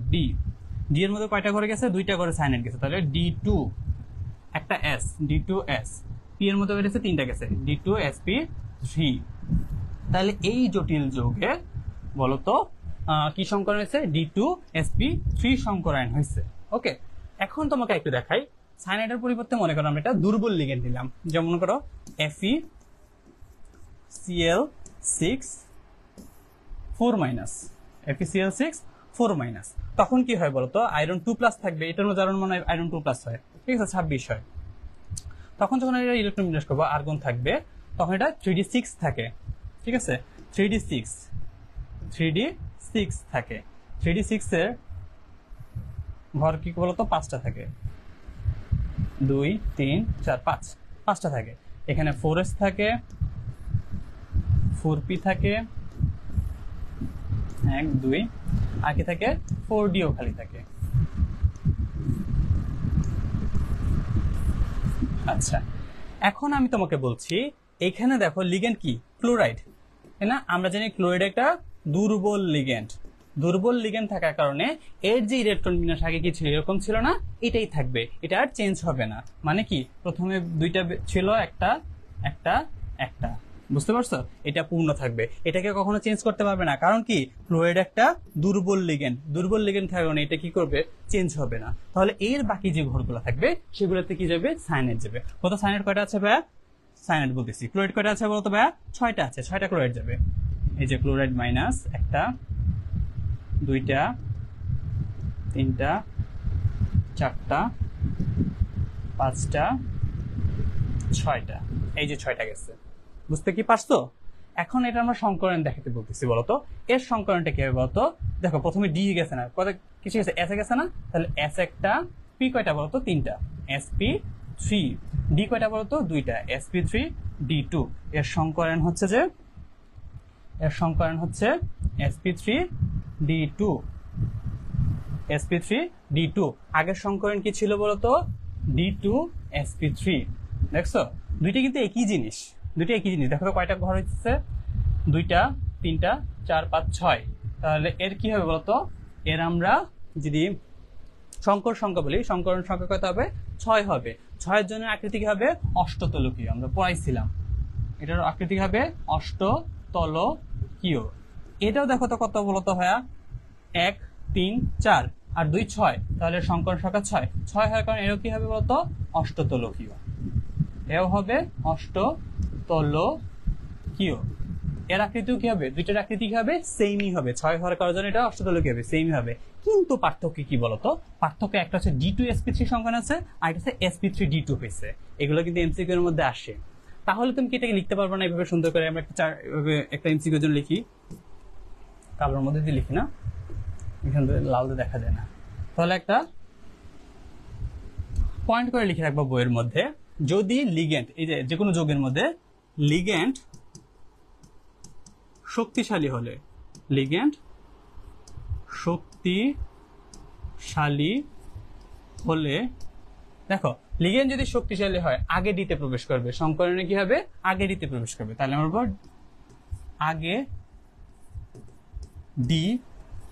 ডি এর মধ্যে কয়টা করে গেছে? 2টা করে সায়ানাইড গেছে, তাহলে D2 একটা S, D2S। পি এর মধ্যে গেছে 3টা গেছে, D2sp3। তাহলে এই জটিল যৌগে বলতো কি সংকরণ হয়েছে? D2sp3 সংকরায়ন হয়েছে। ওকে, এখন তোমাকে একটু দেখাই, সায়ানাইডের পরিবর্তে মনে করো আমরা একটা দুর্বল লিগ্যান্ড নিলাম, যেমন মনে করো FeCl6 4-, তখন কি হয় বলতো? আয়রন 2+ থাকবে, এটার মধ্যে আয়রন 2+ হয়, ঠিক আছে, 26 হয়। তখন যখন এটা ইলেকট্রন বিন্যাস করবো, আর্গন থাকবে, তখন এটা 3d6 থাকে, ঠিক আছে, 3d6 থাকে। 3d6 এর ঘর কি বলতো? 5টা থাকে, 2 3 4 5, 5টা থাকে। এখানে 4s থাকে, 4p থাকে, 1 2, আর কি থাকে? 4dও খালি থাকে। আচ্ছা, এখন আমি তোমাকে বলছি, এখানে দেখো লিগ্যান্ড কি? ক্লোরাইড, তাই না? আমরা জানি ক্লোরাইড একটা দুর্বল লিগ্যান্ড, দুর্বল লিগ্যান্ড থাকার কারণে এর যে ইলেকট্রন বিন্যাস আগে কি ছিল এরকম ছিল না, এটাই থাকবে, এটা আর চেঞ্জ হবে না। মানে কি প্রথমে দুইটা ছিল, একটা একটা একটা, বুঝতে পারছো? এটা পূর্ণ থাকবে, এটাকে কখনো চেঞ্জ করতে পারবে না। কারণ কি ফ্লুইড একটা দুর্বল লিগ্যান্ড থাকার কারণে এটা কি করবে, চেঞ্জ হবে না। তাহলে এর বাকি যে ঘরগুলো থাকবে সেগুলোতে কি যাবে, সায়ানাইড যাবে। কত সায়ানাইড কয়টা আছে ভাইয়া? সায়ানাইড বলতেছি। ক্লোরাইড কয়টা আছে বলতো ভাইয়া? 6টা আছে, 6টা ক্লোরাইড যাবে। এই যে ক্লোরাইড মাইনাস, একটা, দুইটা, তিনটা, চারটা, পাঁচটা, 6টা। এই যে 6টা গেছে, বুঝতে কি পারছো? এখন এটা আমরা সংকরণ দেখাতে বলতেছি, বলতো এর সংকরণটা কি হবে বলতো? দেখো প্রথমে ডি গেছে না, কত কিছু গেছে, এস এ গেছে না, তাহলে এস একটা, পি কয়টা বলতো? 3টা, sp3। ডি কয়টা বলতো? 2টা, sp3 d2। এর সংকরণ হচ্ছে যে, এর সংকরণ হচ্ছে sp3 d2, sp3 d2। আগের সংকরণ কি ছিল বলতো? d2 sp3। দেখছো দুইটা কিন্তু একই জিনিস, দুইটা একই জিনিস। দেখো তো কয়টা ঘর হচ্ছে? 2টা, 3টা, 4, 5, 6। তাহলে এর কি হবে বলতো? এর আমরা যদি সংকর সংখ্যা বলি, সংকরণ সংখ্যা কত হবে? 6 হবে। 6 এর জন্য আকৃতি কি হবে? অষ্টতলকীয়, আমরা পড়াইছিলাম। এটার আকৃতি হবে অষ্টতলকীয়। এটাও দেখো তো কত বলতো ভাইয়া? 1, 3, 4 আর 2, 6। তাহলে সংকরণ সংখ্যা 6। 6 হওয়ার কারণে এরও কি হবে বলতো? অষ্টতলকীয়। এও হবে অষ্টতলকীয়। এর আকৃতিও কি হবে? দুইটার আকৃতি কি হবে? সেমই হবে। 6 হওয়ার কারণে এটা অষ্টতলকীয় হবে, সেমই হবে। কিন্তু পার্থক্য কি বলতো? পার্থক্য একটা হচ্ছে d2 sp3 সংখ্যা আছে, আর একটা হচ্ছে sp3 d2 হয়েছে। এগুলো কিন্তু এমসিকিউ এর মধ্যে আসে। তাহলে তুমি কি এটাকে লিখতে পারবে না এইভাবে সুন্দর করে? আমরা একটা এমসিকিউ এর জন্য লিখি, কালোর মধ্যে দিয়ে লিখি না, এখান থেকে লাল দিয়ে দেখা যায় না। তাহলে একটা পয়েন্ট করে লিখে রাখবো বইয়ের মধ্যে, যদি লিগ্যান্ড, এই যে কোনো যৌগের মধ্যে লিগ্যান্ড শক্তিশালী হলে, লিগ্যান্ড শক্তিশালী হলে, দেখো লিগ্যান্ড যদি শক্তিশালী হয় আগে ডিতে প্রবেশ করবে, সংকরণে কি হবে? আগে ডিতে প্রবেশ করবে। তাহলে আমরা বলবো আগে ডি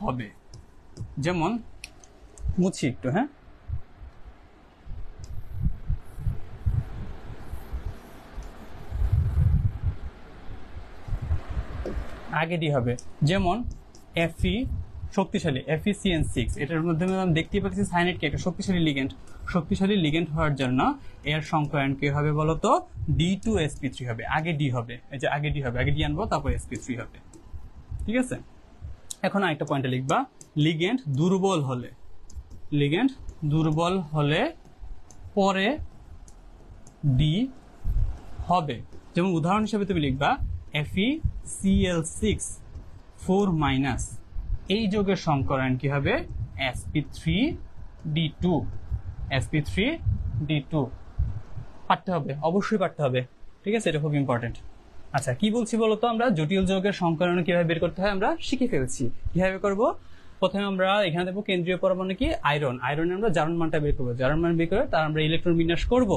হবে। যেমন মুছি একটু, হ্যাঁ, আগে ডি হবে। যেমন Fe শক্তিশালী, FeCN6, এটার মধ্যে আমরা দেখতেই পাচ্ছি সায়ানাইড কি একটা শক্তিশালী লিগ্যান্ড। শক্তিশালী লিগ্যান্ড হওয়ার জন্য এর সংকরণ কি হবে বলতো? d2 sp3 হবে, আগে ডি হবে। এই যে আগে ডি হবে, আগে ডি আনবো তারপর sp3 হবে, ঠিক আছে? এখন আরেকটা পয়েন্টে লিখবা, লিগ্যান্ড দুর্বল হলে, লিগ্যান্ড দুর্বল হলে পরে ডি হবে। যেমন উদাহরণ হিসেবে তুমি লিখবা FeCl6 4- এই যৌগের সংকরণ কি হবে? sp3d2, sp3d2। পারতে হবে, অবশ্যই পারতে হবে, ঠিক আছে? এটা খুব ইম্পর্টেন্ট। আচ্ছা কি বলছি বলতো? আমরা জটিল যৌগের সংকরণ কিভাবে বের করতে হয় আমরা শিখে ফেলছি। কিভাবে করব? প্রথমে আমরা এখানে দেখবো কেন্দ্রীয় পরমাণু কি? আয়রন। আয়রনে আমরা জারণ মানটা বের করবো, জারণ মান বের করে তার আমরা ইলেকট্রন বিন্যাস করব,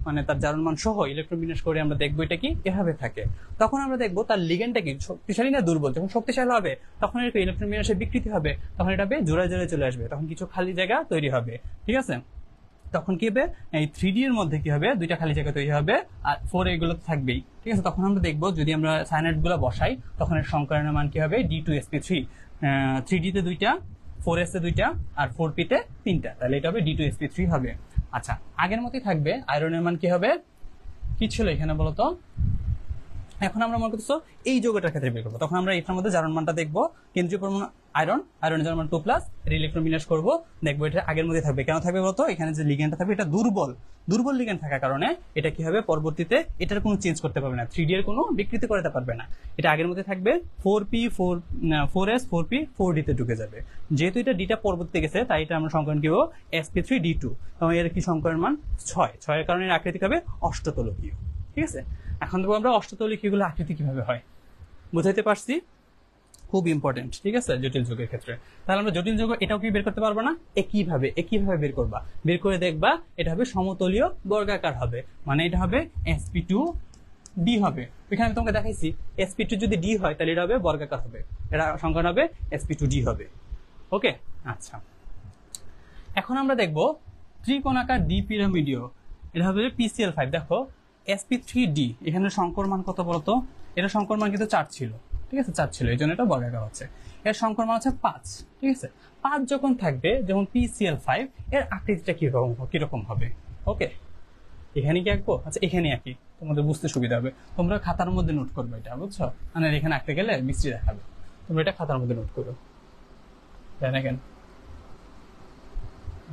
মানে তার জারণ মান সহ ইলেকট্রন বিন্যাস করে আমরা দেখবো এটা কি এভাবে থাকে। তখন আমরা দেখবো তার লিগ্যান্ডটা কি শক্তিশালী না দুর্বল। যখন শক্তিশালী হবে তখন এর ইলেকট্রন বিন্যাসের বিকৃতি হবে, তখন এটা জোড়ায় জোড়ায় চলে আসবে, তখন কিছু খালি জায়গা তৈরি হবে, ঠিক আছে? তখন কি হবে? এই 3D এর মধ্যে কি হবে? দুইটা খালি জায়গা তৈরি হবে, আর 4 এগুলো থাকবেই, ঠিক আছে? তখন আমরা দেখবো যদি আমরা সায়ানাইড গুলো বসাই তখন এর সংকরণের মান কি হবে? d2 sp3। 3D তে 2টা, 4s তে 2টা আর 4p তে 3টা, তাহলে এটা হবে d2 sp3 হবে। আচ্ছা আগের মতোই থাকবে। আয়রনের মান কি হবে? কি ছিল এখানে বলতো? এখন আমরা মনে করতেছো এই যৌগটার ক্ষেত্রে বের করবো, তখন আমরা এটার মধ্যে জারণ মানটা দেখবো, কেন্দ্রীয় পরমাণু আয়রন, আয়রনের জারণ মান 2+, এর ইলেকট্রন বিন্যাস করবো, দেখবো এটা আগের মধ্যে থাকবে। কেন থাকবে বলতো? এখানে যে লিগ্যান্ডটা থাকবে এটা দুর্বল লিগ্যান্ড থাকার কারণে এটা কি হবে? পরবর্তীতে এটার কোনো চেঞ্জ করতে পারবে না, 3D এর কোনো বিকৃতি করতে পারবে না, এটা আগের মধ্যে থাকবে। 4s 4p 4d তে ঢুকে যাবে। যেহেতু এটা ডিটা পরবর্তীতে গেছে তাই এটা আমরা সংকরণ কি হবো? sp3d2। এবং এর কি সংকরণ মান 6 এর কারণে এর আকৃতি হবে অষ্টতলকীয়, ঠিক আছে? এখন দেখবো আমরা অষ্টতলকীয়গুলো আকৃতি কিভাবে হয়, বুঝাইতে পারছি? খুব ইম্পর্টেন্ট, ঠিক আছে, জটিল যৌগের ক্ষেত্রে। তাহলে আমরা জটিল যৌগ এটাও কি বের করতে পারবো না? একইভাবে বের করবা, বের করে দেখবা এটা হবে সমতলীয় বর্গাকার হবে, মানে এটা হবে sp2d হবে। এখানে আমি তোমাকে দেখাইছি sp2 যদি d হয় তাহলে এটা হবে বর্গাকার হবে, এটা সংকরণ হবে sp2d হবে। ওকে, আচ্ছা এখন আমরা দেখব ত্রিকোণাকার ডি পিরামিডীয়, এটা হবে PCl5। দেখো sp3d, এখানে সংকর মান কত বলতো? এটা সংকর মান কিন্তু 4 ছিল, ঠিক আছে, 4 ছিল, এই জন্য এটা বর্গাকার হচ্ছে। এর সংকর মান হচ্ছে 5, ঠিক আছে। 5 যখন থাকবে যেমন PCl5, এর আকৃতিটা কিরকম হবে? ওকে, এখানে কি আঁকবো? আচ্ছা এখানে আঁকি, তোমাদের বুঝতে সুবিধা হবে। তোমরা খাতার মধ্যে নোট করবে এটা, বুঝছো? মানে এখানে আঁকতে গেলে মিস্ত্রি দেখাবে, তোমরা এটা খাতার মধ্যে নোট করো, তাই না? কেন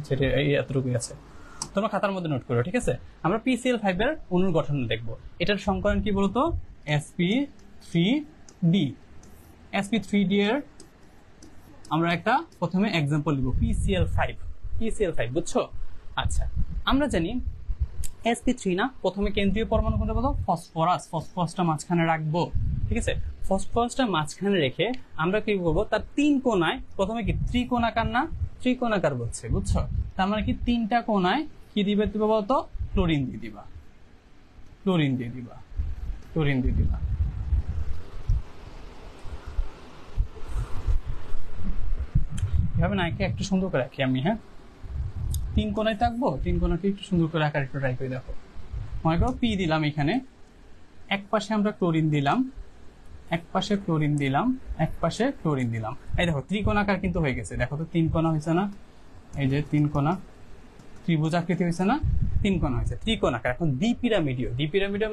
সেটা এই এতটুকুই আছে, তোমরা খাতার মধ্যে নোট করো, ঠিক আছে। আমরা PCl5 এর অণুর গঠন দেখবো। এটার সংকরণ কি বলতো? sp3d। sp3d এর আমরা একটা প্রথমে एग्जांपल নিব, PCl5, বুঝছো? আচ্ছা আমরা জানি sp3 না, প্রথমে কেন্দ্রীয় পরমাণু কোনটা বলতো? ফসফরাসটা মাঝখানে রাখবো, ঠিক আছে। ফসফরাসটা মাঝখানে রেখে আমরা কি করবো? তার 3 কোণায়, প্রথমে কি ত্রিকোণাকার না, ত্রিকোণাকার বলছে, বুঝছো? তার মানে কি 3টা কোণায় কি দিবে তুমি বলতো? ক্লোরিন দিয়ে দিবা, এভাবে না, একে একটু সুন্দর করে রাখি আমি, হ্যাঁ 3 কোণায় থাকবো, 3 কোণাকে একটু সুন্দর করে আকার একটু ট্রাই করে দেখো। মনে করো পি দিলাম, এখানে এক পাশে আমরা ক্লোরিন দিলাম, এক পাশে ক্লোরিন দিলাম, এক পাশে ক্লোরিন দিলাম। এই দেখো ত্রিকোণাকার কিন্তু হয়ে গেছে, দেখো তো 3 কোণা হয়েছে না? এই যে 3 কোণা, ত্রিভুজ আকৃতি হয়েছে না? 3 কোণা হয়েছে, ত্রিকোণাকার। এখন দ্বিপিরামিডীয়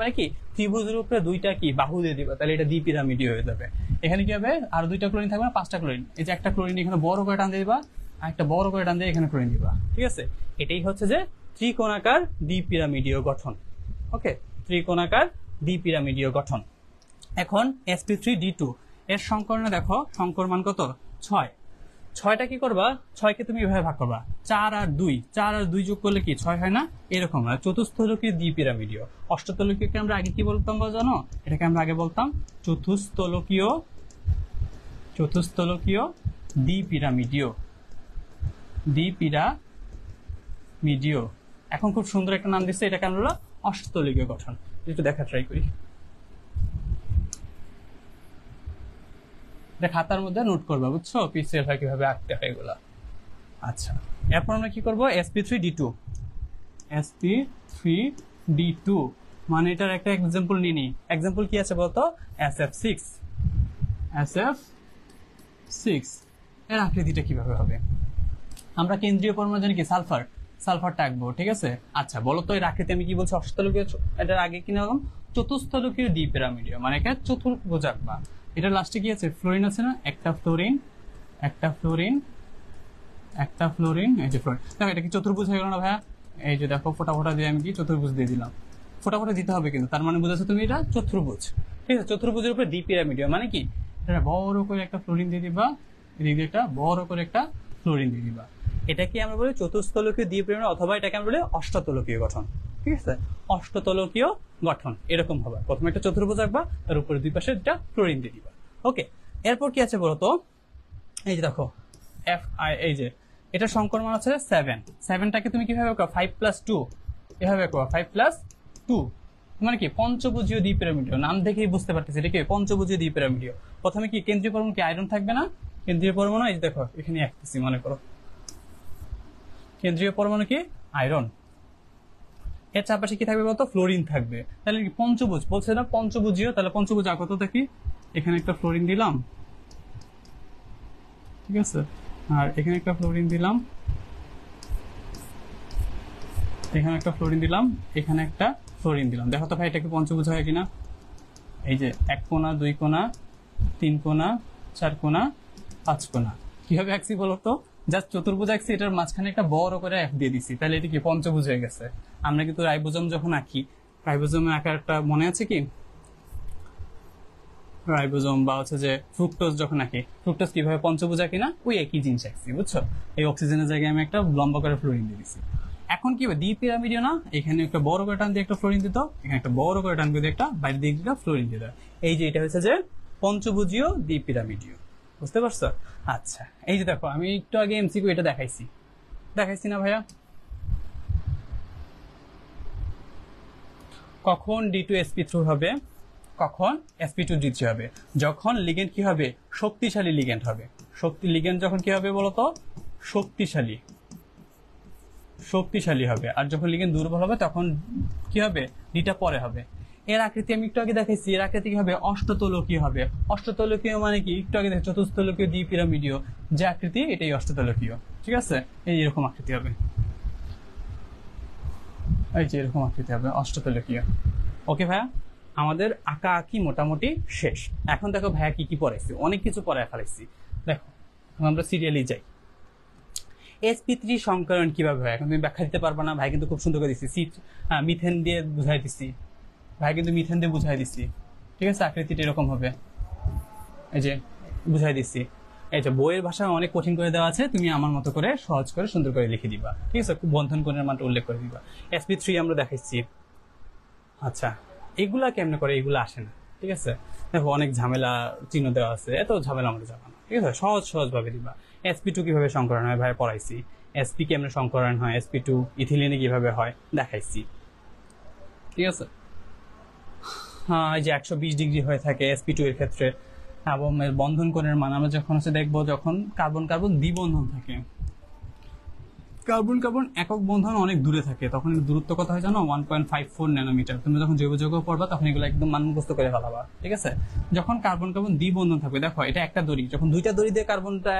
মানে কি? ত্রিভুজের উপরে 2টা কি বাহু দিয়ে দিবা, তাহলে এটা দ্বিপিরামিডীয় হয়ে যাবে। এখানে কি হবে? আর 2টা ক্লোরিন থাকবে না, 5টা ক্লোরিন। এই যে একটা ক্লোরিন এখানে বড় করে টান দিয়ে দিবা, আর একটা বড় করে টান দিয়ে এখানে ক্লোরিন দিবা, ঠিক আছে। এটাই হচ্ছে যে ত্রিকোণাকার দ্বিপিরামিডীয় গঠন। ওকে, ত্রিকোণাকার দ্বিপিরামিডীয় গঠন। এখন sp3d2 এর সংকরণে দেখো সংকর মান কত? 6। 6টা কি করবা? 6কে তুমি এভাবে ভাগ করবা, 4 আর 2 যোগ করলে কি 6 হয় না? এরকম না, চতুস্থলকীয় দ্বিপিরামিডীয়। অষ্টতলকীয়কে আমরা আগে কি বলতাম জানো? এটাকে আমরা আগে বলতাম চতুস্থলকীয় দ্বিপিরামিডীয়। এখন খুব সুন্দর একটা নাম দিচ্ছে, এটাকে আমরা অষ্টতলকীয় গঠন। একটু দেখা ট্রাই করি, এটা খাতার মধ্যে নোট করবা, বুঝছো? PCl5 কিভাবে আঁকতে হয় এগুলা। আচ্ছা এরপর আমরা কি করব? sp3d2 মানে এটার একটা एग्जांपल নিনি। एग्जांपल কি আছে বলতো? SF6 এর আকৃতিটা কিভাবে হবে? আমরা কেন্দ্রীয় পরমাণু জানি কি? সালফারটা আঁকবো, ঠিক আছে। আচ্ছা বলো তো এর আকৃতি আমি কি বলছি? অষ্টতলকীয়। এটার আগে কি নাম? চতুস্থলকীয় দ্বিপিরামিডীয়, মানে এটা চতুর্ভুজ আঁকবা। এটা লাস্টে কি আছে? ফ্লোরিন আছে না? একটা ফ্লোরিন, এই যে ফ্লোরিন। দেখো এটা কি চতুর্ভুজ হয়ে গেল না ভাইয়া? এই যে দেখো ফোটা দিয়ে আমি কি চতুর্ভুজ দিয়ে দিলাম। ফোটা দিতে হবে কিন্তু, তার মানে বুঝাচ্ছ তুমি এটা চতুর্ভুজ, ঠিক আছে। চতুর্ভুজের উপরে দ্বিপিরামিডীয় মানে কি? এটা বড় করে একটা ফ্লোরিন দিয়ে দিবা, এদিকে একটা বড় করে একটা ফ্লোরিন দিয়ে দিবা। এটাকে আমরা বলি চতুস্থলকীয় দ্বিপিরামিড, অথবা এটাকে আমরা বলি অষ্টতলকীয় গঠন, ঠিক আছে। অষ্টতলকীয় গঠন এরকম হবে, প্রথমে একটা চতুর্ভুজ আঁকবা, তার উপরে 2 পাশে একটা ফ্লোরিন দিয়ে দিবা। ওকে, এরপর কি আছে বলতো? এই যে দেখো এই যে এটা সংকর মান আছে 7। 7টাকে তুমি কিভাবে করো? 5+2 এভাবে করো, 5+2 মানে কি? পঞ্চভুজীয় দ্বিপিরামিডীয়। নাম দেখেই বুঝতে পারতেছি এটা কি পঞ্চভুজীয় দ্বিপিরামিডীয়। প্রথমে কি কেন্দ্রীয় পরমাণু কি আয়রন থাকবে না? কেন্দ্রীয় পরমাণু এই যে দেখো এখানে আঁকতেছি, মনে করো কেন্দ্রীয় পরমাণু কি? আয়রন। এর চারপাশে কি থাকবে বলতো? ফ্লোরিন থাকবে। তাহলে কি পঞ্চভুজ বলছে না? পঞ্চভুজীয়, তাহলে পঞ্চভুজ আঁকো তো দেখি। এখানে একটা ফ্লোরিন দিলাম, ঠিক আছে, আর এখানে একটা ফ্লোরিন দিলাম, এখানে একটা ফ্লোরিন দিলাম, এখানে একটা ফ্লোরিন দিলাম। দেখো তো ভাই এটা কি পঞ্চভুজ হয় কিনা? এই যে 1 কোণা, 2 কোণা, 3 কোণা, 4 কোণা, 5 কোণা। কিভাবে আঁকছি বলতো? জাস্ট চতুর্ভুজ আঁকছি, এটার মাঝখানে একটা বড় করে F দিয়ে দিছি, তাহলে এটা কি পঞ্চভুজ হয়ে গেছে। আমরা কিন্তু রাইবোজোম যখন আঁকি, রাইবোজোমের আকারটা মনে আছে কি? রাইবোজোম বা হচ্ছে যে ফ্রুক্টোজ যখন আঁকি, ফ্রুক্টোজ কিভাবে পঞ্চভুজ আঁকি না? ওই একই জিনিস আঁকছি, বুঝছো? এই অক্সিজেনের জায়গায় আমি একটা লম্বা করে ফ্লোরিন দিয়ে দিছি। এখন কি হবে? দ্বিপিরামিডীয় না? এখানে একটা বড় করে টান দিয়ে একটা ফ্লোরিন দিত, এখানে একটা বড় করে টান দিয়ে একটা বাইরের দিক দিয়ে ফ্লোরিন দিত। এই যে এটা হচ্ছে যে পঞ্চভুজীয় দ্বিপিরামিডীয়, বুঝতে পারছো? আচ্ছা এই যে দেখো আমি একটু আগে এমসিকিউ এটা দেখাইছি না ভাইয়া? কখন D2sp3 হবে, কখন sp2d3 হবে? যখন লিগেন্ড কি হবে? শক্তিশালী লিগেন্ড হবে। শক্তি লিগ্যান্ড যখন কি হবে বলতো, শক্তিশালী হবে, আর যখন লিগ্যান্ড দুর্বল হবে তখন কি হবে, ডিটা পরে হবে। এর আকৃতি আমি একটু আগে দেখাইছি, এর আকৃতি কি হবে, অষ্টতলকীয় হবে। অষ্টতলকীয় মানে কি, একটু আগে চতুস্তলকীয়, দ্বিপিরামিডীয় যে আকৃতি, এটাই অষ্টতলকীয়। ঠিক আছে, এই এরকম আকৃতি হবে, এই যে এরকম আকৃতি হবে, অষ্টতলকীয়। ওকে ভাইয়া, আমাদের আঁকা আঁকি মোটামুটি শেষ। এখন দেখো ভাইয়া কি কি পড়াইছি, অনেক কিছু পড়ায় ফেলাইছি। দেখো আমরা সিরিয়ালি যাই। sp3 সংকরণ কিভাবে হয় এখন তুমি ব্যাখ্যা দিতে পারবা না, ভাই কিন্তু খুব সুন্দর করে দিচ্ছি, মিথেন দিয়ে বুঝাই দিচ্ছি, ভাই কিন্তু মিথেন দিয়ে বুঝাই দিচ্ছি। ঠিক আছে, আকৃতিটা এরকম হবে, এই যে বুঝাই দিচ্ছি। এই যে বইয়ের ভাষা অনেক কঠিন করে দেওয়া আছে, তুমি আমার মতো করে সহজ করে সুন্দর করে লিখে দিবা। ঠিক আছে, বন্ধন কোণের মানটা উল্লেখ করে দিবা। sp3 আমরা দেখাচ্ছি। আচ্ছা, এগুলা কেমনে করে, এগুলো আসে না। ঠিক আছে, দেখো অনেক ঝামেলা চিহ্ন দেওয়া আছে, এত ঝামেলা আমাদের যাবে না। ঠিক আছে, সহজ ভাবে দিবা। sp2 কিভাবে সংকরণ হয় ভাই পড়াইছি, sp কেমনে সংকরণ হয়, sp2 ইথিলিনে কিভাবে হয় দেখাইছি। ঠিক আছে, হ্যাঁ, এই যে 120 ডিগ্রি হয়ে থাকে sp2 এর ক্ষেত্রে, এবং এর বন্ধন কোণের মান আমরা যখন দেখবো, যখন কার্বন কার্বন দ্বিবন্ধন থাকে, কার্বন কার্বন একক বন্ধন অনেক দূরে থাকে, তখন দূরত্ব কত হয় জানো, 1.54 ন্যানোমিটার। তুমি যখন জৈব যৌগ পড়বা তখন এগুলো একদম মান মুখস্থ করে ফেলাবা। ঠিক আছে, যখন কার্বন কার্বন দ্বিবন্ধন থাকবে, দেখো এটা একটা দড়ি, যখন দুইটা দড়ি দিয়ে কার্বনটা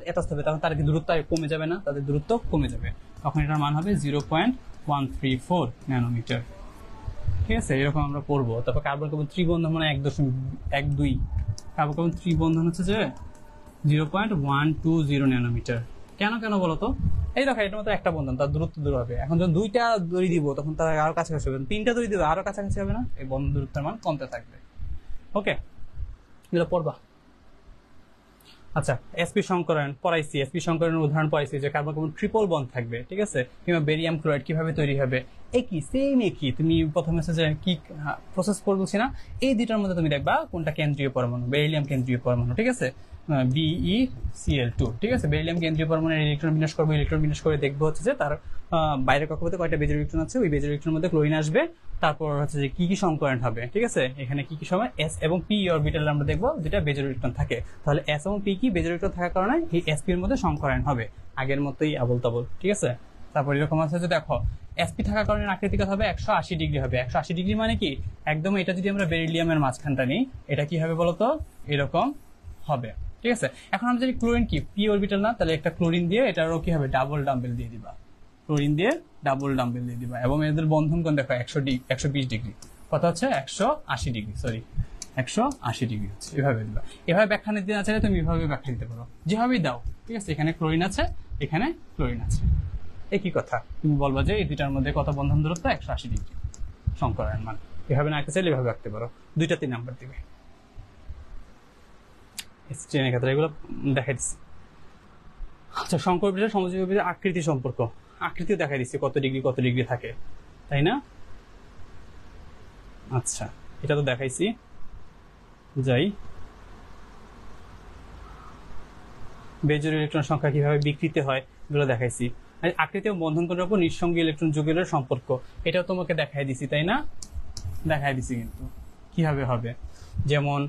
অ্যাটাচ হবে তখন তার কি দূরত্ব কমে যাবে না, তাদের দূরত্ব কমে যাবে, তখন এটার মান হবে 0.134 ন্যানোমিটার। ঠিক আছে, এরকম আমরা পড়বো। তারপর কার্বন কার্বন ত্রিবন্ধন মানে 1.12, কার্বন কার্বন ত্রিবন্ধন হচ্ছে যে 0.120 ন্যানোমিটার। কেন বলতো, এই দেখো এটার মতো একটা বন্ধন, তার দূরত্ব দূর হবে। এখন যখন দুইটা দড়ি দিব তখন তার আরো কাছাকাছি হবে, তিনটা দড়ি দিব আরো কাছাকাছি হবে না, এই বন্ধন দূরত্বের মান কমতে থাকবে। ওকে, এগুলো পড়বা। আচ্ছা, sp সংকরণ পড়াইছি, sp সংকরণের উদাহরণ পড়াইছি, যে কার্বন কার্বন ট্রিপল বন্ড থাকবে। ঠিক আছে, কিংবা বেরিয়াম ক্লোরাইড কিভাবে তৈরি হবে, একই তুমি প্রথমে যে কি প্রসেস বলছি না, এই দুটার মধ্যে তুমি দেখবা কোনটা কেন্দ্রীয় পরমাণু, বেরিলিয়াম কেন্দ্রীয় পরমাণু। ঠিক আছে, BeCl2। ঠিক আছে, বেরিলিয়াম কেন্দ্রীয় পরমাণুর ইলেকট্রন বিন্যাস করবো, ইলেকট্রন বিন্যাস করে দেখবো হচ্ছে যে তার বাইরের কক্ষপথে কয়টা বেজোর ইলেকট্রন আছে, ওই বেজোর ইলেকট্রনের মধ্যে ক্লোরিন আসবে, তারপর হচ্ছে যে কি সংকরণ হবে। ঠিক আছে, এখানে কি সময় s এবং p অরবিটাল আমরা দেখবো যেটা বেজোর ইলেকট্রন থাকে, তাহলে s এবং p কি বেজোর ইলেকট্রন থাকার কারণে এই sp এর মধ্যে সংকরণ হবে, আগের মতোই আবল তাবল। ঠিক আছে, তারপর এরকম আছে যে দেখো sp থাকার কারণে আকৃতি কত হবে, 180 ডিগ্রি হবে। 180 ডিগ্রি মানে কি, একদম এটা যদি আমরা বেরিলিয়ামের মাঝখানটা নিই, এটা কি হবে বলতো, এরকম হবে। ঠিক আছে, এখন আমরা যদি ক্লোরিন কি p অরবিটাল না, তাহলে একটা ক্লোরিন দিয়ে এটারও কি হবে, ডাবল ডাম্বেল দিয়ে দিবা, ক্লোরিন দিয়ে ডাবল ডাম্বেল দিয়ে দিবা। এবং এদের বন্ধন কোণ দেখো 120 ডিগ্রি, কত হচ্ছে 180 ডিগ্রি, সরি 180 ডিগ্রি হচ্ছে। এভাবে দিবা, এভাবে ব্যাখ্যা নিতে না চাইলে তুমি এভাবে ব্যাখ্যা দিতে পারো, যেভাবেই দাও। ঠিক আছে, এখানে ক্লোরিন আছে, এখানে ক্লোরিন আছে, একই কথা। তুমি বলবা যে এই দুইটার মধ্যে কত বন্ধন দূরত্ব, 180 ডিগ্রি সংকরণের মান। এভাবে না আঁকতে চাইলে এভাবে রাখতে পারো, 2-3 নাম্বার দিবে। স্ট্রেনের ক্ষেত্রে এগুলো দেখাই দিচ্ছি। আচ্ছা, সংকর বিটার সমযোজী বিটার আকৃতি সম্পর্ক, আকৃতিও দেখাই দিচ্ছি, কত ডিগ্রি থাকে, তাই না? আচ্ছা, এটা তো দেখাইছি, যাই বেজোর ইলেকট্রন সংখ্যা কিভাবে বিকৃতি হয় এগুলো দেখাইছি। আকৃতি ও বন্ধন কোণের উপর নিঃসঙ্গী ইলেকট্রন যুগলের সম্পর্ক, এটাও তোমাকে দেখাই দিছি, তাই না? দেখাই দিছি কিন্তু কিভাবে হবে। যেমন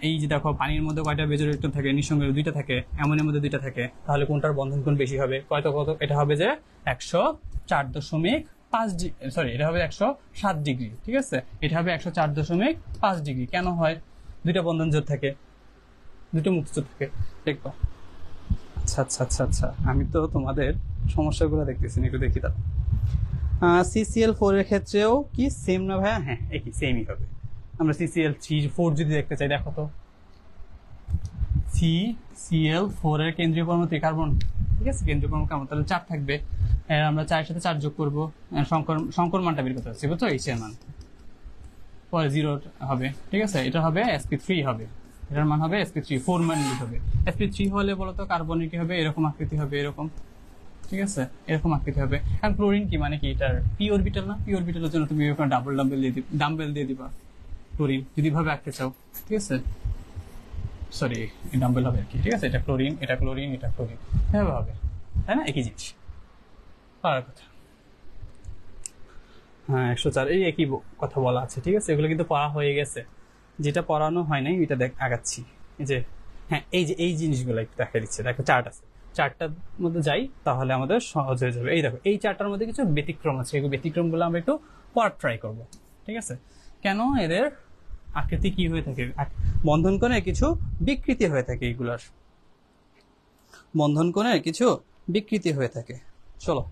এই যে দেখো পানির মধ্যে কয়টা বেজোর ইলেকট্রন থাকে, নিঃসঙ্গের 2টা থাকে, অ্যামোনিয়ার মধ্যে 2টা থাকে, তাহলে কোনটার বন্ধন কোণ বেশি হবে, কত, এটা হবে যে 104.5 সরি, এটা হবে 107 ডিগ্রি। ঠিক আছে, এটা হবে 104.5 ডিগ্রি। কেন হয়, 2টা বন্ধন জোড় থাকে, 2টো মুক্ত জোড় থাকে, দেখবা। আচ্ছা, আমি তো তোমাদের সমস্যাগুলো দেখতেছি না, একটু দেখি। তার CCl4 এর ক্ষেত্রেও কি সেম না ভাইয়া? হ্যাঁ, একই সেমই হবে। আমরা CCl4 যদি দেখতে চাই, দেখো তো CCl4 এর কেন্দ্রীয় পরমাণু কার্বন। ঠিক আছে, কেন্দ্রীয় পরমাণু কার্বন, তাহলে 4 থাকবে। আমরা 4 এর সাথে 4 যোগ করবো, সংকর মানটা বের করতে পারছি, বুঝছো, এইচ এর মান পরে 0 হবে। ঠিক আছে, এটা হবে sp3 হবে, এটার মান হবে sp3, 4 মান হবে। sp3 হলে বলতো কার্বনের কি হবে, এরকম আকৃতি হবে, এরকম। ঠিক আছে, এরকম আকৃতি হবে। এখন ক্লোরিন কি মানে কি, এটার p অরবিটাল না, p অরবিটালের জন্য তুমি এরকম ডাম্বেল দিয়ে দিবা ক্লোরিন, যদি ভাবে আঁকতে চাও। ঠিক আছে, সরি ডাম্বেল হবে আর কি। ঠিক আছে, এটা ক্লোরিন, এটা ক্লোরিন, এটা ক্লোরিন, এভাবে হবে, তাই না? একই জিনিস পারার কথা। হ্যাঁ, 104 এই একই কথা বলা আছে। ঠিক আছে, এগুলো কিন্তু পড়া হয়ে গেছে, যেটা পড়ানো হয় নাই এটা আগাচ্ছি। এই যে হ্যাঁ, এই যে এই জিনিসগুলো একটু দেখা দিচ্ছে, দেখো চার্ট আছে, চারটার মধ্যে যাই তাহলে আমাদের সহজ হয়ে যাবে। এই দেখো এই চারটার মধ্যে কিছু ব্যতিক্রম আছে, এই ব্যতিক্রমগুলো আমরা একটু পড়ার ট্রাই করব। ঠিক আছে, কেন এদের আকৃতি কি হয়ে থাকে, বন্ধন কোণে কিছু বিকৃতি হয়ে থাকে, এইগুলার বন্ধন কোণে কিছু বিকৃতি হয়ে থাকে। চলো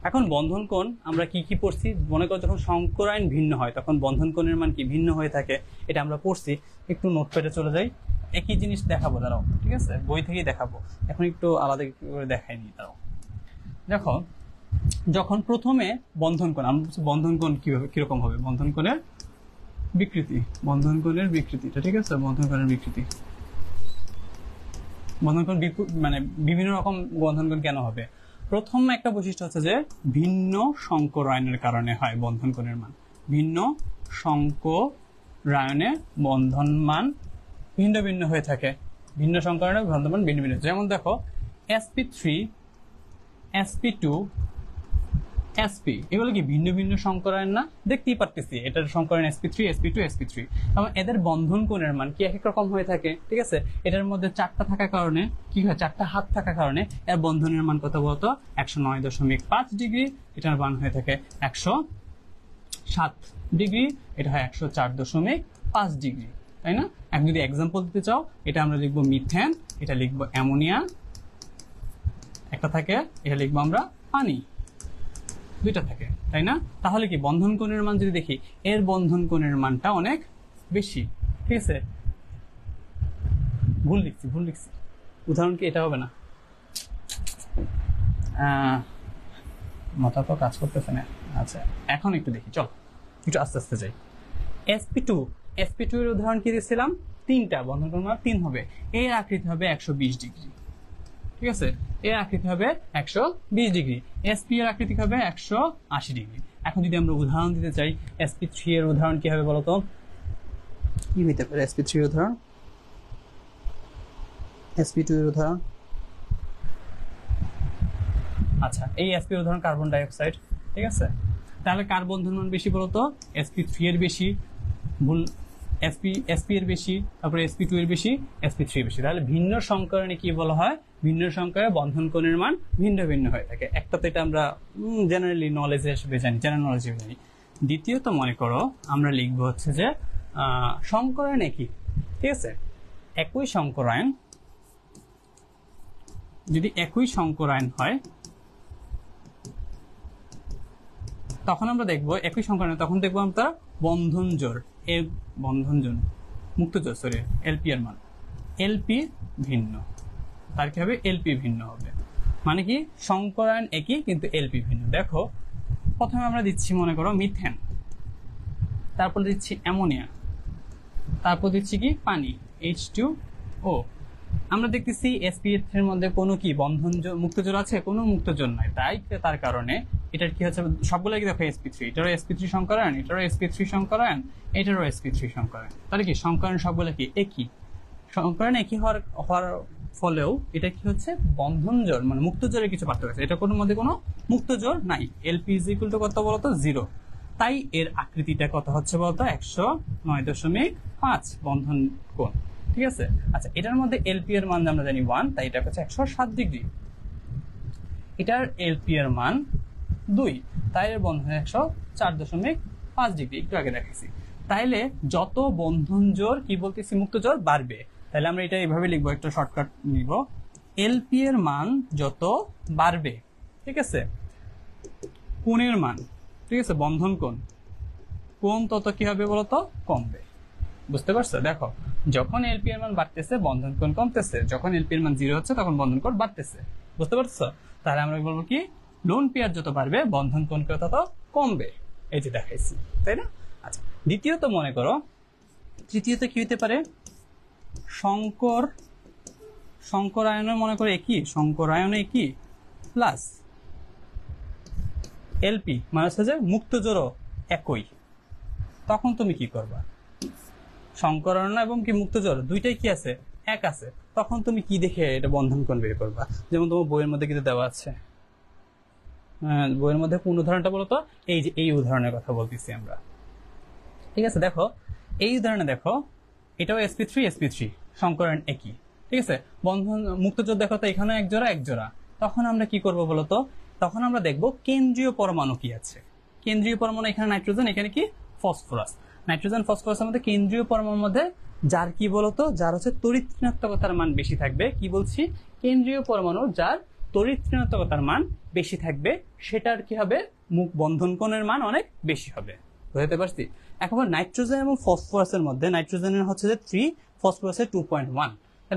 এখন বন্ধন কোণ আমরা কি কি পড়ছি, মনে করো যখন সংকরায়ন ভিন্ন হয় তখন বন্ধন কোণের মান কি ভিন্ন হয়ে থাকে, এটা আমরা পড়ছি। একটু নোটপ্যাডে চলে যাই, একই জিনিস দেখাবো দাঁড়াও, ঠিক আছে, বই থেকেই দেখাবো, এখন একটু আলাদা করে দেখাই নি দাঁড়াও। দেখো যখন প্রথমে বন্ধন কোণ, আমরা বন্ধন কোণ কিভাবে কিরকম হবে, বন্ধন কোণের বিকৃতি, বন্ধন কোণের বিকৃতিটা, ঠিক আছে, বন্ধন কোণের বিকৃতি, বন্ধন কোণ মানে বিভিন্ন রকম বন্ধন কোণ কেন হবে। প্রথম একটা বৈশিষ্ট্য হচ্ছে যে ভিন্ন সংকরায়নের কারণে হয় বন্ধন কোণের মান, ভিন্ন সংকরায়নে বন্ধন মান ভিন্ন ভিন্ন হয়ে থাকে, ভিন্ন সংকরায়নে বন্ধন মান ভিন্ন ভিন্ন। যেমন দেখো sp3 sp2 sp এগুলো কি ভিন্ন ভিন্ন সংকরায়ন না, দেখতেই পারতেছি এটার সংকরায়ন sp3 sp2 sp3, এবং এদের বন্ধন কোণের মান কি এক এক রকম হয়ে থাকে। ঠিক আছে, এটার মধ্যে চারটা থাকার কারণে কি হয়, চারটা হাত থাকার কারণে এর বন্ধনের মান কত বলতো 109.5 ডিগ্রি, এটার মান হয়ে থাকে 107 ডিগ্রি, এটা হয় 104.5 ডিগ্রি, তাই না। এখন যদি এক্সাম্পল দিতে চাও, এটা আমরা লিখবো মিথেন, এটা লিখবো অ্যামোনিয়া, একটা থাকে, এটা লিখবো আমরা পানি, দুইটা থাকে, তাই না। তাহলে কি বন্ধন কোণের মান যদি দেখি, এর বন্ধন কোণের মানটা অনেক বেশি। ঠিক আছে, ভুল লিখছি, উদাহরণ কি এটা হবে না, মাথা তো কাজ করতেছে না। আচ্ছা এখন একটু দেখি, চল একটু আস্তে আস্তে যাই। sp2 এর উদাহরণ কি দিয়েছিলাম, তিনটা বন্ধন কোণ মান 3 হবে, এর আকৃতি হবে 120 ডিগ্রি। ঠিক আছে, এর আকৃতি হবে 120 ডিগ্রি, sp এর আকৃতি হবে 180 ডিগ্রি। এখন যদি আমরা উদাহরণ দিতে চাই, sp3 এর উদাহরণ কি হবে বলতো, কি হইতে পারে sp3 এর উদাহরণ, sp2 এর উদাহরণ, আচ্ছা এই sp এর উদাহরণ কার্বন ডাই অক্সাইড। ঠিক আছে, তাহলে কার বন্ধন মান বেশি বলতো, sp3 এর বেশি, ভুল, sp এর বেশি, তারপরে sp2 এর বেশি, sp3 এর বেশি। তাহলে ভিন্ন সংকরণে কি বলা হয়, ভিন্ন সংকরণে বন্ধন কোণের মান ভিন্ন ভিন্ন হয়ে থাকে। একটা তো এটা আমরা জেনারেলি নলেজে হিসেবে জানি, জেনারেল নলেজে জানি। দ্বিতীয়ত মনে করো আমরা লিখবো হচ্ছে যে সংকরায়ন একই, ঠিক আছে, একই সংকরায়ন, যদি একই সংকরায়ন হয় তখন আমরা দেখবো একই সংকরায়ন, তখন দেখবো আমরা বন্ধন জোর, বন্ধন জোর মুক্ত জোর, সরি এলপি এর মান, এলপি ভিন্ন, তার কি হবে, এলপি ভিন্ন হবে। মানে কি সংকরায়ন একই কিন্তু এলপি ভিন্ন। দেখো প্রথমে আমরা দিচ্ছি মনে করো মিথেন, তারপর দিচ্ছি অ্যামোনিয়া, তারপর দিচ্ছি কি পানি H2O। আমরা দেখতেছি sp এর মধ্যে কোনো কি বন্ধন মুক্তজোড় আছে, কোনো মুক্তজোড় নাই, তাই তার কারণে এটার কি হচ্ছে, সবগুলো কি দেখো sp3, এটারও sp3 সংকরায়ন, এটারও sp3 সংকরায়ন, এটারও sp3 সংকরায়ন, তাহলে কি সংকরায়ন সবগুলো কি একই, সংকরায়ন একই হওয়ার ফলেও এটা কি হচ্ছে বন্ধন জোড় মানে মুক্তজোড়ের কিছু পার্থক্য আছে, এটা কোনো মধ্যে কোনো মুক্তজোড় নাই। LP = কত বলতো 0, তাই এর আকৃতিটা কত হচ্ছে বলতো 109.5 বন্ধন কোণ। ঠিক আছে, আচ্ছা এটার মধ্যে LP এর মান আমরা জানি 1, তাই এটা হচ্ছে 107 ডিগ্রি, এটার LP এর মান 2, তাই এর বন্ধন 104.5 ডিগ্রি, একটু আগে দেখাইছি। তাইলে যত বন্ধন জোড় কি বলতেছি মুক্ত জোড় বাড়বে, তাহলে আমরা এটা এইভাবে লিখবো, একটা শর্টকাট নিব, এলপি এর মান যত বাড়বে, ঠিক আছে, কোণের মান, ঠিক আছে, বন্ধন কোণ তত কি হবে বলতো কমবে। বুঝতে পারছো, দেখো যখন এলপি এর মান বাড়তেছে বন্ধন কোণ কমতেছে, যখন এলপি এর মান 0 হচ্ছে তখন বন্ধন কোণ বাড়তেছে। বুঝতে পারছো, তাহলে আমরা বলবো কি লোন পেয়ার যত বাড়বে বন্ধন কোণ তত কমবে, এই যে দেখাইছি, তাই না। আচ্ছা দ্বিতীয়ত মনে করো, তৃতীয়ত কি হতে পারে, সংকরায়নে মনে করে একই, সংকরায়নে একই প্লাস এলপি মানে হচ্ছে যে মুক্ত জোড়ও একই, তখন তুমি কি করবা, সংকরায়ন এবং কি মুক্ত জোড় দুইটাই কি আছে এক আছে, তখন তুমি কি দেখে এটা বন্ধন কোণ বের করবা। যেমন তোমার বইয়ের মধ্যে কিন্তু দেওয়া আছে, বইয়ের মধ্যে কোন উদাহরণটা বলতো, এই যে এই উদাহরণের কথা বলতেছি আমরা। ঠিক আছে, দেখো এই উদাহরণে দেখো এটাও sp3 সংকরায়ন একই, ঠিক আছে। বন্ধন মুক্তজোড় দেখো তো এখানে এক জোড়া, তখন আমরা কি করব বলতো, তখন আমরা দেখব কেন্দ্রীয় পরমাণু কি আছে। কেন্দ্রীয় পরমাণু এখানে নাইট্রোজেন, এখানে কি ফসফরাস। নাইট্রোজেন ফসফরাসের মধ্যে কেন্দ্রীয় পরমাণুর মধ্যে যার কি বলতো, যার হচ্ছে তড়িৎ ঋণাত্মকতার মান বেশি থাকবে, কি বলছি, কেন্দ্রীয় পরমাণু যার তড়িৎ ঋণাত্মকতার মান বেশি থাকবে, সেটার কি হবে, মুখ বন্ধন কোণের মান অনেক বেশি হবে। বুঝতে পারছি? এখন নাইট্রোজেন এবং ফসফরাসের মধ্যে নাইট্রোজেনের হচ্ছে যে 3, ফসফরাসের 2.1।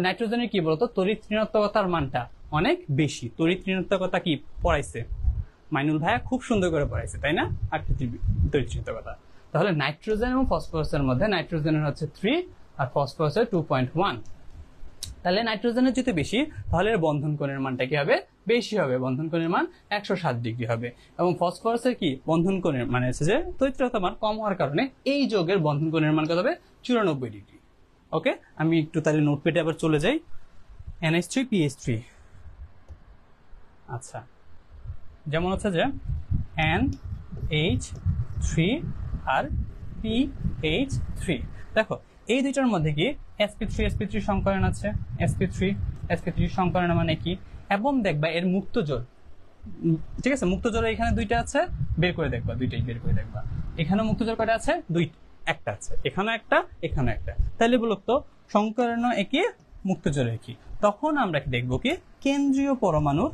নাইট্রোজেনের কি বলতো, তড়িৎ ঋণাত্মকতার মানটা অনেক বেশি। তড়িৎ ঋণাত্মকতা কি পড়াইছে মাইনুল ভাইয়া, খুব সুন্দর করে পড়াইছে, তাই না? আকৃতির তড়িৎ ঋণাত্মকতা। তাহলে নাইট্রোজেন এবং ফসফরাসের মধ্যে নাইট্রোজেনের হচ্ছে 3 আর ফসফরাসের 2.1। তাহলে নাইট্রোজেনের যেতে বেশি, তাহলে এর বন্ধন কোণের মানটা কি হবে, বেশি হবে। বন্ধন কোণের মান 107 ডিগ্রি হবে। এবং ফসফরাসের কি বন্ধন কোণের মানে হচ্ছে যে তড়িৎ ঋণাত্মকতার মান কম হওয়ার কারণে এই যৌগের বন্ধন কোণের মান কত হবে, 94 ডিগ্রি। ওকে, আমি একটু তাহলে নোটপ্যাডে আবার চলে যাই। NH3PH3, আচ্ছা, যেমন হচ্ছে যে NH3 আর PH3, দেখো এই দুইটার মধ্যে কি sp3 সংকরণ আছে, sp3 সংকরণ মানে কি, এবং দেখবা এর মুক্তজোড়, ঠিক আছে, মুক্তজোড় এখানে দুইটা আছে, বের করে দেখবা, দুইটাই বের করে দেখবা। এখানে মুক্তজোড় কয়টা আছে, একটা আছে, এখানে একটা, এখানে একটা। তাহলে বলতো সংকরণ একই, মুক্তজোড় একই। তখন আমরা কি দেখবো, কি কেন্দ্রীয় পরমাণু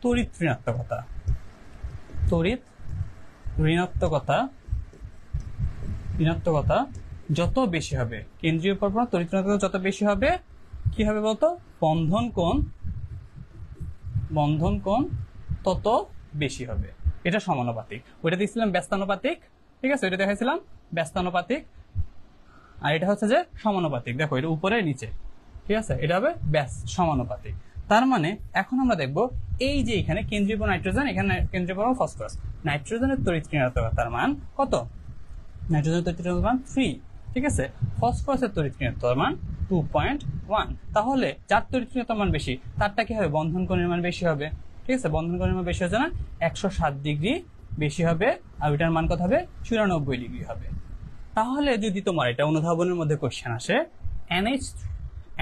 তড়িৎ ঋণাত্মকতা যত বেশি হবে, কেন্দ্রীয় পরমাণু তড়িৎ ঋণাত্মকতা যত বেশি হবে, কি হবে বলতো, বন্ধন কোণ তত বেশি হবে। এটা সমানুপাতিক। ওইটা দিয়েছিলাম ব্যস্তানুপাতিক, ঠিক আছে, ওইটা দেখাইছিলাম ব্যস্তানুপাতিক, আর এটা হচ্ছে যে সমানুপাতিক। দেখো এটা উপরে নিচে, ঠিক আছে, এটা হবে সমানুপাতিক। তার মানে এখন আমরা দেখব এই যে এখানে কেন্দ্রীয় নাইট্রোজেন, এখানে কেন্দ্রীয় পরমাণু ফসফরাস, নাইট্রোজেনের তড়িৎ ঋণাত্মকতার মান কত, নাইট্রোজেনের তড়িৎ ঋণাত্মকতার মান 3, ঠিক আছে। ফসফরাসের তড়িৎ ঋণাত্মকতার মান 2.1। তাহলে যার তড়িৎ ঋণাত্মকতার মান বেশি, তারটা কি হবে, বন্ধন কোণের মান বেশি হবে, ঠিক আছে। বন্ধন কোণের মান বেশি হচ্ছে না, 107 ডিগ্রি বেশি হবে, আর ওইটার মান কত হবে, 94 ডিগ্রি হবে। তাহলে যদি তোমার এটা অনুধাবনের মধ্যে কোশ্চেন আসে,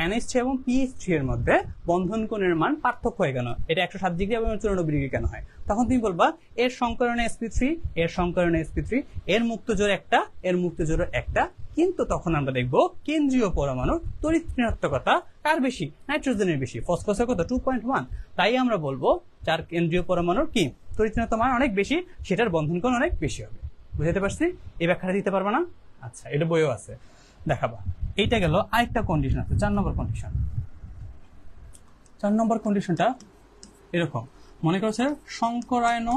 NH3 এবং PH3 এর মধ্যে বন্ধন কোণের মান পার্থক্য হয় কেন, এটা 107 ডিগ্রি এবং 94 ডিগ্রি কেন হয়, তখন তুমি বলবা এর সংকরণে sp3, এর সংকরণে sp3, এর মুক্তজোড় একটা, এর মুক্তজোড় একটা, কিন্তু তখন আমরা দেখব কেন্দ্রীয় পরমাণুর তড়িৎ ঋণাত্মকতা কার বেশি, নাইট্রোজেনের বেশি। ফসফরাসের কত, 2.1। তাই আমরা বলবো যার কেন্দ্রীয় পরমাণুর কি তড়িৎ ঋণাত্মক মান অনেক বেশি, সেটার বন্ধন কোণ অনেক বেশি হবে। বুঝতে পারছি? এই ব্যাখ্যাটা দিতে পারবা না? আচ্ছা, এটা বইও আছে, দেখাবা। এইটা গেল। আরেকটা কন্ডিশন আছে, 4 নম্বর কন্ডিশন। 4 নম্বর কন্ডিশনটা এরকম, মনে করছে সংকরায়ন,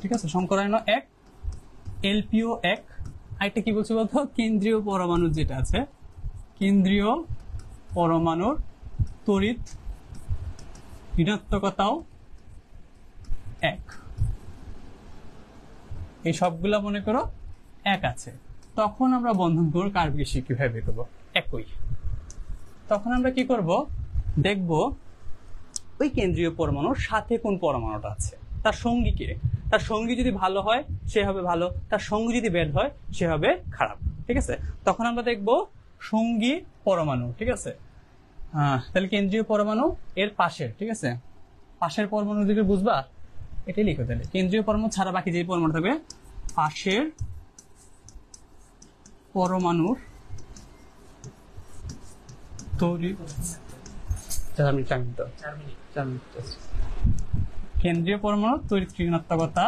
ঠিক আছে, সংকরায়ন 1, LPO 1। আরেকটা কি বলছে বলতো, কেন্দ্রীয় পরমাণু যেটা আছে, কেন্দ্রীয় পরমাণুর তড়িৎ ঋণাত্মকতাও 1। এই সবগুলা মনে করো 1 আছে। তখন আমরা বন্ধন কোণ কার বেশি কিভাবে বের করবো, একই। তখন আমরা কি করব, দেখব ওই কেন্দ্রীয় পরমাণুর সাথে কোন পরমাণুটা আছে, তার সঙ্গী কে। তার সঙ্গী যদি ভালো হয় সে হবে ভালো, তার সঙ্গী যদি ব্যাড হয় সে হবে খারাপ, ঠিক আছে। তখন আমরা দেখব সঙ্গী পরমাণু, ঠিক আছে। তাহলে কেন্দ্রীয় পরমাণু এর পাশের, ঠিক আছে, পাশের পরমাণু দিকে বুঝবা, এটাই লিখো। তাহলে কেন্দ্রীয় পরমাণু ছাড়া বাকি যে পরমাণু থাকবে, পাশের পরমাণুর কেন্দ্রীয় পরমাণুর তড়িৎ ঋণাত্মকতা,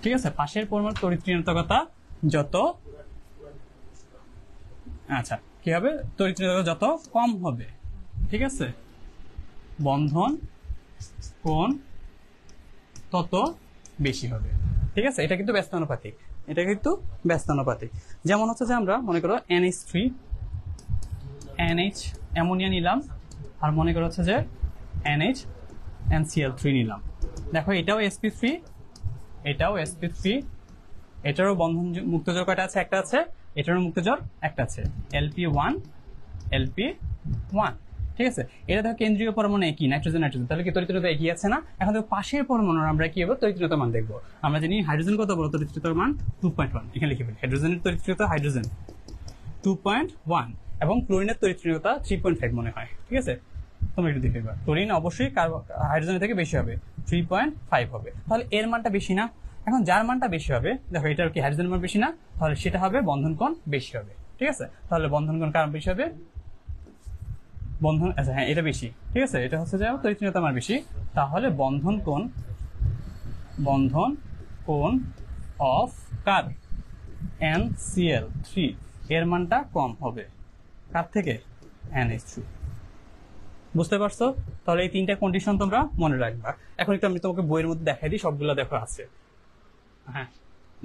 ঠিক আছে, পাশের পরমাণুর তড়িৎ ঋণাত্মকতা যত, আচ্ছা কি হবে, তড়িৎ ঋণাত্মকতা যত কম হবে, ঠিক আছে, বন্ধন কোণ তত বেশি হবে, ঠিক আছে। এটা কিন্তু ব্যস্তানুপাতিক, এটা কিন্তু ব্যস্তানুপাতিক। যেমন হচ্ছে যে আমরা মনে করো NH অ্যামোনিয়া নিলাম, আর মনে করো হচ্ছে যে NaCl3 নিলাম। দেখো এটাও sp3, এটাও sp3, এটারও বন্ধন মুক্তজোড় কয়টা আছে, একটা আছে, এটারও মুক্তজোড় একটা আছে, LP1, ঠিক আছে, এটা দেখো কেন্দ্রীয় পরমাণু একই, নাইট্রোজেন নাইট্রোজেন, তাহলে কি তড়িৎদ্রতা একই আছে না? এখন দেখো পাশের পরমাণুর আমরা কি হবে তড়িৎদ্রতা মান দেখবো। আমরা জানি হাইড্রোজেন কত বড়, তড়িৎদ্রতার মান 2.1, এখানে লিখে ফেলি হাইড্রোজেনের তড়িৎদ্রতা হাইড্রোজেন 2.1 এবং ক্লোরিনের তড়িৎদ্রতা 3.5 মনে হয়। ঠিক আছে, তোমরা একটু দেখে নিবা, ক্লোরিন অবশ্যই হাইড্রোজেনের থেকে বেশি হবে, 3.5 হবে, তাহলে এর মানটা বেশি না? এখন যার মানটা বেশি হবে, দেখো এটার কি হাইড্রোজেনের মান বেশি না, তাহলে সেটা হবে বন্ধন কোণ বেশি হবে। ঠিক আছে, তাহলে বন্ধন কোণ কার বেশি হবে? বন্ধন, আচ্ছা হ্যাঁ এটা বেশি, ঠিক আছে, এটা হচ্ছে যে তড়িৎদ্রতা মান বেশি, তাহলে বন্ধন কোণ অফ কার NCl3 এর মানটা কম হবে, কার থেকে? NH3। বুঝতে পারছো? তাহলে এই তিনটা কন্ডিশন তোমরা মনে রাখবা। এখন একটু আমি তোমাকে বইয়ের মধ্যে দেখাই দিই, সবগুলো দেখো আছে। হ্যাঁ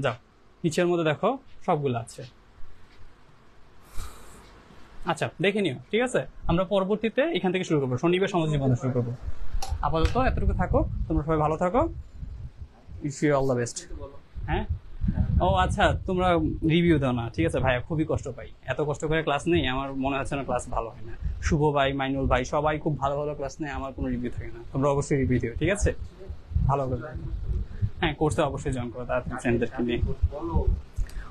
যাও নিচের মধ্যে দেখো সবগুলো আছে। আচ্ছা দেখে নিও, ঠিক আছে, আমরা পরবর্তীতে এখান থেকে শুরু করবো, শনিবার সমাজজীবন বন্ধ শুরু করবো। আপাতত এতটুকু থাকো, তোমরা সবাই ভালো থাকো, wish you all the best. হ্যাঁ ও আচ্ছা, তোমরা রিভিউ দাও না, ঠিক আছে ভাইয়া, খুবই কষ্ট পাই, এত কষ্ট করে ক্লাস নেই, আমার মনে হচ্ছে না ক্লাস ভালো হয় না। শুভ ভাই, মাইনুল ভাই সবাই খুব ভালো ভালো ক্লাস নেই, আমার কোনো রিভিউ থাকে না, তোমরা অবশ্যই রিভিউ দিও, ঠিক আছে, ভালো করে। হ্যাঁ কোর্সে অবশ্যই জয়েন করো তার ফ্রেন্ডদেরকে নিয়ে।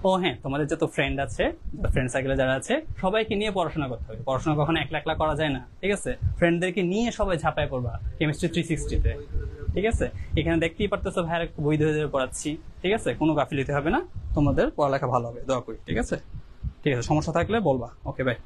ও হ্যাঁ, তোমাদের যত ফ্রেন্ড আছে, ফ্রেন্ড সার্কেলে যারা আছে, সবাইকে নিয়ে পড়াশোনা করতে হবে, পড়াশোনা কখনো একলা একলা করা যায় না, ঠিক আছে, ফ্রেন্ডদেরকে নিয়ে সবাই ঝাঁপায় পড়বা কেমিস্ট্রি 360-তে, ঠিক আছে। এখানে দেখতেই পারতেছো ভাইয়ের বই ধরে ধরে পড়াচ্ছি, ঠিক আছে, কোনো গাফিলতি হবে না, তোমাদের পড়ালেখা ভালো হবে, দোয়া করি, ঠিক আছে। ঠিক আছে, সমস্যা থাকলে বলবা, ওকে বাই।